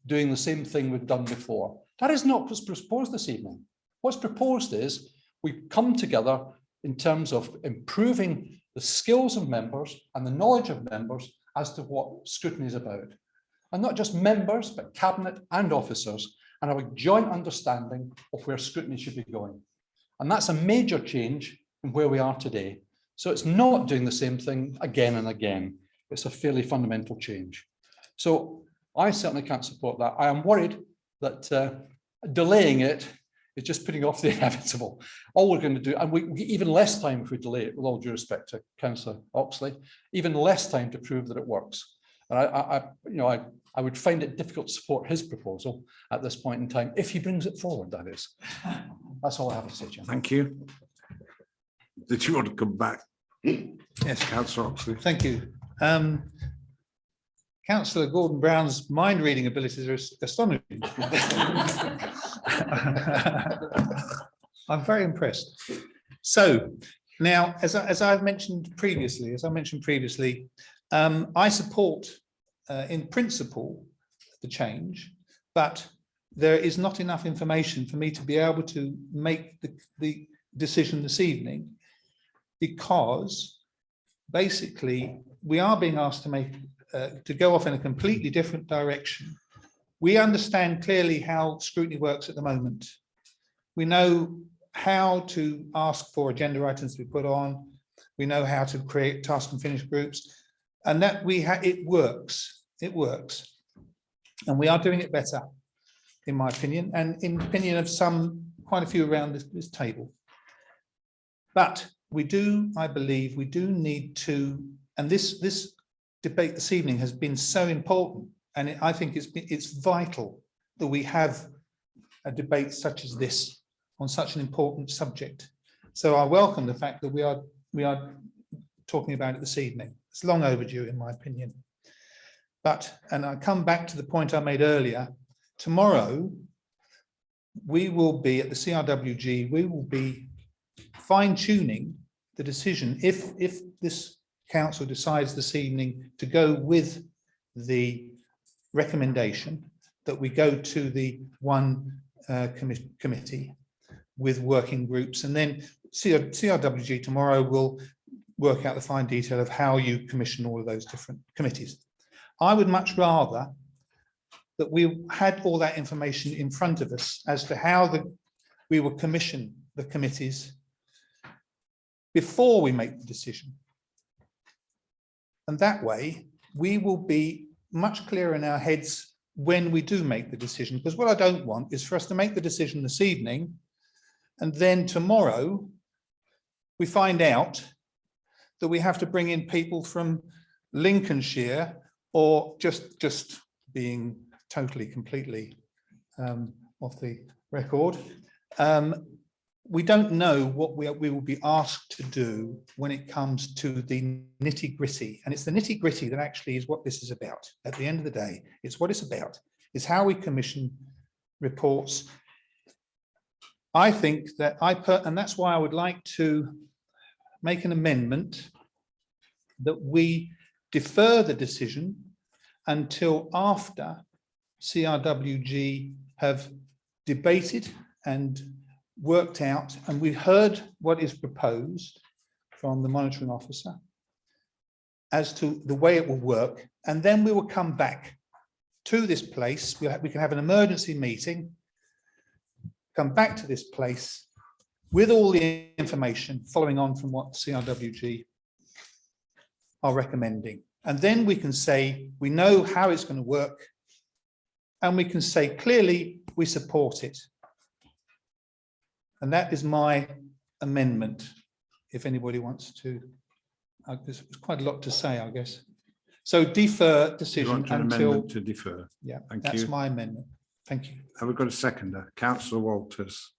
doing the same thing we've done before. That is not what's proposed this evening. What's proposed is we come together in terms of improving the skills of members and the knowledge of members as to what scrutiny is about. And not just members, but cabinet and officers, and have a joint understanding of where scrutiny should be going. And that's a major change from where we are today. So it's not doing the same thing again and again. It's a fairly fundamental change. So I certainly can't support that. I am worried that delaying it is just putting off the inevitable. All we're going to do, and we even less time if we delay it, with all due respect to Councillor Oxley, even less time to prove that it works. And I would find it difficult to support his proposal at this point in time, if he brings it forward, that is. That's all I have to say, Chairman. Thank you. Did you want to come back? Yes, Councillor Oxley. Thank you. Councillor Gordon Brown's mind reading abilities are astonishing. I'm very impressed. So now, as I've mentioned previously, I support in principle the change, but there is not enough information for me to be able to make the decision this evening, because basically we are being asked to make to go off in a completely different direction. We understand clearly how scrutiny works at the moment. We know how to ask for agenda items to be put on. We know how to create task and finish groups, and that it works. It works, and we are doing it better, in my opinion, and in the opinion of quite a few around this table. But I believe, we do need to, and this debate this evening has been so important, and I think it's vital that we have a debate such as this on such an important subject. So I welcome the fact that we are talking about it this evening. It's long overdue, in my opinion. But, and I come back to the point I made earlier, tomorrow we will be at the CRWG, we will be fine-tuning the decision if this council decides this evening to go with the recommendation that we go to the one committee with working groups, and then CRWG tomorrow will work out the fine detail of how you commission all of those different committees. I would much rather that we had all that information in front of us as to how we will commission the committees before we make the decision. And that way, we will be much clearer in our heads when we do make the decision. Because what I don't want is for us to make the decision this evening, and then tomorrow we find out that we have to bring in people from Lincolnshire, or just being totally, completely off the record. We don't know what we will be asked to do when it comes to the nitty-gritty. And it's the nitty-gritty that actually is what this is about. At the end of the day, it's what it's about. It's how we commission reports. I think that and that's why I would like to make an amendment that we defer the decision until after CRWG have debated and worked out, and we've heard what is proposed from the monitoring officer as to the way it will work, and then we will come back to this place. We can have an emergency meeting, come back to this place with all the information following on from what CRWG are recommending. And then we can say, we know how it's going to work, and we can say clearly we support it. And that is my amendment, if anybody wants to. There's quite a lot to say, I guess. So defer decision an until. amendment to defer. Yeah, Thank that's you. my amendment. Thank you. Have we got a seconder? Councillor Walters.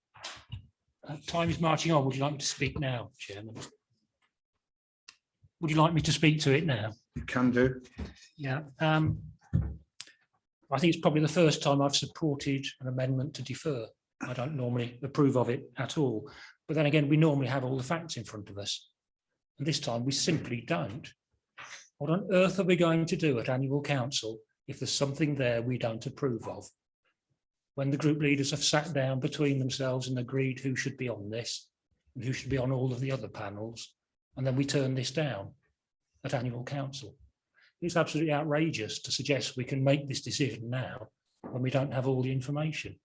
Time is marching on. Would you like me to speak now, Chairman? Would you like me to speak to it now? You can do. Yeah. I think it's probably the first time I've supported an amendment to defer. I don't normally approve of it at all. But then again, we normally have all the facts in front of us. And this time we simply don't. What on earth are we going to do at annual council if there's something there we don't approve of? When the group leaders have sat down between themselves and agreed who should be on this and who should be on all of the other panels, and then we turn this down at annual council. It's absolutely outrageous to suggest we can make this decision now when we don't have all the information.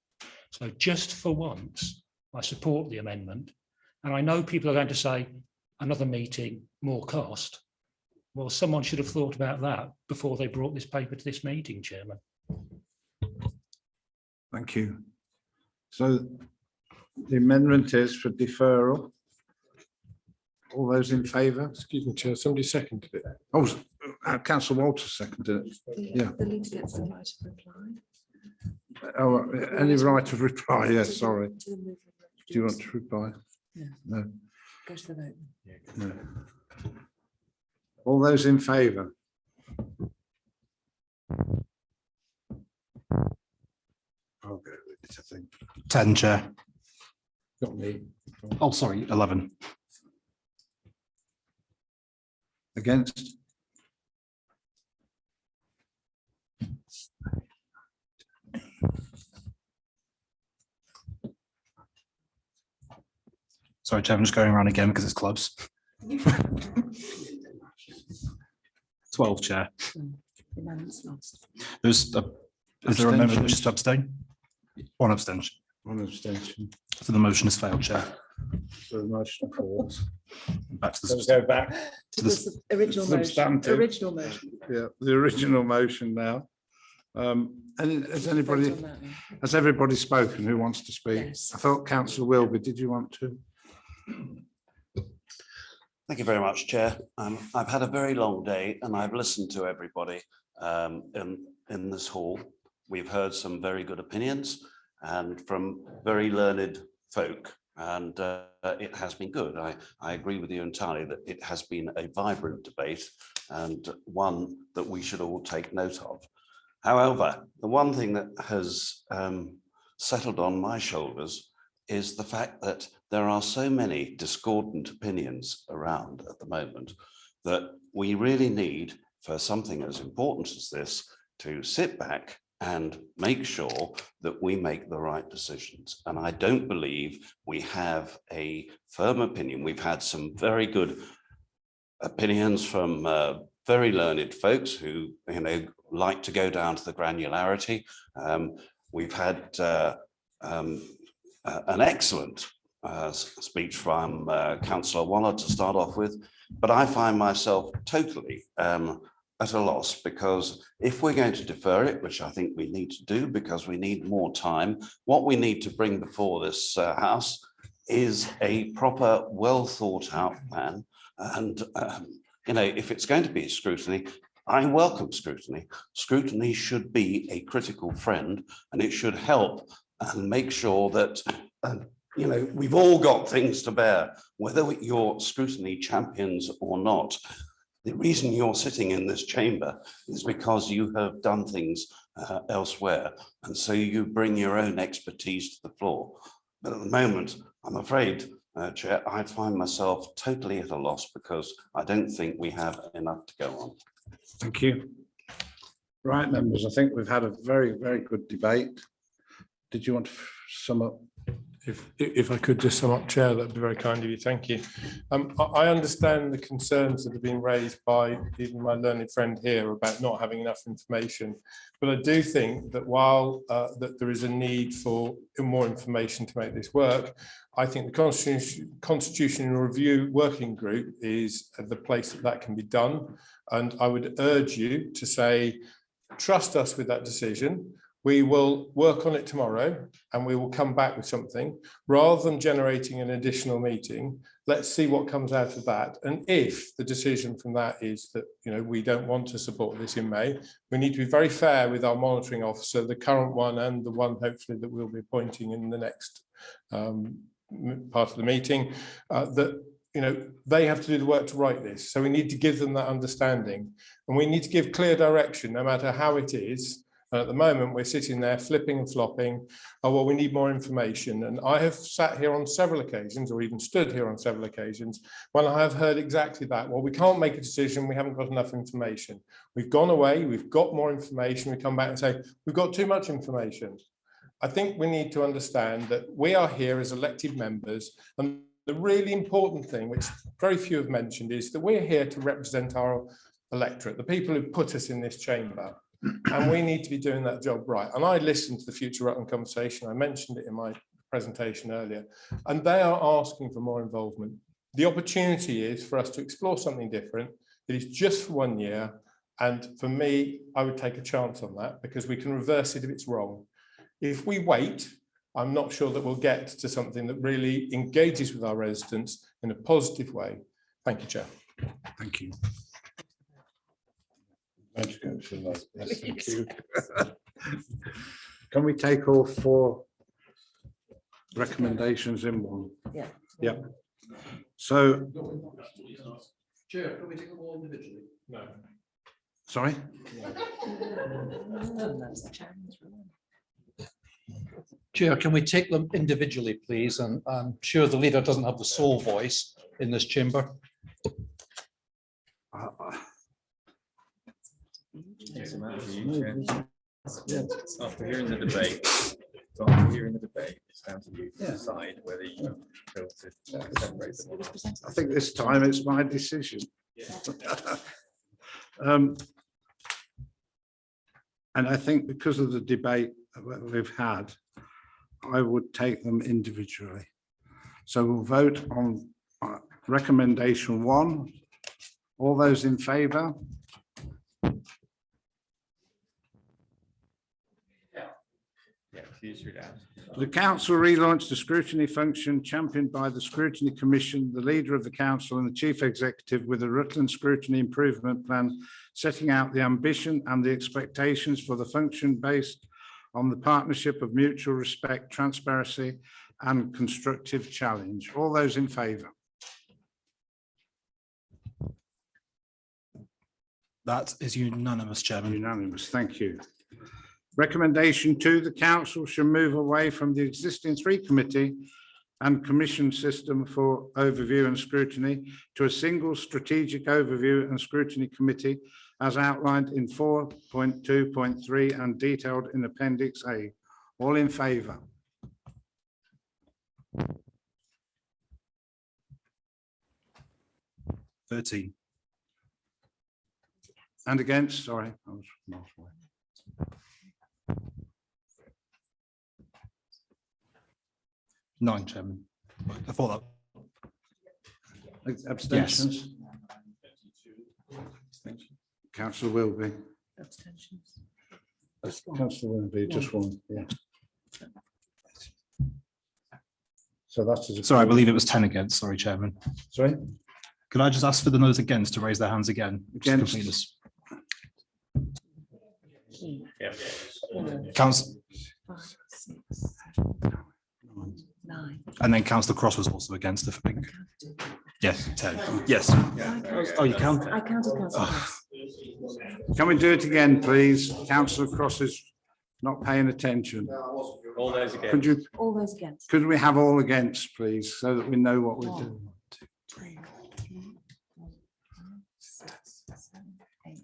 So just for once, I support the amendment. And I know people are going to say, another meeting, more cost. Well, someone should have thought about that before they brought this paper to this meeting, Chairman. Thank you. So the amendment is for deferral. All those in favour? Excuse me, Chair, somebody seconded it. Oh, Councillor Walters seconded it. Yeah. The leader gets the right to reply. Oh, any right of reply? Yes, sorry. Do you want to reply? Yeah. No. Go to the vote. No. All those in favour? I'll go with it, I think. 10, Chair. Got me. Oh, sorry, 11. Against? Sorry, Chair, I'm just going around again because it's close. 12, Chair. Is there a member who wishes to abstain? One abstention. One abstention. So the motion has failed, Chair. So the motion falls. Back to the. Let's go back To the original motion. substantive. Original motion. Yeah, the original motion now. And has everybody spoken who wants to speak? Yes. I thought Councillor Wilby, did you want to? Thank you very much, Chair. I've had a very long day and I've listened to everybody in this hall. We've heard some very good opinions and from very learned folk, and it has been good. I agree with you entirely that it has been a vibrant debate and one that we should all take note of. However, the one thing that has settled on my shoulders is the fact that there are so many discordant opinions around at the moment that we really need, for something as important as this, to sit back and make sure that we make the right decisions. And I don't believe we have a firm opinion. We've had some very good opinions from very learned folks who, you know, like to go down to the granularity. We've had an excellent speech from Councillor Waller to start off with, but I find myself totally at a loss, because if we're going to defer it, which I think we need to do because we need more time, what we need to bring before this House is a proper, well thought out plan. And, you know, if it's going to be scrutiny, I welcome scrutiny. Scrutiny should be a critical friend, and it should help and make sure that, you know, we've all got things to bear, whether you're scrutiny champions or not. The reason you're sitting in this chamber is because you have done things elsewhere. And so you bring your own expertise to the floor. But at the moment, I'm afraid, Chair, I find myself totally at a loss because I don't think we have enough to go on. Thank you. Right, members, I think we've had a very, very good debate. Did you want to sum up? If I could just sum up, Chair, that'd be very kind of you. Thank you. I understand the concerns that have been raised by even my learned friend here about not having enough information. But I do think that while that there is a need for more information to make this work, I think the Constitutional Review Working Group is the place that can be done. And I would urge you to say, trust us with that decision. We will work on it tomorrow and we will come back with something rather than generating an additional meeting. Let's see what comes out of that. And if the decision from that is that, you know, we don't want to support this in May, we need to be very fair with our monitoring officer, the current one and the one hopefully that we'll be appointing in the next part of the meeting, that, you know, they have to do the work to write this. So we need to give them that understanding, and we need to give clear direction no matter how it is. And at the moment, we're sitting there flipping and flopping. Oh, well, we need more information. And I have sat here on several occasions, or even stood here on several occasions, when I have heard exactly that. Well, we can't make a decision. We haven't got enough information. We've gone away. We've got more information. We come back and say, we've got too much information. I think we need to understand that we are here as elected members. And the really important thing, which very few have mentioned, is that we're here to represent our electorate, the people who put us in this chamber. And we need to be doing that job right. And I listened to the Future Rutland conversation. I mentioned it in my presentation earlier, and they are asking for more involvement. The opportunity is for us to explore something different. It is just for 1 year. And for me, I would take a chance on that because we can reverse it if it's wrong. If we wait, I'm not sure that we'll get to something that really engages with our residents in a positive way. Thank you, Chair. Thank you. Yes, thank you. Can we take all 4 recommendations in one? Yeah. Yeah. So, Chair, can we take them all individually? No. Sorry? Chair, can we take them individually, please? And I'm sure the leader doesn't have the sole voice in this chamber. After hearing the debate, it's down to you to decide whether you feel to separate them or not. I think this time it's my decision. And I think because of the debate that we've had, I would take them individually. So we'll vote on recommendation 1. All those in favour? Yeah, use your down. The council relaunched the scrutiny function championed by the Scrutiny Commission, the leader of the council and the chief executive with the Rutland Scrutiny Improvement Plan, setting out the ambition and the expectations for the function based on the partnership of mutual respect, transparency and constructive challenge. All those in favour? That is unanimous, Chairman. Unanimous, thank you. Recommendation 2, the council shall move away from the existing 3 committee and commission system for overview and scrutiny to a single strategic overview and scrutiny committee as outlined in 4.2.3 and detailed in Appendix A. All in favour? (13) And against, sorry. I was miles away. (9), Chairman. I thought Abstentions? Councillor Wilby. Abstentions. Councillor Wilby, just one, yeah. So that's. that. Sorry, I believe it was 10 against. Sorry, Chairman. Sorry? Could I just ask for the those against to raise their hands again? Just to Against. complete this? Yeah. Council, 5, 6, 7, 9. and then Councillor Cross was also against, I think. Yes, 10. Yes. Oh, you count? I counted Councillor Oh. Cross. Can we do it again, please? Councillor Cross is not paying attention. All those against. Could you, All those against. could we have all against, please, so that we know what we're doing? 3, 4, 5, 6, 7, 8,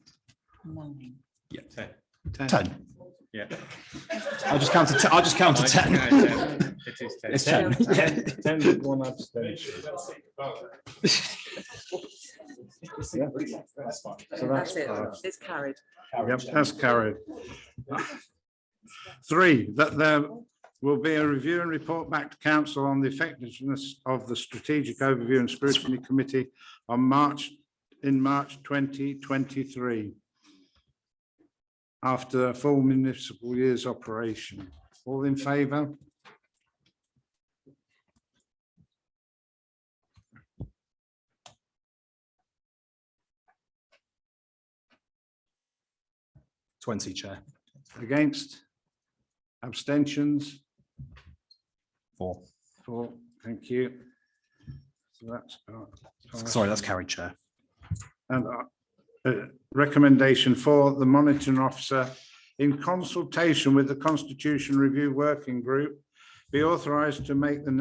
9. Yeah, 10. 10. Yeah. I'll just count to 10. I'll just count to 10. It is 10. It's 10. Yeah. 10 with one abstention. Yeah. So That's it. passed. It's carried. Yep, that's carried. 3, that there will be a review and report back to council on the effectiveness of the strategic overview and scrutiny committee on March 2023. After a full municipal year's operation. All in favour? (20), Chair. Against? Abstentions? 4. 4, thank you. So that's. Sorry, that's carried, Chair. And recommendation 4, the monitoring officer, in consultation with the Constitution Review Working Group, be authorised to make the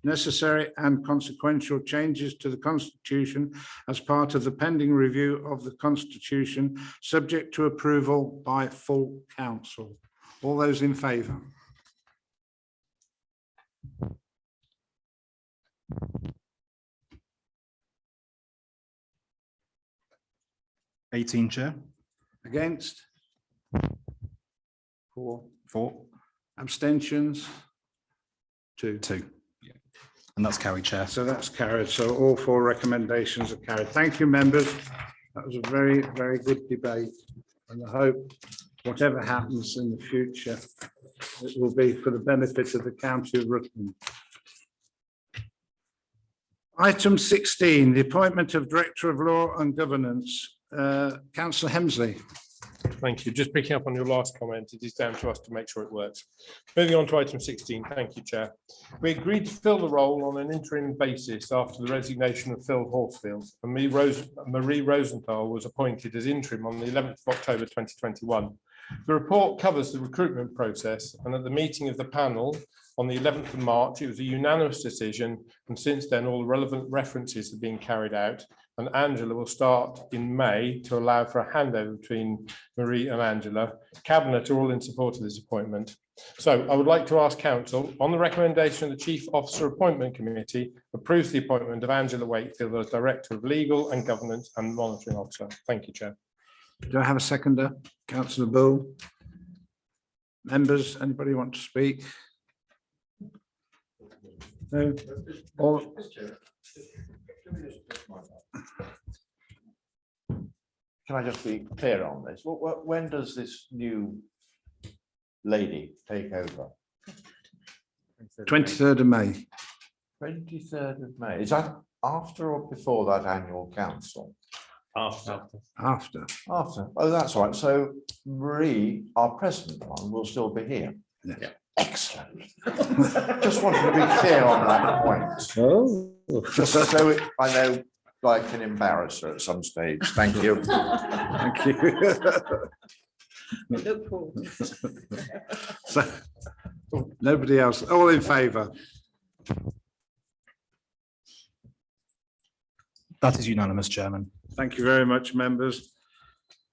necessary and consequential changes to the Constitution as part of the pending review of the Constitution, subject to approval by full council. All those in favour? (18), Chair. Against? 4. 4. Abstentions? 2. 2. And that's carried, Chair. So that's carried. So all 4 recommendations are carried. Thank you, members. That was a very, very good debate. And I hope whatever happens in the future, it will be for the benefit of the county of Rutland. Item 16, the appointment of Director of Law and Governance. Councillor Hemsley. Thank you. Just picking up on your last comment, it is down to us to make sure it works. Moving on to item 16. Thank you, Chair. We agreed to fill the role on an interim basis after the resignation of Phil Horsfield, and Marie Rosenthal was appointed as interim on the 11th of October 2021. The report covers the recruitment process, and at the meeting of the panel on the 11th of March, it was a unanimous decision, and since then all the relevant references have been carried out, and Angela will start in May to allow for a handover between Marie and Angela. Cabinet are all in support of this appointment. So I would like to ask Council, on the recommendation of the Chief Officer Appointment Committee, approves the appointment of Angela Wakefield as Director of Legal and Governance and Monitoring Officer. Thank you, Chair. Do I have a seconder? Councillor Bull. Members, anybody want to speak? No? All. Can I just be clear on this? When does this new lady take over? 23rd of May. 23rd of May. Is that after or before that annual council? After. After. After. Oh, that's all right. So Marie, our present one, will still be here. Yeah. Excellent. Just wanted to be clear on that point. Oh. Just so I know I can embarrass her at some stage. Thank you. Thank you. Look forward. So, nobody else, all in favour? That is unanimous, Chairman. Thank you very much, members.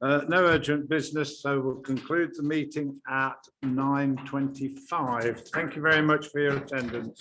No urgent business, so we'll conclude the meeting at 9:25. Thank you very much for your attendance.